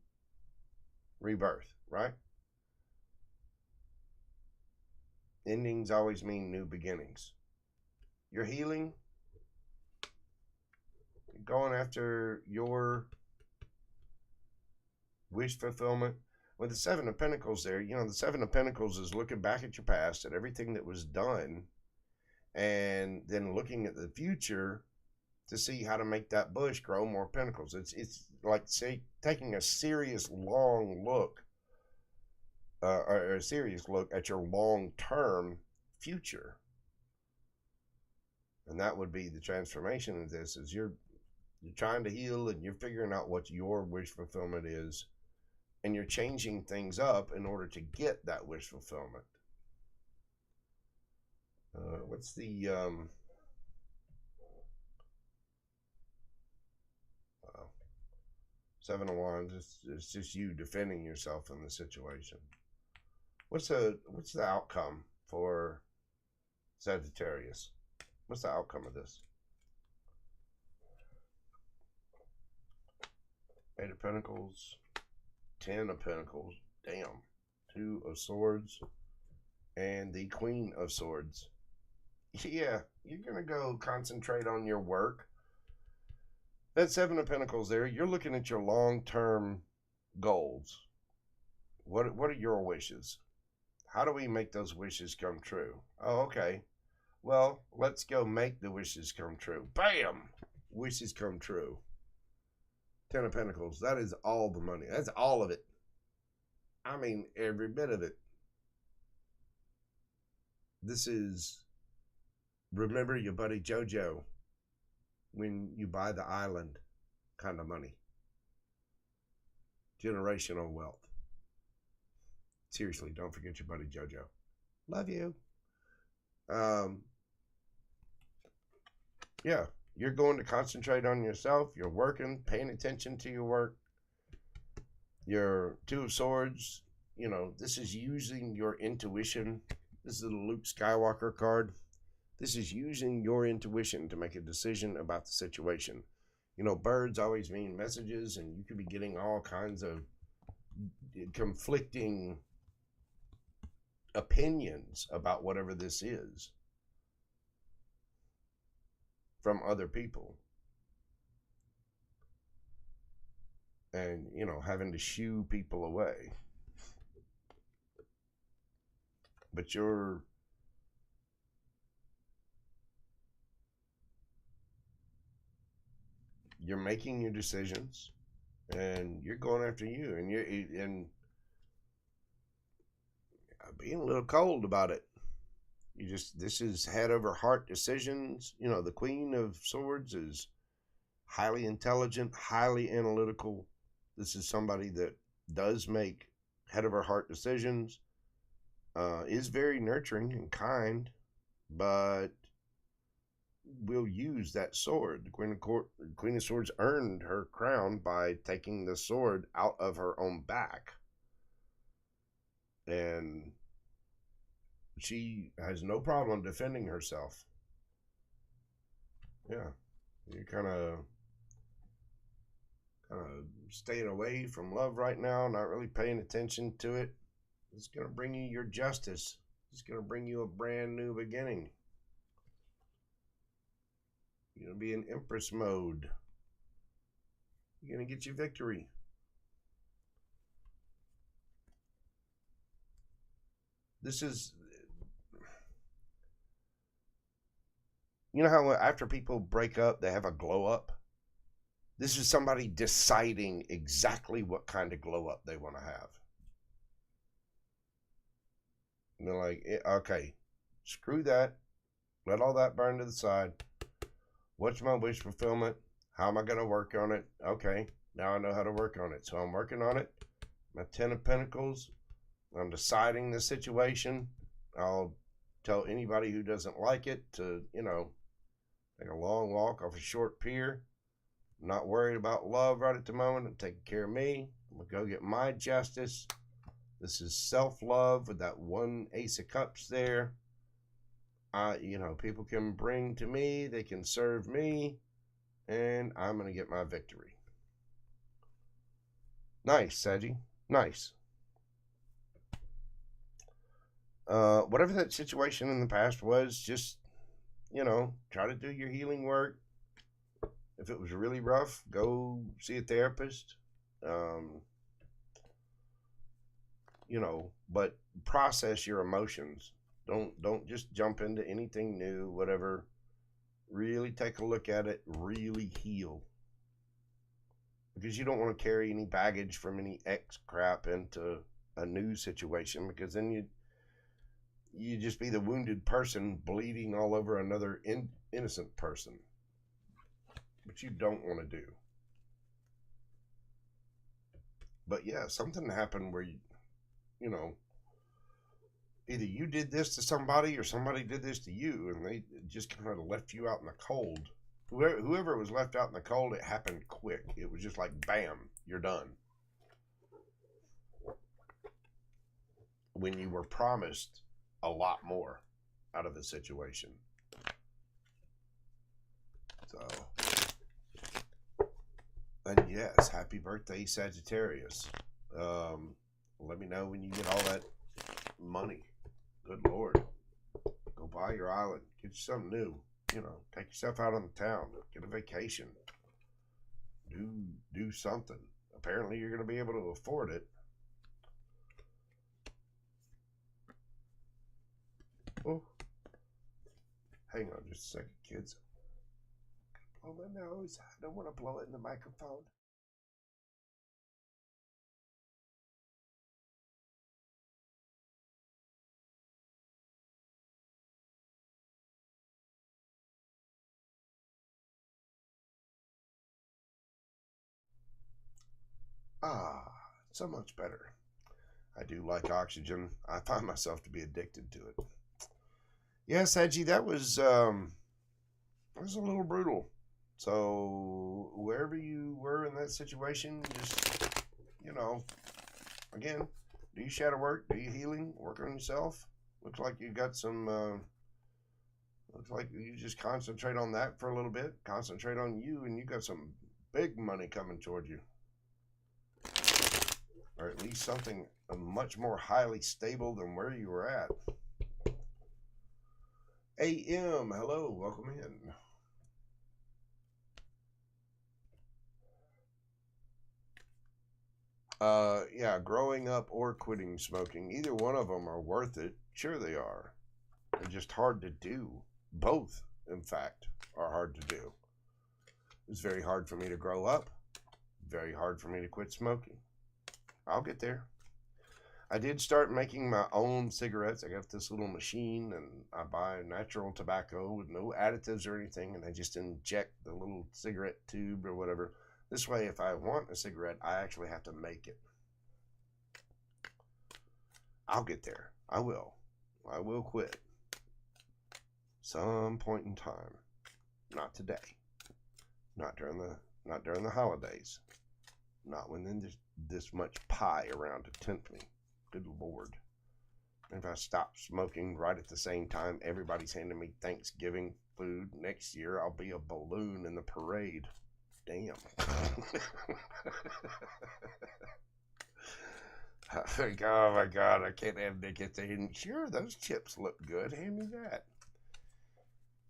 rebirth, right? Endings always mean new beginnings. You're healing, you're going after your wish fulfillment. With the Seven of Pentacles there, the Seven of Pentacles is looking back at your past, at everything that was done, and then looking at the future to see how to make that bush grow more pentacles. It's like, say, taking a serious long look, or a serious look at your long-term future. And that would be the transformation of this, is you're trying to heal and you're figuring out what your wish fulfillment is, and you're changing things up in order to get that wish fulfillment. What's the Seven of Wands. It's just you defending yourself in the situation. What's the outcome for Sagittarius? What's the outcome of this? Eight of Pentacles, 10 of Pentacles, damn, 2 of Swords, and the Queen of Swords. Yeah, you're going to go concentrate on your work. That 7 of Pentacles there, you're looking at your long-term goals. What are your wishes? How do we make those wishes come true? Oh, okay. Well, let's go make the wishes come true. Bam! Wishes come true. 10 of Pentacles. That is all the money. That's all of it. I mean, every bit of it. This is, remember your buddy Jojo when you buy the island kind of money. Generational wealth. Seriously, don't forget your buddy Jojo. Love you. Yeah, you're going to concentrate on yourself. You're working, paying attention to your work. Your 2 of Swords, you know, this is using your intuition. This is the Luke Skywalker card. This is using your intuition to make a decision about the situation. You know, birds always mean messages, and you could be getting all kinds of conflicting opinions about whatever this is from other people. And, you know, having to shoo people away. But you're making your decisions, and you're going after you, and you're being a little cold about it. This is head over heart decisions. You know, the Queen of Swords is highly intelligent, highly analytical. This is somebody that does make head over heart decisions, is very nurturing and kind, but will use that sword. The Queen of Swords earned her crown by taking the sword out of her own back. And she has no problem defending herself. Yeah. You're kind of staying away from love right now, not really paying attention to it. It's going to bring you your justice. It's going to bring you a brand new beginning. You're going to be in Empress mode. You're going to get your victory. This is, you know how after people break up, they have a glow up? This is somebody deciding exactly what kind of glow up they want to have. And they're like, okay, screw that. Let all that burn to the side. What's my wish fulfillment? How am I going to work on it? Okay, now I know how to work on it. So I'm working on it. My 10 of Pentacles. I'm deciding the situation. I'll tell anybody who doesn't like it to, you know, take a long walk off a short pier. I'm not worried about love right at the moment. I'm taking care of me. I'm going to go get my justice. This is self-love with that 1 Ace of Cups there. You know, people can bring to me, they can serve me, and I'm going to get my victory. Nice, Saggy. Nice. Whatever that situation in the past was, just, you know, try to do your healing work. If it was really rough, go see a therapist. You know, but process your emotions. Don't just jump into anything new, whatever. Really take a look at it, really heal. Because you don't want to carry any baggage from any ex crap into a new situation, because then you just be the wounded person bleeding all over another innocent person. Which you don't want to do. But yeah, something happened where you know, either you did this to somebody or somebody did this to you, and they just kind of left you out in the cold. Whoever was left out in the cold, it happened quick. It was just like, bam, you're done. When you were promised a lot more out of the situation. So, and yes, happy birthday, Sagittarius. Let me know when you get all that money. Good Lord. Go buy your island. Get you something new. You know, take yourself out on the town. Get a vacation. Do something. Apparently you're going to be able to afford it. Oh. Hang on just a second, kids. Blow my nose. I don't want to blow it in the microphone. Ah, so much better. I do like oxygen. I find myself to be addicted to it. Yes, Edgy, that was a little brutal. So wherever you were in that situation, just, you know, again, do your shadow work, do your healing, work on yourself. Looks like you got some, looks like you just concentrate on that for a little bit. Concentrate on you, and you got some big money coming toward you. Or at least something much more highly stable than where you were at. AM, hello, welcome in. Yeah, growing up or quitting smoking, either one of them are worth it. Sure they are. They're just hard to do. Both, in fact, are hard to do. It's very hard for me to grow up. Very hard for me to quit smoking. I'll get there. I did start making my own cigarettes. I got this little machine, and I buy natural tobacco with no additives or anything, and I just inject the little cigarette tube or whatever. This way, if I want a cigarette, I actually have to make it. I'll get there. I will. I will quit. Some point in time. Not today. Not during the holidays. Not when there's this much pie around to tempt me. Good Lord. And if I stop smoking right at the same time everybody's handing me Thanksgiving food, next year I'll be a balloon in the parade. Damn. Oh my God, I can't have nicotine. Sure, those chips look good. Hand me that.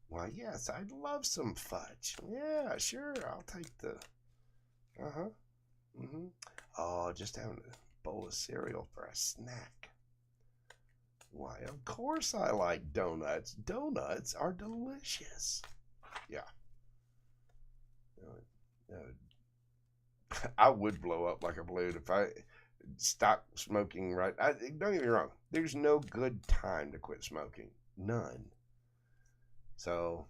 Why, yes, I'd love some fudge. Yeah, sure, I'll take the... Uh-huh. Mm-hmm. Oh, just having a bowl of cereal for a snack. Why, of course I like donuts. Donuts are delicious. Yeah. I would blow up like a balloon if I stopped smoking right. Don't get me wrong. There's no good time to quit smoking. None. So,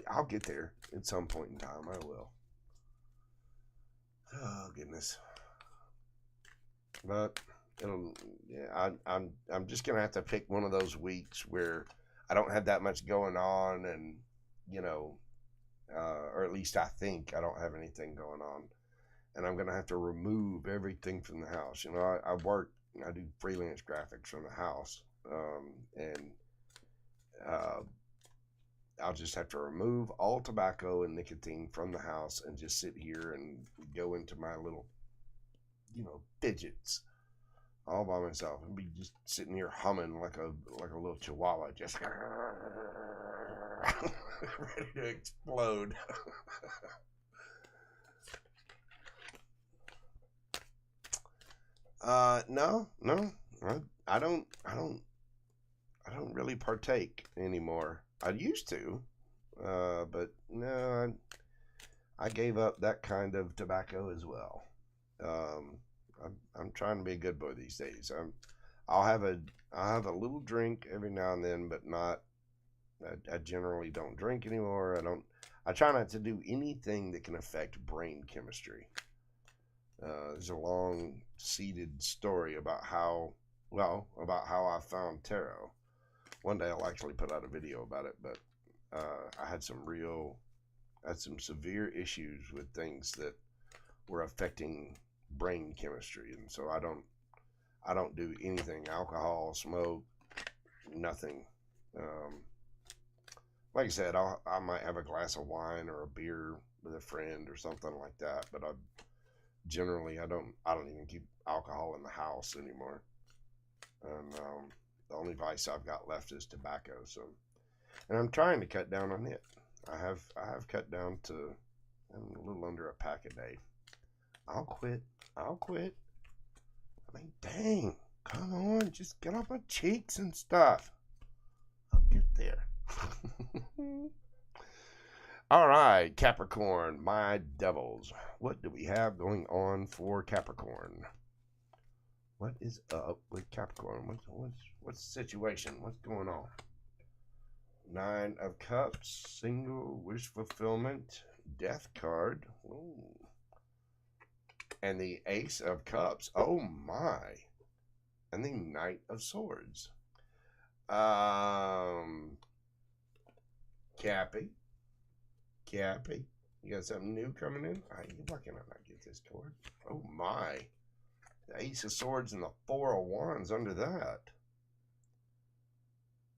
I'll get there at some point in time. I will. Oh goodness. But I'm just gonna have to pick one of those weeks where I don't have that much going on, and you know, or at least I think I don't have anything going on, and I'm gonna have to remove everything from the house. You know, I do freelance graphics from the house, and I'll just have to remove all tobacco and nicotine from the house and just sit here and go into my little, you know, fidgets all by myself and be just sitting here humming like a little chihuahua, just ready to explode. No, I don't really partake anymore. I used to, but no, I gave up that kind of tobacco as well. I'm trying to be a good boy these days. I'll have a little drink every now and then, but not. I generally don't drink anymore. I try not to do anything that can affect brain chemistry. There's a long-seated story about how I found tarot. One day I'll actually put out a video about it, but I had some real had some severe issues with things that were affecting brain chemistry, and so I don't do anything, alcohol, smoke, nothing. Like I said, I might have a glass of wine or a beer with a friend or something like that, but generally I don't even keep alcohol in the house anymore. And the only vice I've got left is tobacco. So, and I'm trying to cut down on it. I have cut down to a little under a pack a day. I'll quit. I mean, dang, come on, just get off my cheeks and stuff. I'll get there. All right, Capricorn, my devils. What do we have going on for Capricorn? What is up with Capricorn? What's the situation? What's going on? 9 of Cups, single, wish fulfillment, death card. Ooh. And the Ace of Cups. Oh my. And the Knight of Swords. Cappy, you got something new coming in? Why can I not get this card? Oh my. The Ace of Swords and the 4 of Wands under that.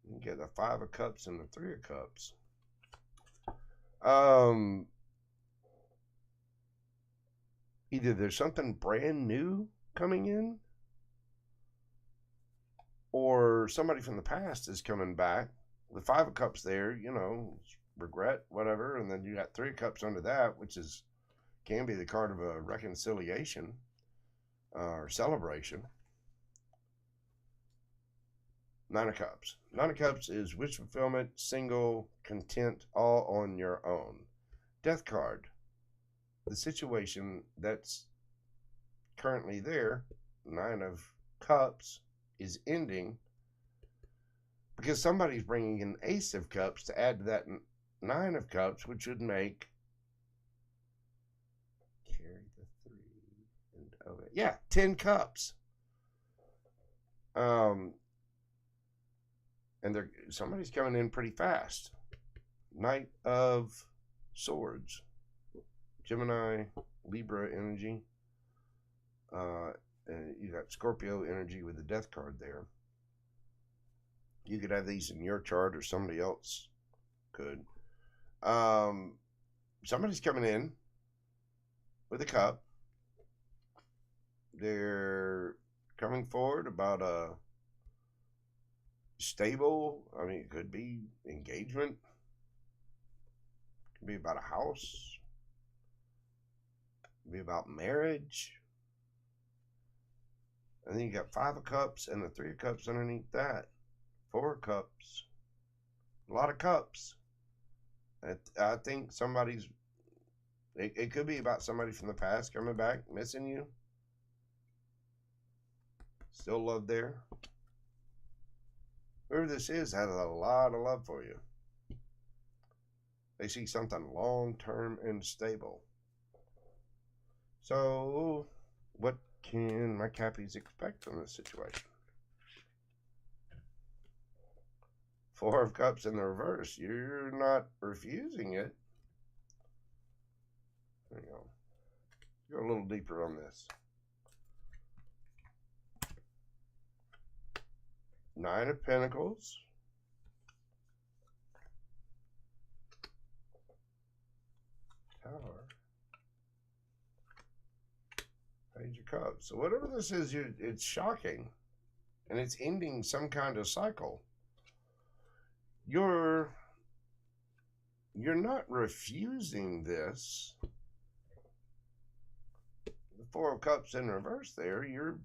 You get the 5 of Cups and the 3 of Cups. Either there's something brand new coming in, or somebody from the past is coming back. The 5 of Cups there, you know, regret, whatever, and then you got 3 of Cups under that, which can be the card of a reconciliation or celebration. 9 of Cups. 9 of Cups is wish fulfillment, single, content, all on your own. Death card. The situation that's currently there, 9 of Cups, is ending because somebody's bringing an Ace of Cups to add to that 9 of Cups, which would make, carry the 3, and okay, yeah, 10 Cups. And somebody's coming in pretty fast. Knight of Swords, Gemini, Libra energy. And you got Scorpio energy with the death card there. You could have these in your chart, or somebody else could. Somebody's coming in with a cup. They're coming forward about a stable, I mean, it could be engagement. It could be about a house. It could be about marriage. And then you got 5 of Cups and the 3 of Cups underneath that. 4 of Cups. A lot of cups. I think somebody's... It could be about somebody from the past coming back, missing you. Still love there. Whoever this is has a lot of love for you. They see something long-term and stable. So, what can my Cappies expect from this situation? 4 of Cups in the reverse. You're not refusing it. There you go. Go a little deeper on this. 9 of Pentacles. Tower. Page of Cups. So whatever this is, it's shocking. And it's ending some kind of cycle. You're not refusing this. The 4 of Cups in reverse there, you're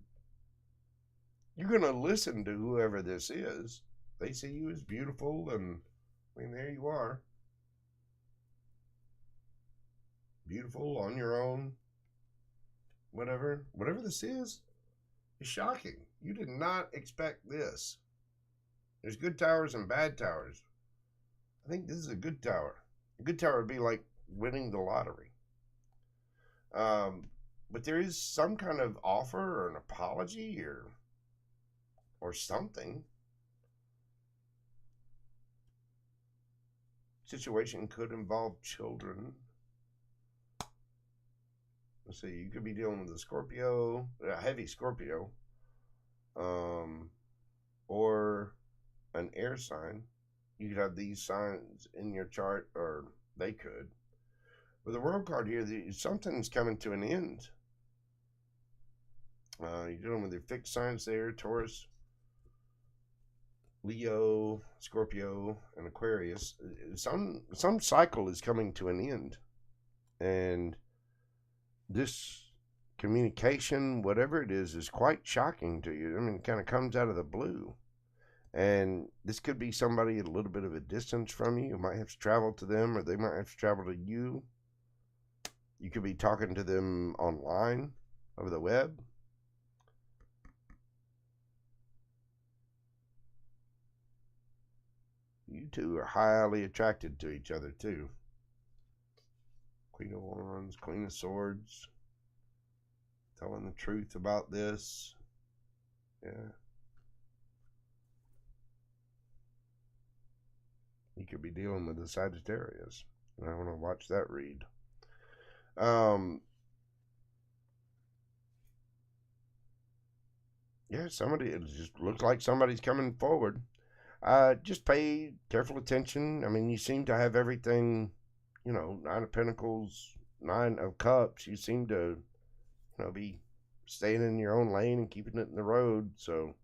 going to listen to whoever this is. They see you as beautiful, and I mean, there you are. Beautiful on your own. Whatever this is shocking. You did not expect this. There's good towers and bad towers. I think this is a good tower. A good tower would be like winning the lottery. But there is some kind of offer or an apology or something. situation could involve children. Let's see, you could be dealing with a Scorpio, a heavy Scorpio, or an air sign. You could have these signs in your chart, or they could. With the World card here, something's coming to an end. You're dealing with your fixed signs there, Taurus, Leo, Scorpio, and Aquarius. Some cycle is coming to an end. And this communication, whatever it is quite shocking to you. I mean, it kind of comes out of the blue. And this could be somebody at a little bit of a distance from you. You might have to travel to them, or they might have to travel to you. You could be talking to them online, over the web. You two are highly attracted to each other, too. Queen of Wands, Queen of Swords. Telling the truth about this. Yeah. You could be dealing with a Sagittarius. I want to watch that read. Yeah, somebody, it just looks like somebody's coming forward. Just pay careful attention. I mean, you seem to have everything, you know, 9 of Pentacles, 9 of Cups. You seem to, you know, be staying in your own lane and keeping it in the road. So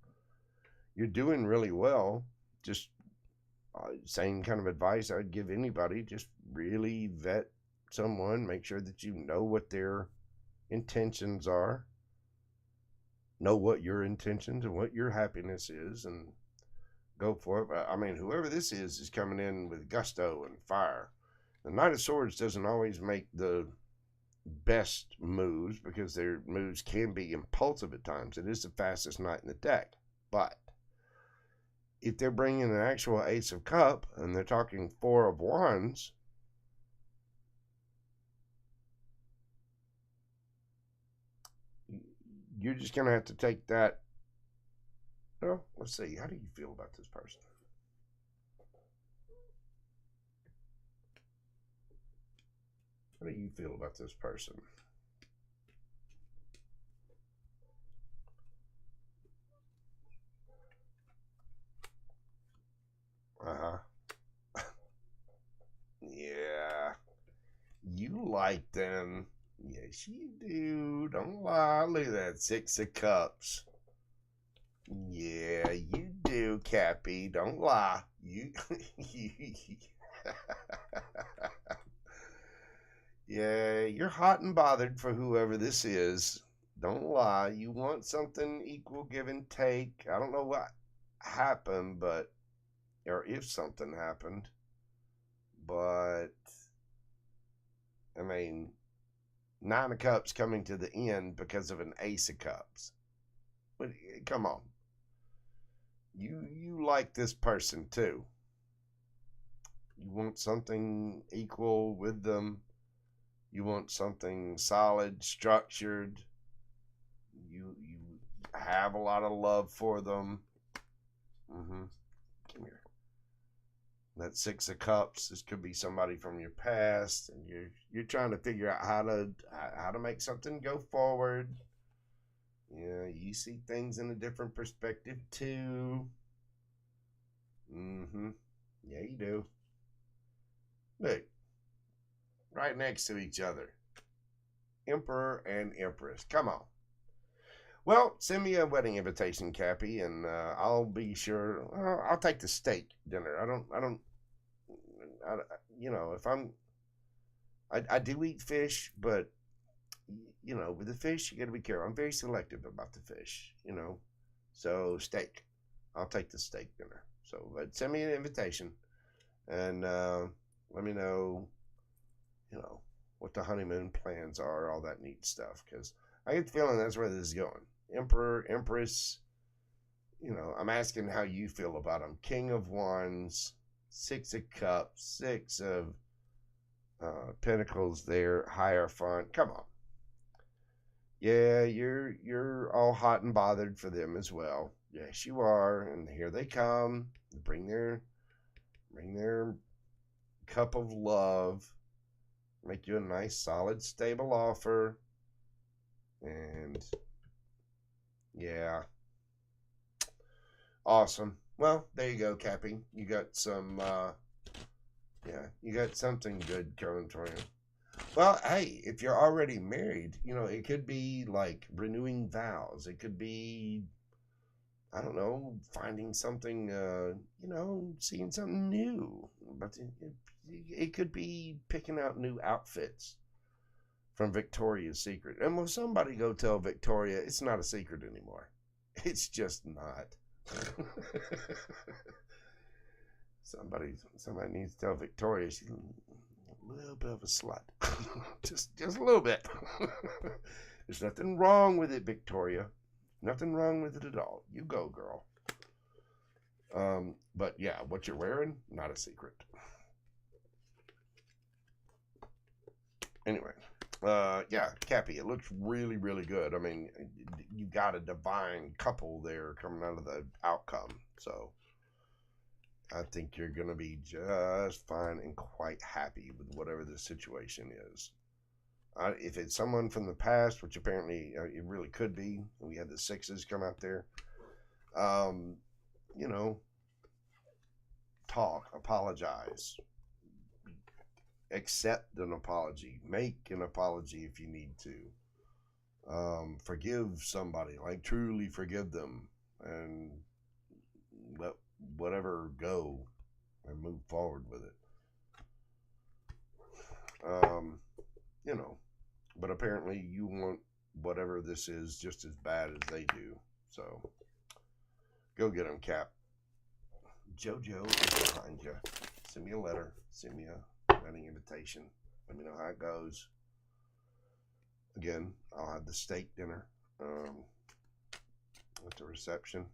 you're doing really well. Just same kind of advice I'd give anybody. Just really vet someone. Make sure that you know what their intentions are. Know what your intentions and what your happiness is, and go for it. But I mean, whoever this is coming in with gusto and fire. The Knight of Swords doesn't always make the best moves, because their moves can be impulsive at times. It is the fastest knight in the deck. But if they're bringing an actual Ace of Cup and they're talking 4 of Wands, you're just going to have to take that. Well, let's see. How do you feel about this person? How do you feel about this person? Yeah. You like them. Yes, you do. Don't lie. Look at that 6 of Cups. Yeah, you do, Cappy. Don't lie. You. Yeah, you're hot and bothered for whoever this is. Don't lie. You want something equal, give and take. I don't know what happened, but, or if something happened, but, I mean, 9 of Cups coming to the end because of an Ace of Cups. But come on. You like this person too. You want something equal with them. You want something solid, structured. You have a lot of love for them. Come here. That 6 of Cups. This could be somebody from your past, and you're trying to figure out how to make something go forward. Yeah, you see things in a different perspective too. Yeah, you do. Look, right next to each other. Emperor and Empress. Come on. Well, send me a wedding invitation, Cappy, and I'll be sure. I'll take the steak dinner. You know, if I do eat fish, but, you know, with the fish, you got to be careful. I'm very selective about the fish, you know. So, steak. I'll take the steak dinner. So, but send me an invitation, and let me know, you know, what the honeymoon plans are, all that neat stuff, because I get the feeling that's where this is going. Emperor, Empress, you know, I'm asking how you feel about them. King of Wands, 6 of Cups, 6 of Pentacles there, Hierophant. Come on. Yeah, you're all hot and bothered for them as well. Yes, you are. And here they come. Bring their cup of love, make you a nice, solid, stable offer. And yeah, awesome. Well, there you go, Cappy. You got some, yeah, you got something good coming for you. Well, hey, if you're already married, you know, it could be like renewing vows. It could be, I don't know, finding something, you know, seeing something new. But it could be picking out new outfits from Victoria's Secret. And will somebody go tell Victoria it's not a secret anymore? It's just not. Somebody needs to tell Victoria she's a little bit of a slut. just a little bit. There's nothing wrong with it, Victoria. Nothing wrong with it at all. You go, girl. But yeah, what you're wearing, not a secret. Anyway, yeah, Cappy, it looks really, really good. I mean, you got a divine couple there coming out of the outcome. So I think you're going to be just fine and quite happy with whatever the situation is. If it's someone from the past, which apparently it really could be, we had the sixes come out there, you know, talk, apologize, accept an apology, make an apology if you need to, forgive somebody, like truly forgive them, and let whatever go and move forward with it. You know, but apparently you want whatever this is just as bad as they do. So go get them, Cap. Jojo is behind you. Send me a letter. Send me a wedding invitation. Let me know how it goes. Again, I'll have the steak dinner at the reception.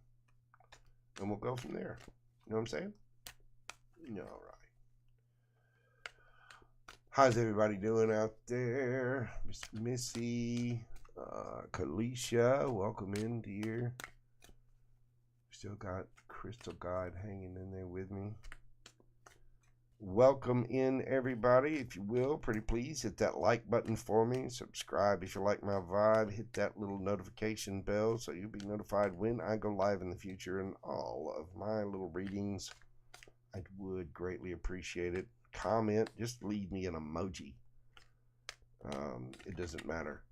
And we'll go from there. You know what I'm saying? All right. How's everybody doing out there? Miss Missy, Kalisha, welcome in, dear. Still got Crystal God hanging in there with me. Welcome in, everybody. If you will, pretty please hit that like button for me. Subscribe if you like my vibe. Hit that little notification bell so you'll be notified when I go live in the future and all of my little readings. I would greatly appreciate it. Comment, just leave me an emoji. It doesn't matter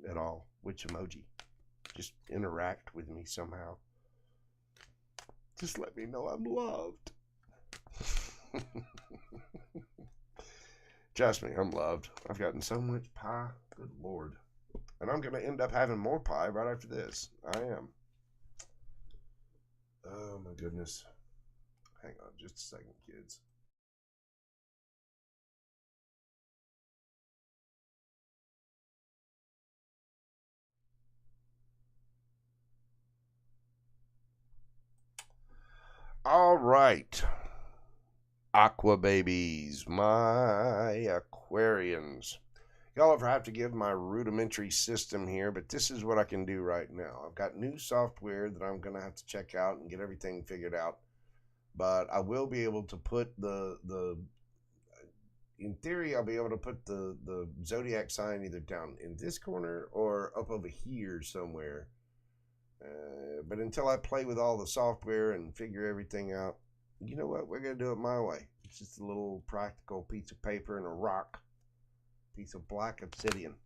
at all which emoji. Just interact with me somehow. Just let me know I'm loved. Trust me, I'm loved. I've gotten so much pie. Good Lord. And I'm going to end up having more pie right after this. I am. Oh, my goodness. Hang on just a second, kids. All right. Aqua babies, my Aquarians. Y'all ever have to give my rudimentary system here, but this is what I can do right now. I've got new software that I'm going to have to check out and get everything figured out. But I will be able to put in theory, I'll be able to put the zodiac sign either down in this corner or up over here somewhere. But until I play with all the software and figure everything out, you know what? We're going to do it my way. It's just a little practical piece of paper and a rock. Piece of black obsidian.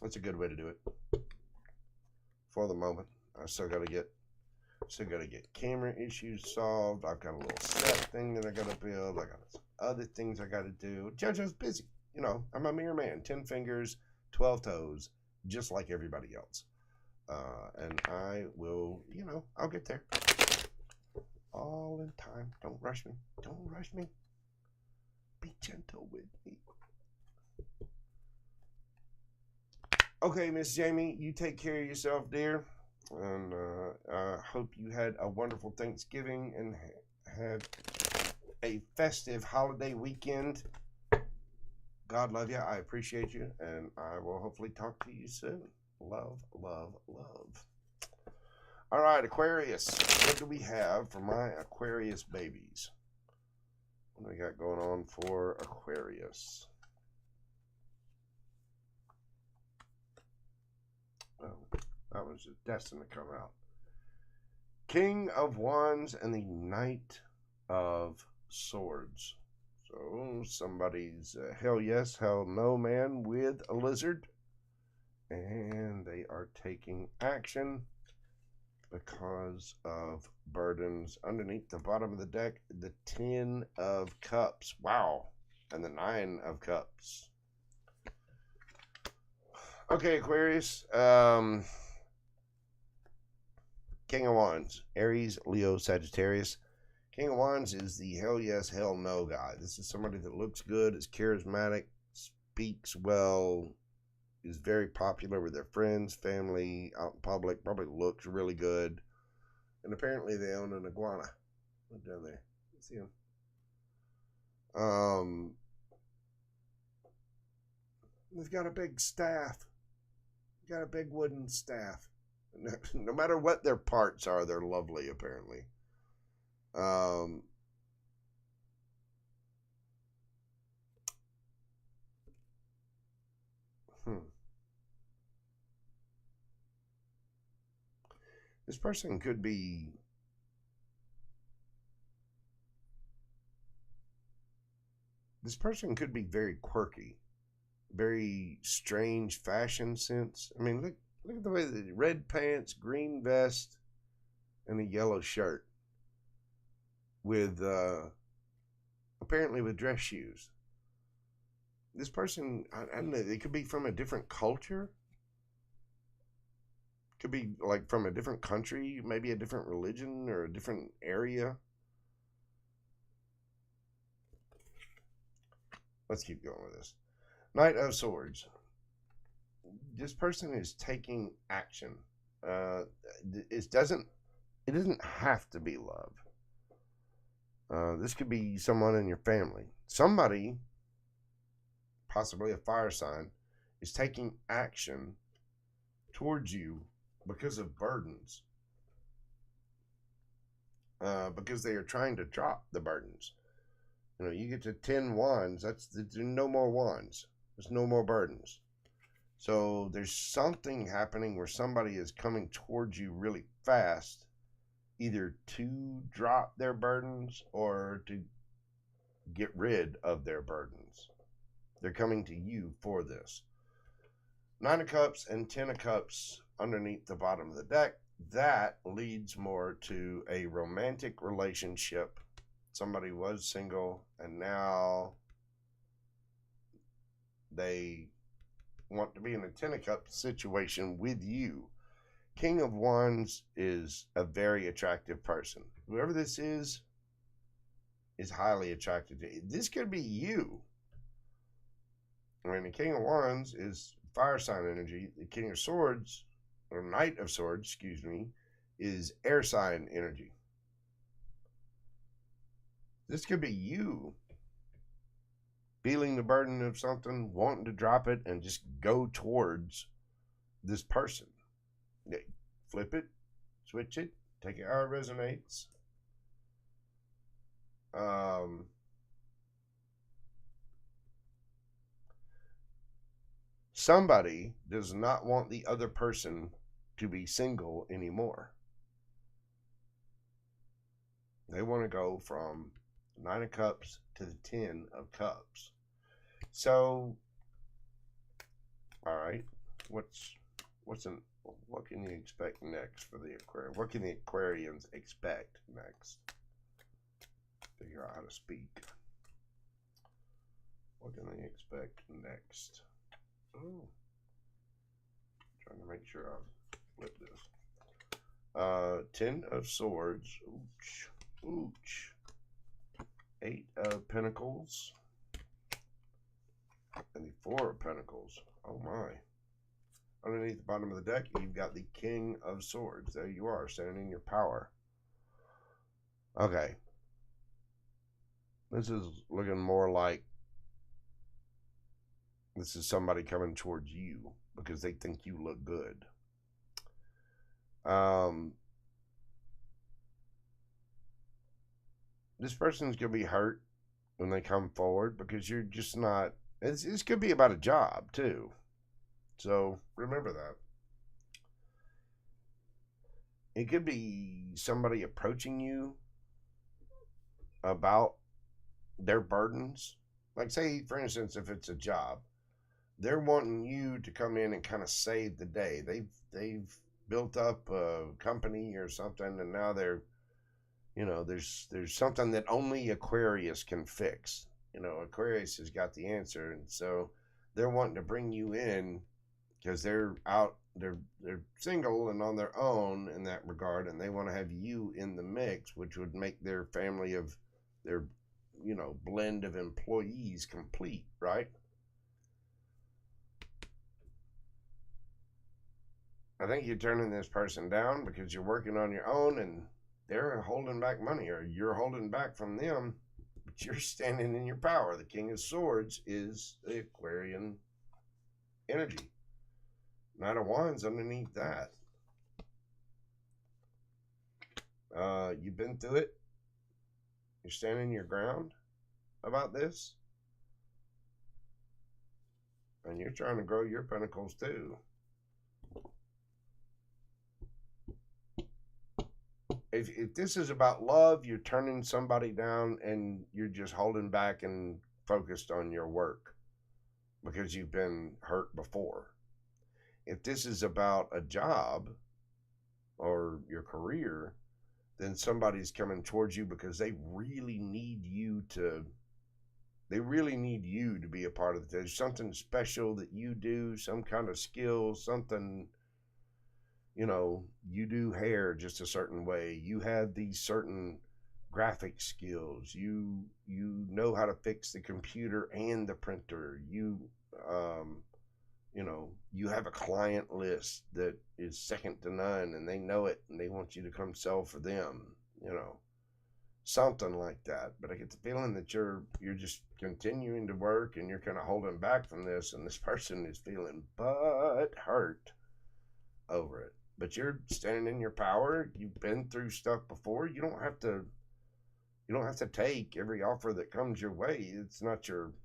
That's a good way to do it. For the moment. I still got to get camera issues solved. I've got a little set thing that I got to build. I got some other things I got to do. JoJo's busy. You know, I'm a mere man. 10 fingers, 12 toes, just like everybody else. And I will, you know, I'll get there. All in time. Don't rush me. Don't rush me. Be gentle with me. Okay, Miss Jamie, you take care of yourself, dear. And I hope you had a wonderful Thanksgiving and had a festive holiday weekend. God love you. I appreciate you. And I will hopefully talk to you soon. Love, love, love. All right, Aquarius. What do we have for my Aquarius babies? What do we got going on for Aquarius? Oh, that was just destined to come out. King of Wands and the Knight of Swords. So somebody's hell yes, hell no man with a lizard. And they are taking action because of burdens. Underneath the bottom of the deck, the 10 of Cups. Wow. And the 9 of Cups. Okay, Aquarius. King of Wands. Aries, Leo, Sagittarius. King of Wands is the hell yes, hell no guy. This is somebody that looks good, is charismatic, speaks well, is very popular with their friends, family, out in public, probably looks really good. And apparently they own an iguana. Look down there. See him? They've got a big staff. Got a big wooden staff. No matter what their parts are, they're lovely, apparently. This person could be very quirky, very strange fashion sense. I mean, look at the way the red pants, green vest, and a yellow shirt with apparently with dress shoes. This person, I don't know, they could be from a different culture. Could be like from a different country, maybe a different religion or a different area. Let's keep going with this. Knight of Swords. This person is taking action. It doesn't have to be love. This could be someone in your family. Somebody, possibly a fire sign, is taking action towards you because of burdens. Because they are trying to drop the burdens. You know, you get to 10 wands, there's no more wands. There's no more burdens. So there's something happening where somebody is coming towards you really fast, either to drop their burdens or to get rid of their burdens. They're coming to you for this. 9 of Cups and 10 of Cups underneath the bottom of the deck. That leads more to a romantic relationship. Somebody was single and now they want to be in a 10 of Cups situation with you. King of Wands is a very attractive person. Whoever this is highly attracted to you. This could be you. I mean, the King of Wands is fire sign energy. The King of Swords, or Knight of Swords, excuse me, is air sign energy. This could be you feeling the burden of something, wanting to drop it, and just go towards this person. Flip it, switch it, take it how it resonates. Somebody does not want the other person to be single anymore. They want to go from 9 of Cups to the 10 of Cups. So, all right, what can you expect next for the Aquarian? What can the Aquarians expect next? Figure out how to speak. What can they expect next? Oh, trying to make sure I flip this. 10 of Swords. Ooch. Ooch. 8 of Pentacles. And the 4 of Pentacles. Oh my. Underneath the bottom of the deck, you've got the King of Swords. There you are, standing in your power. Okay. This is looking more like this is somebody coming towards you because they think you look good. this person's going to be hurt when they come forward because you're just not. It's could be about a job too. So remember that. It could be somebody approaching you about their burdens. Like, say, for instance, if it's a job, they're wanting you to come in and kind of save the day. They've built up a company or something, and now they're, there's something that only Aquarius can fix. Aquarius has got the answer, and so they're wanting to bring you in because they're single and on their own in that regard, and they want to have you in the mix, which would make their family of their blend of employees complete, right? I think you're turning this person down because you're working on your own and they're holding back money, or you're holding back from them, but you're standing in your power. The King of Swords is the Aquarian energy. Knight of Wands underneath that. You've been through it. You're standing your ground about this. And you're trying to grow your pentacles too. If this is about love, you're turning somebody down and you're just holding back and focused on your work because you've been hurt before. If this is about a job or your career, then somebody's coming towards you because they really need you to be a part of it. There's something special that you do, some kind of skill, something, you do hair just a certain way. You have these certain graphic skills. You know how to fix the computer and the printer. You have a client list that is second to none, and they know it, and they want you to come sell for them, something like that. But I get the feeling that you're just continuing to work, and you're kind of holding back from this, and this person is feeling butt hurt over it. But you're standing in your power. You've been through stuff before. You don't have to take every offer that comes your way. It's not your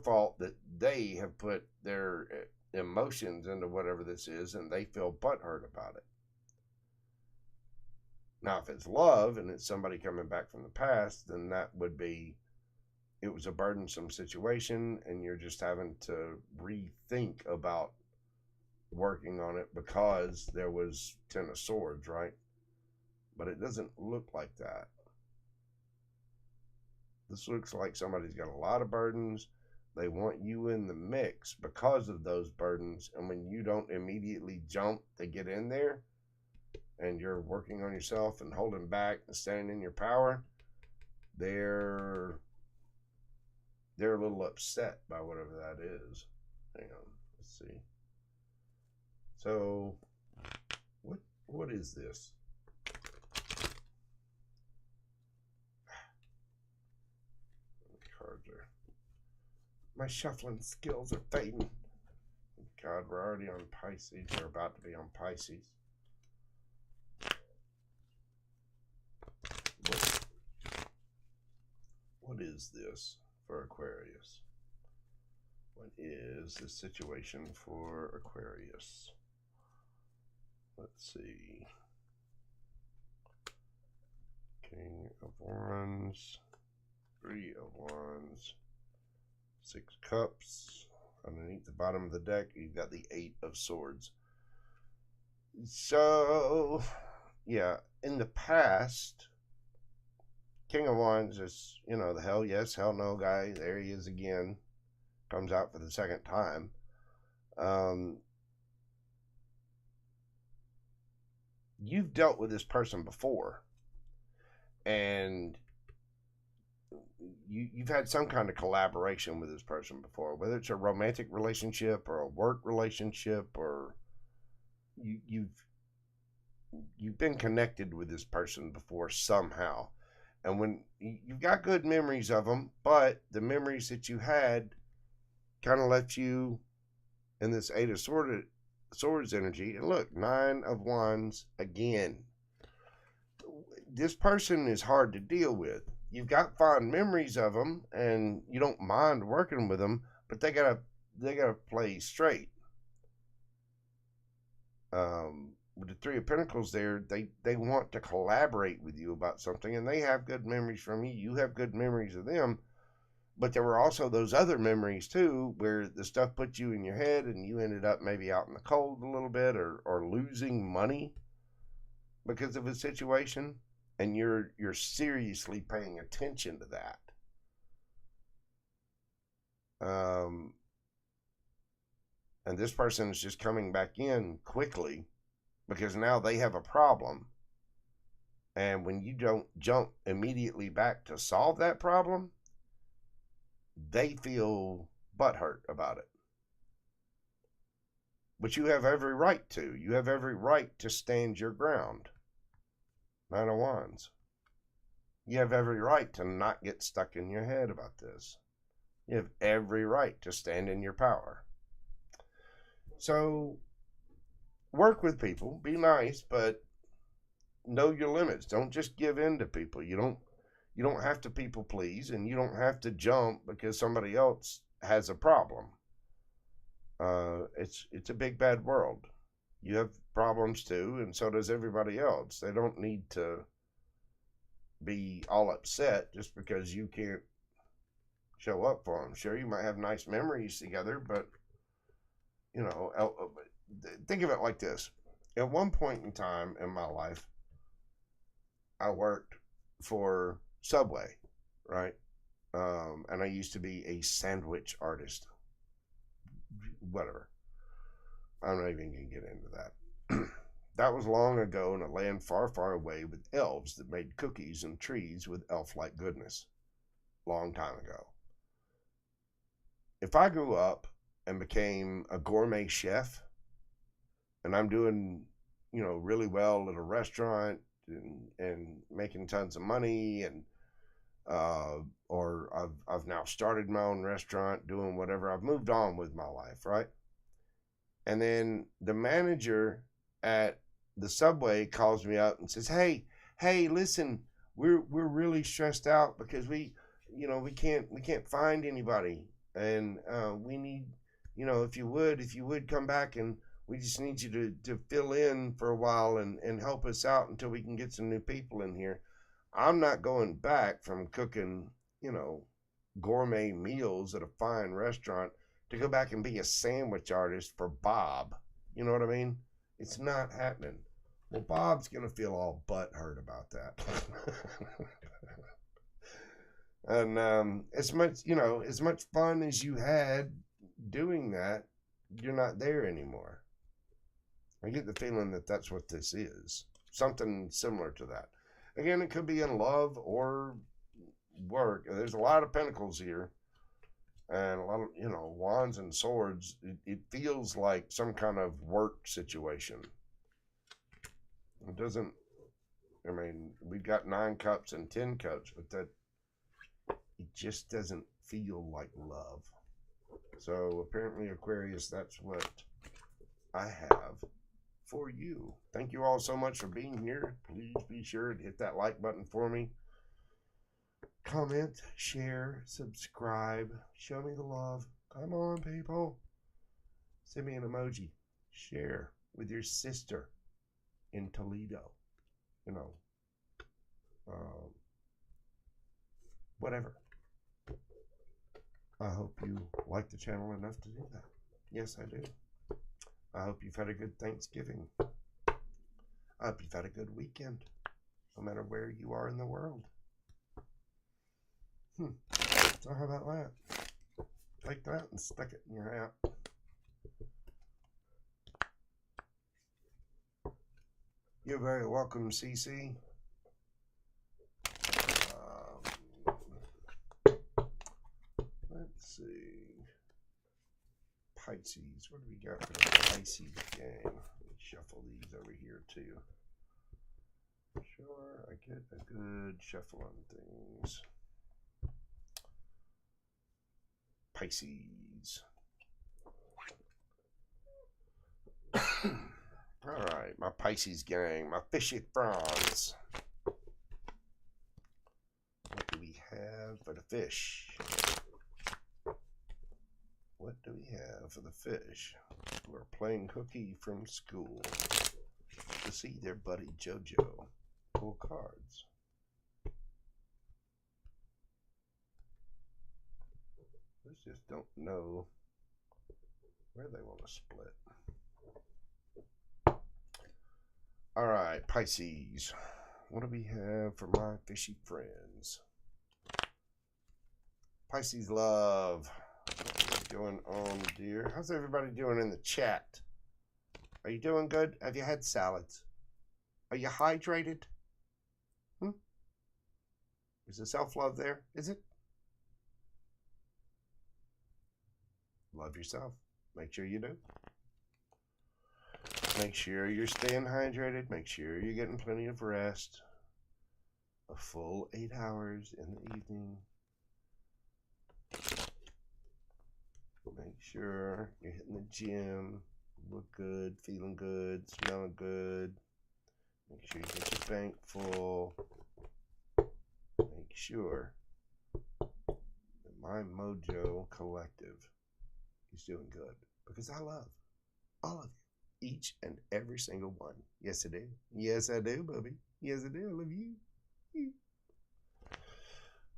fault that they have put their emotions into whatever this is and they feel butthurt about it. Now, if it's love and it's somebody coming back from the past, then that would be, it was a burdensome situation and you're just having to rethink about working on it because there was 10 of Swords, right? But it doesn't look like that. This looks like somebody's got a lot of burdens. They want you in the mix because of those burdens. And when you don't immediately jump to get in there and you're working on yourself and holding back and standing in your power, they're a little upset by whatever that is. Hang on, let's see. So, what is this? Cards are. My shuffling skills are fading. God, we're already on Pisces. We're about to be on Pisces. What is this for Aquarius? What is the situation for Aquarius? Let's see. King of Wands, 3 of Wands, 6 Cups. Underneath the bottom of the deck, you've got the 8 of Swords. So, yeah, in the past, King of Wands is, the hell yes, hell no guy. There he is again. Comes out for the second time. You've dealt with this person before, and you've had some kind of collaboration with this person before, whether it's a romantic relationship or a work relationship, or you've been connected with this person before somehow. And when you've got good memories of them, but the memories that you had kind of left you in this 8 of Swords energy. And look, 9 of Wands again. this person is hard to deal with. You've got fond memories of them, and you don't mind working with them, but they gotta play straight. With the Three of Pentacles there, they want to collaborate with you about something, and they have good memories from you. You have good memories of them, but there were also those other memories too, where the stuff put you in your head, and you ended up maybe out in the cold a little bit, or losing money because of a situation, and you're seriously paying attention to that. And this person is just coming back in quickly because now they have a problem. And when you don't jump immediately back to solve that problem, they feel butthurt about it. But you have every right to. You have every right to stand your ground. Nine of Wands. You have every right to not get stuck in your head about this. You have every right to stand in your power. So, work with people, be nice, but know your limits. Don't just give in to people. You don't have to people please, and you don't have to jump because somebody else has a problem. It's a big bad world. You have problems too, and so does everybody else. They don't need to be all upset just because you can't show up for them. Sure, you might have nice memories together, but you know, think of it like this. At one point in time in my life, I worked for Subway, right? And I used to be a sandwich artist. Whatever. I'm not even going to get into that. That was long ago in a land far, far away with elves that made cookies and trees with elf-like goodness. Long time ago. If I grew up and became a gourmet chef, and I'm doing, you know, really well at a restaurant and making tons of money, and or I've now started my own restaurant, doing whatever. I've moved on with my life, right? And then the manager at the Subway calls me up and says, "Hey, listen, we're really stressed out because we can't find anybody, and we need, you know, if you would come back, and we just need you to fill in for a while and help us out until we can get some new people in here." I'm not going back from cooking, you know, gourmet meals at a fine restaurant to go back and be a sandwich artist for Bob. You know what I mean? It's not happening. Well, Bob's going to feel all butthurt about that. And as much fun as you had doing that, you're not there anymore. I get the feeling that that's what this is. Something similar to that. Again, it could be in love or work. There's a lot of pentacles here, and a lot of, you know, wands and swords. It feels like some kind of work situation. It doesn't, I mean, we've got 9 cups and 10 cups, but that, it just doesn't feel like love. So apparently, Aquarius, that's what I have for you. Thank you all so much for being here. Please be sure to hit that like button for me. Comment, share, subscribe. Show me the love. Come on, people. Send me an emoji. Share with your sister in Toledo. You know, whatever. I hope you like the channel enough to do that. Yes, I do. I hope you've had a good Thanksgiving. I hope you've had a good weekend, no matter where you are in the world. So how about that? Take that and stick it in your hat. You're very welcome, CC. Let's see. Pisces. What do we got for the Pisces game? Let me shuffle these over here too. Sure, I get a good shuffle on things. Pisces. All right, my Pisces gang, my fishy friends. for the fish? What do we have for the fish who are playing hooky from school to see their buddy Jojo pull cards? Let's just don't know where they want to split. All right, Pisces. What do we have for my fishy friends? Pisces love. What's going on, dear? How's everybody doing in the chat? Are you doing good? Have you had salads? Are you hydrated? Is the self-love there? Is it? Love yourself. Make sure you do. Make sure you're staying hydrated. Make sure you're getting plenty of rest. A full 8 hours in the evening. Make sure you're hitting the gym. Look good, feeling good, smelling good. Make sure you get your bank full. Make sure that my Mojo collective is doing good. Because I love all of you. Each and every single one. Yes, I do. Yes, I do, Bubby. Yes, I do. I love you.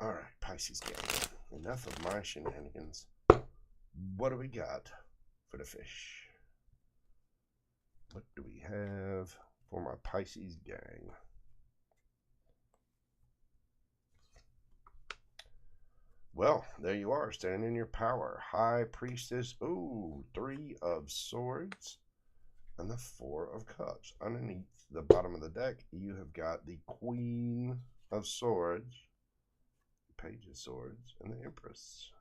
All right, Pisces gang. Enough of my shenanigans. What do we got for the fish? What do we have for my Pisces gang? Well, there you are, standing in your power. High Priestess. Ooh, 3 of Swords. And the 4 of Cups. Underneath the bottom of the deck, you have got the Queen of Swords, Page of Swords, and the Empress.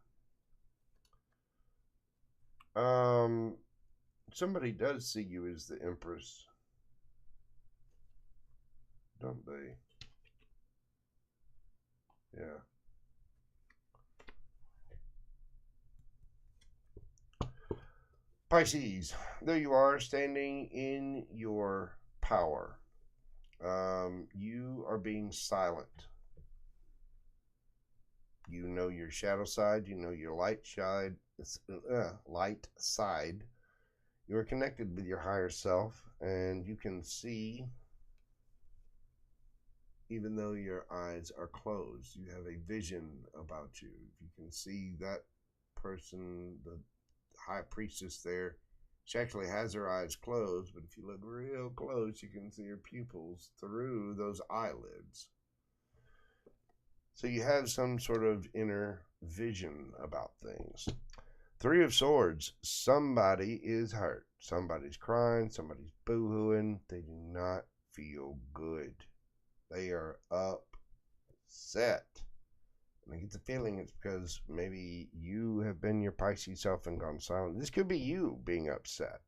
Somebody does see you as the Empress, don't they? Yeah. Pisces, there you are, standing in your power. You are being silent. You know your shadow side. You know your light side. Light side. You are connected with your higher self, and you can see, even though your eyes are closed. You have a vision about you. You can see that person, the High Priestess there. She actually has her eyes closed, but if you look real close, you can see her pupils through those eyelids. So you have some sort of inner vision about things. 3 of Swords. Somebody is hurt. Somebody's crying. Somebody's boo-hooing. They do not feel good. They are upset. And I get the feeling it's because maybe you have been your Pisces self and gone silent. This could be you being upset.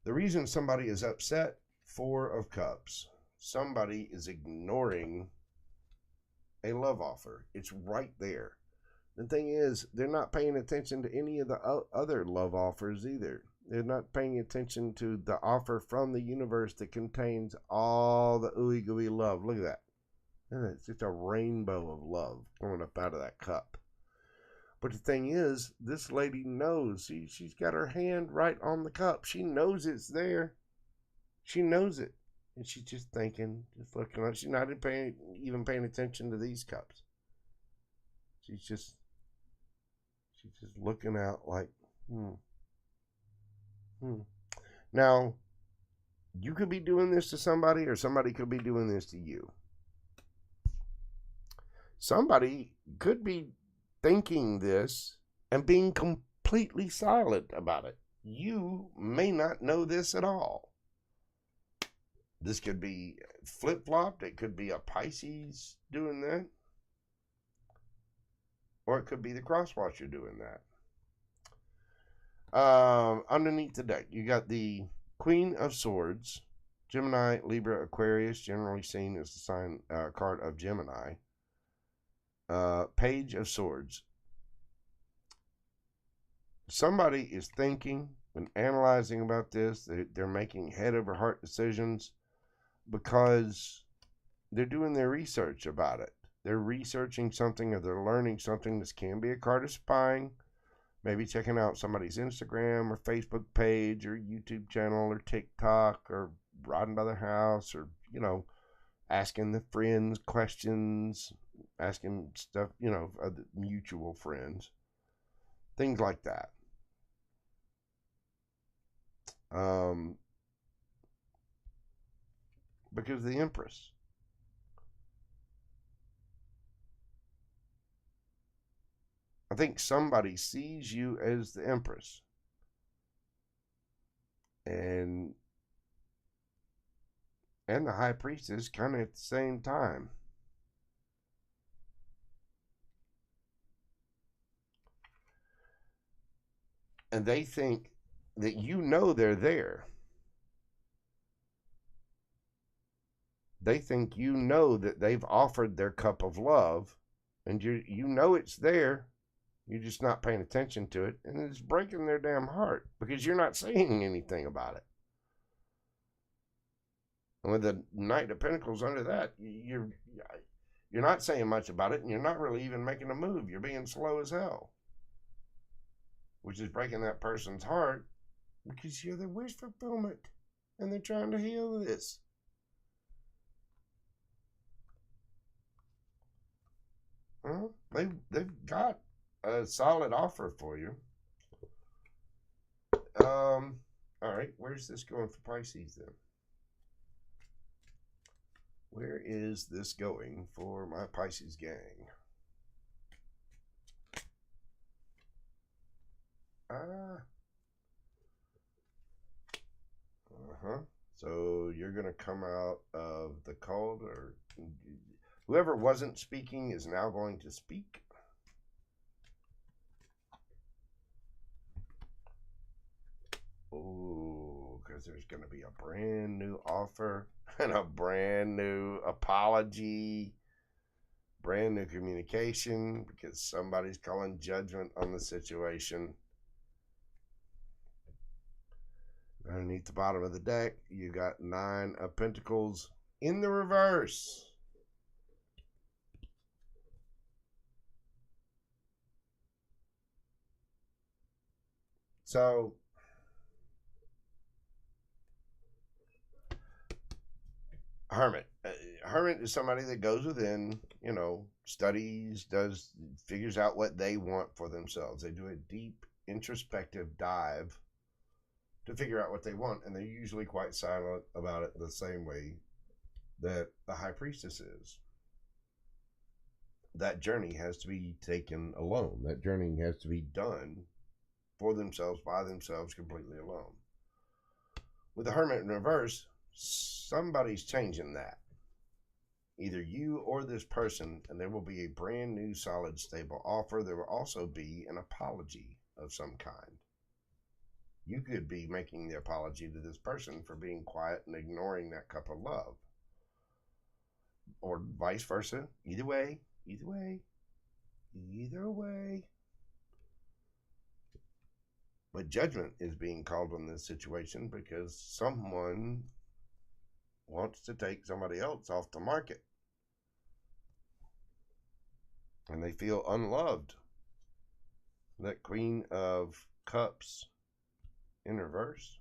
The reason somebody is upset, 4 of Cups. Somebody is ignoring a love offer. It's right there. The thing is, they're not paying attention to any of the other love offers either. They're not paying attention to the offer from the universe that contains all the ooey gooey love. Look at that. It's just a rainbow of love coming up out of that cup. But the thing is, this lady knows. She's got her hand right on the cup. She knows it's there. She knows it. And she's just thinking, just looking at it. She's not even paying attention to these cups. She's just looking out like, Now, you could be doing this to somebody, or somebody could be doing this to you. Somebody could be thinking this and being completely silent about it. You may not know this at all. This could be flip-flopped. It could be a Pisces doing that. Or it could be the cross-watcher doing that. Underneath the deck, you got the Queen of Swords. Gemini, Libra, Aquarius, generally seen as the sign card of Gemini. Page of Swords. Somebody is thinking and analyzing about this. They're making head over heart decisions because they're doing their research about it. they're researching something or they're learning something. This can be a card of spying. Maybe checking out somebody's Instagram or Facebook page or YouTube channel or TikTok, or riding by their house, or, you know, asking the friends questions, asking stuff, you know, other mutual friends, things like that. Because the Empress. I think somebody sees you as the Empress. And the High Priestess kind of at the same time. And they think that you know they're there. They think you know that they've offered their cup of love, and you know it's there. You're just not paying attention to it, and it's breaking their damn heart because you're not saying anything about it. And with the Knight of Pentacles under that, you're not saying much about it, and you're not really even making a move. You're being slow as hell, which is breaking that person's heart because you're the wish fulfillment, and they're trying to heal this. Well, they've got a solid offer for you. All right, where's this going for Pisces then? Where is this going for my Pisces gang? So you're going to come out of the cold, or whoever wasn't speaking is now going to speak. Oh, because there's going to be a brand new offer and a brand new apology, brand new communication, because somebody's calling judgment on the situation. Underneath the bottom of the deck, you got 9 of Pentacles in the reverse. So, Hermit. Hermit is somebody that goes within, you know, studies, figures out what they want for themselves. They do a deep introspective dive to figure out what they want, and they're usually quite silent about it, the same way that the High Priestess is. That journey has to be taken alone. That journey has to be done for themselves, by themselves, completely alone. With the Hermit in reverse, somebody's changing that. Either you or this person, and there will be a brand new, solid, stable offer. There will also be an apology of some kind. You could be making the apology to this person for being quiet and ignoring that cup of love. Or vice versa. Either way. But judgment is being called on this situation because someone wants to take somebody else off the market. And they feel unloved. That Queen of Cups in reverse.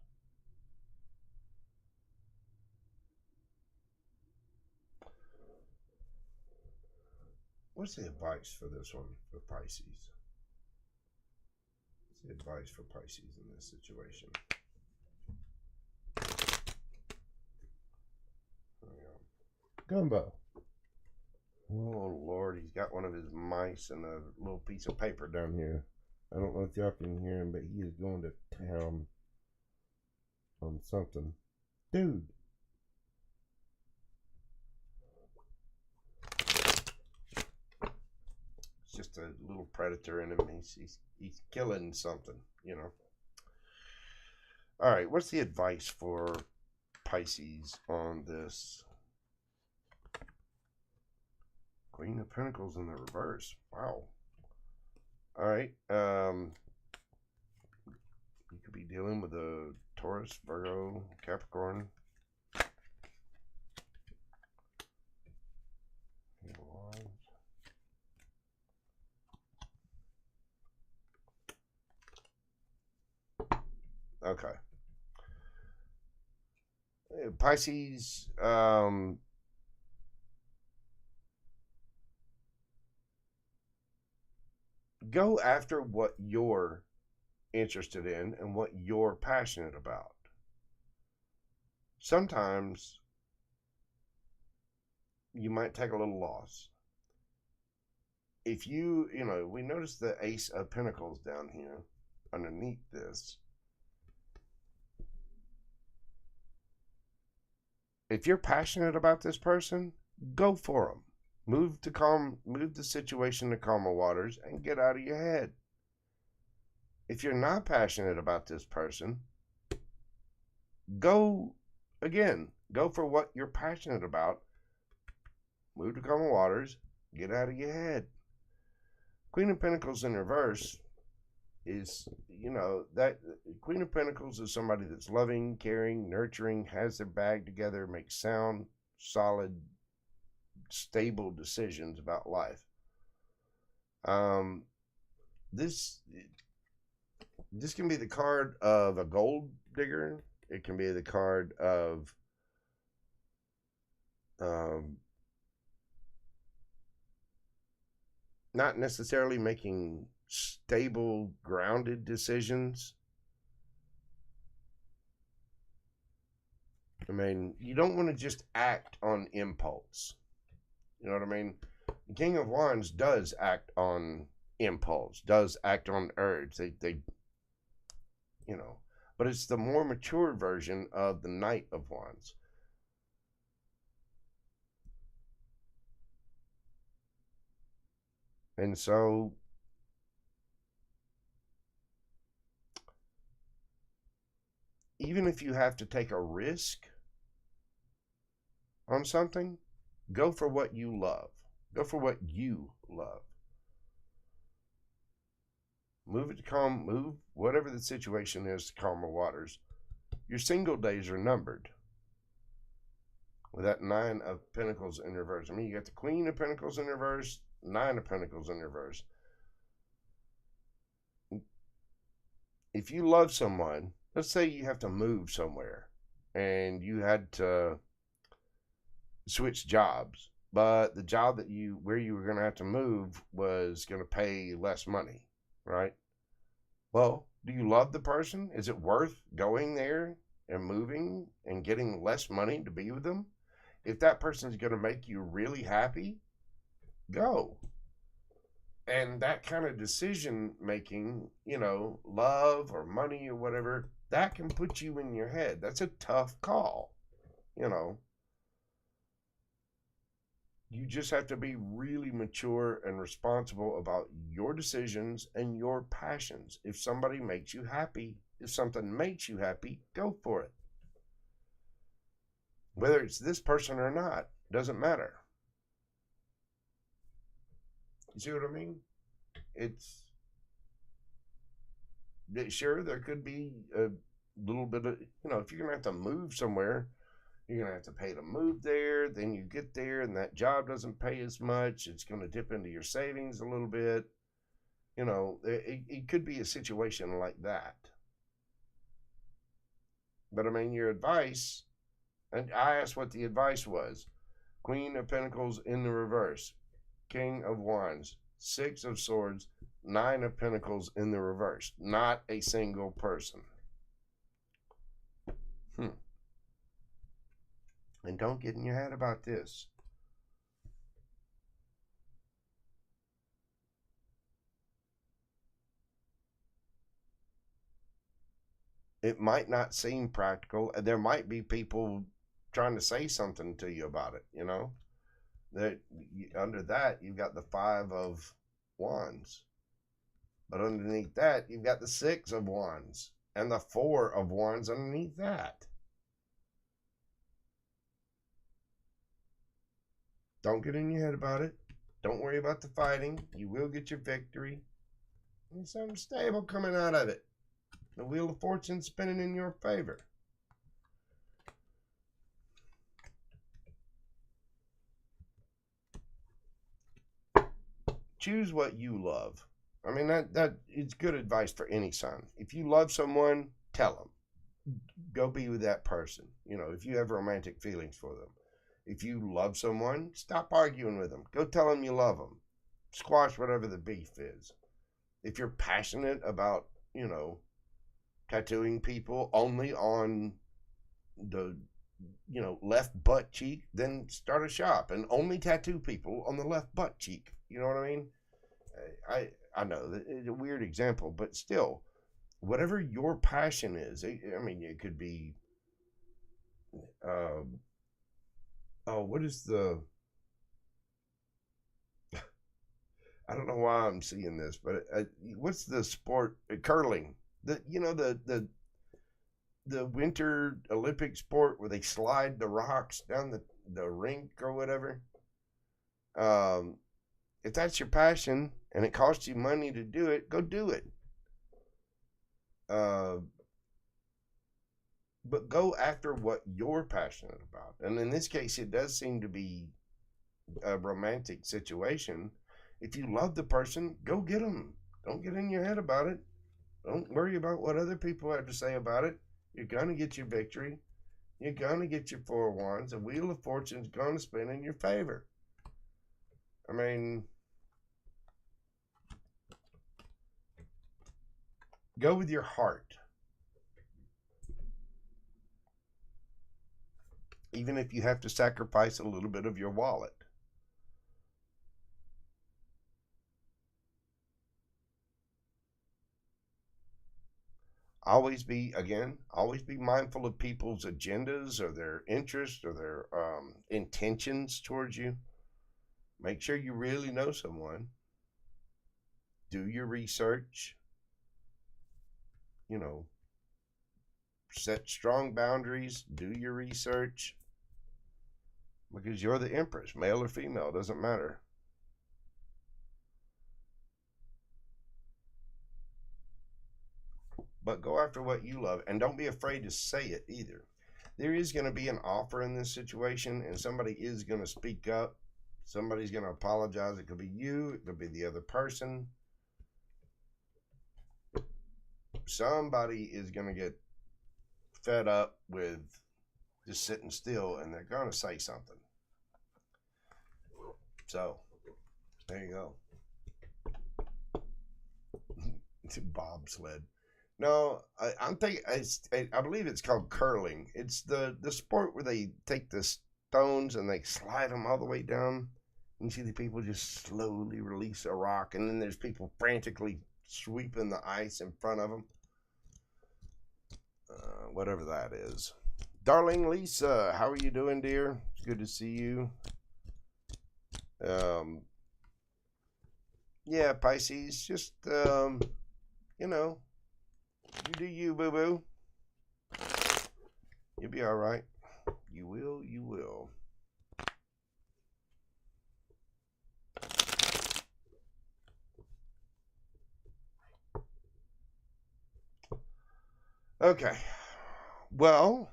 What's the advice for this one for Pisces? What's the advice for Pisces in this situation? Gumbo. Oh, Lord, he's got one of his mice and a little piece of paper down here. I don't know if y'all can hear him, but he is going to town on something. Dude. It's just a little predator in him. He's killing something, you know. All right, what's the advice for Pisces on this? Queen of Pentacles in the reverse. Wow. All right. You could be dealing with a Taurus, Virgo, Capricorn. Okay. Pisces, go after what you're interested in and what you're passionate about. Sometimes you might take a little loss. If we notice the Ace of Pentacles down here underneath this. If you're passionate about this person, go for them. Move the situation to calmer waters and get out of your head. If you're not passionate about this person, go for what you're passionate about. Move to calmer waters, get out of your head. Queen of Pentacles in reverse is, that Queen of Pentacles is somebody that's loving, caring, nurturing, has their bag together, makes sound, solid, stable decisions about life. This can be the card of a gold digger. It can be the card of not necessarily making stable, grounded decisions. I mean, you don't want to just act on impulse. You know what I mean? The King of Wands does act on impulse, does act on urge. They but it's the more mature version of the Knight of Wands. And so even if you have to take a risk on something, go for what you love. Go for what you love. Move whatever the situation is to calmer waters. Your single days are numbered. With that Nine of Pentacles in reverse. I mean, you got the Queen of Pentacles in reverse, Nine of Pentacles in reverse. If you love someone, let's say you have to move somewhere and you had to switch jobs, but the job where you were going to have to move was going to pay less money, right? Well, do you love the person? Is it worth going there and moving and getting less money to be with them? If that person is going to make you really happy, go. And that kind of decision making, love or money or whatever, that can put you in your head. That's a tough call, You just have to be really mature and responsible about your decisions and your passions. If somebody makes you happy, if something makes you happy, go for it. Whether it's this person or not, doesn't matter. You see what I mean? Sure, there could be a little bit of, if you're going to have to move somewhere, you're going to have to pay to move there. Then you get there and that job doesn't pay as much. It's going to dip into your savings a little bit. It could be a situation like that. But I mean, your advice, and I asked what the advice was. Queen of Pentacles in the reverse. King of Wands. Six of Swords. Nine of Pentacles in the reverse. Not a single person. And don't get in your head about this. It might not seem practical. There might be people trying to say something to you about it, That under that, you've got the Five of Wands. But underneath that, you've got the Six of Wands and the Four of Wands underneath that. Don't get in your head about it. Don't worry about the fighting. You will get your victory. There's something stable coming out of it. The Wheel of Fortune spinning in your favor. Choose what you love. I mean, that is good advice for any sign. If you love someone, tell them. Go be with that person. You know, if you have romantic feelings for them. If you love someone, stop arguing with them. Go tell them you love them. Squash whatever the beef is. If you're passionate about, you know, tattooing people only on the, you know, left butt cheek, then start a shop and only tattoo people on the left butt cheek. You know what I mean? I know it's a weird example, but still, whatever your passion is, I mean, it could be, what is the, I don't know why I'm seeing this, but what's the sport? Curling. The winter Olympic sport where they slide the rocks down the rink or whatever. If that's your passion and it costs you money to do it, go do it. But go after what you're passionate about. And in this case, it does seem to be a romantic situation. If you love the person, go get them. Don't get in your head about it. Don't worry about what other people have to say about it. You're going to get your victory. You're going to get your Four of Wands. The Wheel of Fortune is going to spin in your favor. I mean, go with your heart. Even if you have to sacrifice a little bit of your wallet. Always be mindful of people's agendas or their interests or their intentions towards you. Make sure you really know someone. Do your research. You know, set strong boundaries. Do your research. Because you're the Empress, male or female, doesn't matter. But go after what you love, and don't be afraid to say it either. There is going to be an offer in this situation, and somebody is going to speak up. Somebody's going to apologize. It could be you. It could be the other person. Somebody is going to get fed up with just sitting still, and they're going to say something. So, there you go. It's a bobsled. No, I'm thinking. I believe it's called curling. It's the sport where they take the stones and they slide them all the way down. And you see the people just slowly release a rock, and then there's people frantically sweeping the ice in front of them. Whatever that is. Darling Lisa, how are you doing, dear? It's good to see you. Yeah, Pisces, just, you know, you do you, boo-boo. You'll be all right. You will, you will. Okay. Well,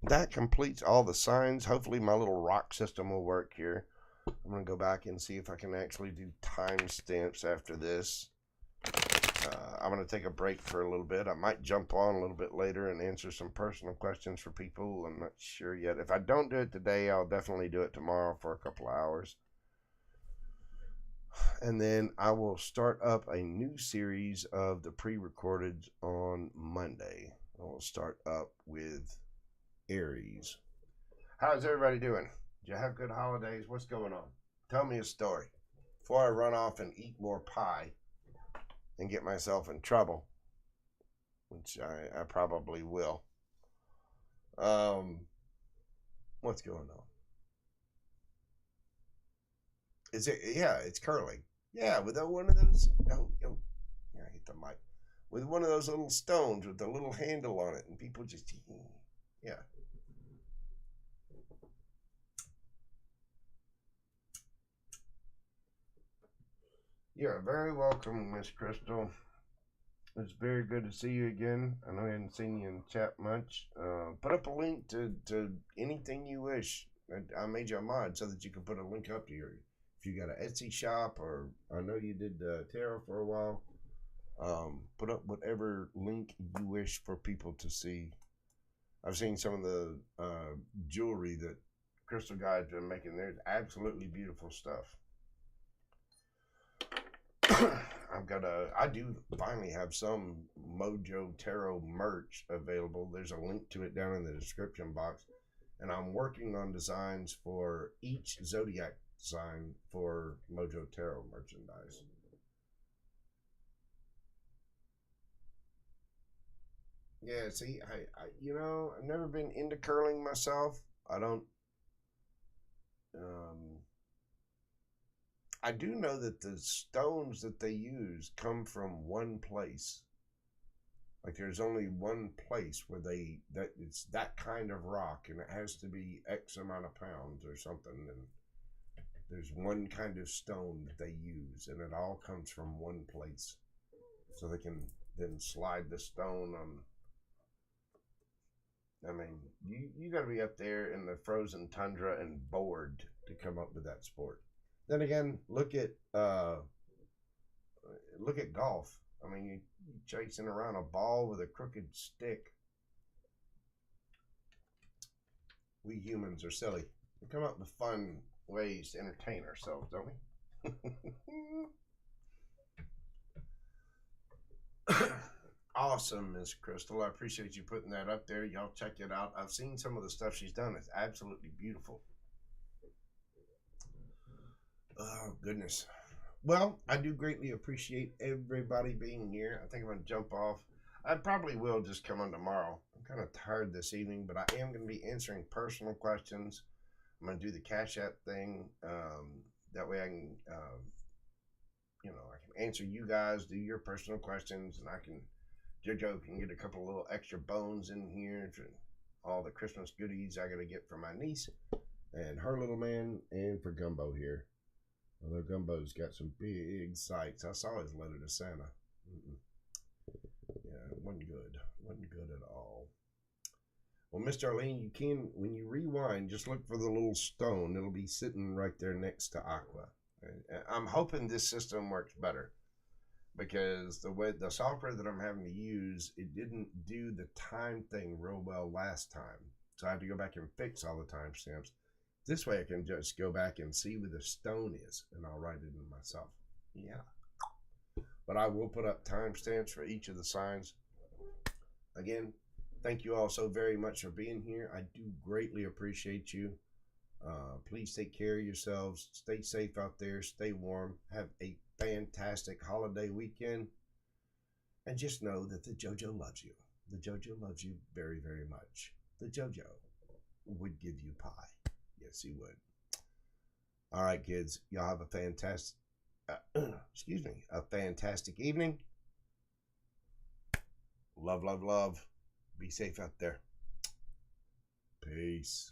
that completes all the signs. Hopefully my little rock system will work here. I'm going to go back and see if I can actually do timestamps after this. I'm going to take a break for a little bit. I might jump on a little bit later and answer some personal questions for people. I'm not sure yet. If I don't do it today, I'll definitely do it tomorrow for a couple of hours. And then I will start up a new series of the pre-recorded on Monday. I will start up with Aries. How's everybody doing? Did you have good holidays? What's going on? Tell me a story before I run off and eat more pie and get myself in trouble, which I probably will. What's going on? Is it? Yeah, it's curling. Yeah, with one of those. Oh, I hit the mic. With one of those little stones with the little handle on it, and people just, yeah. You're very welcome, Miss Crystal. It's very good to see you again. I know I hadn't seen you in chat much. Put up a link to anything you wish. I made you a mod so that you can put a link up to your, if you got an Etsy shop, or I know you did tarot for a while. Put up whatever link you wish for people to see. I've seen some of the jewelry that Crystal Guy's been making. There's absolutely beautiful stuff. I do finally have some Mojo Tarot merch available. There's a link to it down in the description box. And I'm working on designs for each zodiac sign for Mojo Tarot merchandise. Yeah, see, I've never been into curling myself. I do know that the stones that they use come from one place. Like there's only one place where it's that kind of rock, and it has to be X amount of pounds or something. And there's one kind of stone that they use, and it all comes from one place. So they can then slide the stone on. I mean, you got to be up there in the frozen tundra and bored to come up with that sport. Then again, look at golf. I mean, you chasing around a ball with a crooked stick. We humans are silly. We come up with fun ways to entertain ourselves, don't we? Awesome, Miss Crystal. I appreciate you putting that up there. Y'all check it out. I've seen some of the stuff she's done. It's absolutely beautiful. Oh, goodness. Well, I do greatly appreciate everybody being here. I think I'm going to jump off. I probably will just come on tomorrow. I'm kind of tired this evening, but I am going to be answering personal questions. I'm going to do the Cash App thing. That way I can, I can answer you guys, do your personal questions, and Jojo can get a couple of little extra bones in here for all the Christmas goodies I got to get for my niece and her little man, and for Gumbo here. Although Gumbo's got some big sights. I saw his letter to Santa. Yeah, it wasn't good. Wasn't good at all. Well, Miss Darlene, you can, when you rewind, just look for the little stone. It'll be sitting right there next to Aqua. I'm hoping this system works better, because the software that I'm having to use, it didn't do the time thing real well last time. So I had to go back and fix all the timestamps. This way I can just go back and see where the stone is, and I'll write it in myself. Yeah. But I will put up timestamps for each of the signs. Again, thank you all so very much for being here. I do greatly appreciate you. Please take care of yourselves. Stay safe out there. Stay warm. Have a fantastic holiday weekend. And just know that the JoJo loves you. The JoJo loves you very, very much. The JoJo would give you pie. Yes, he would. All right, kids. Y'all have a fantastic, a fantastic evening. Love, love, love. Be safe out there. Peace.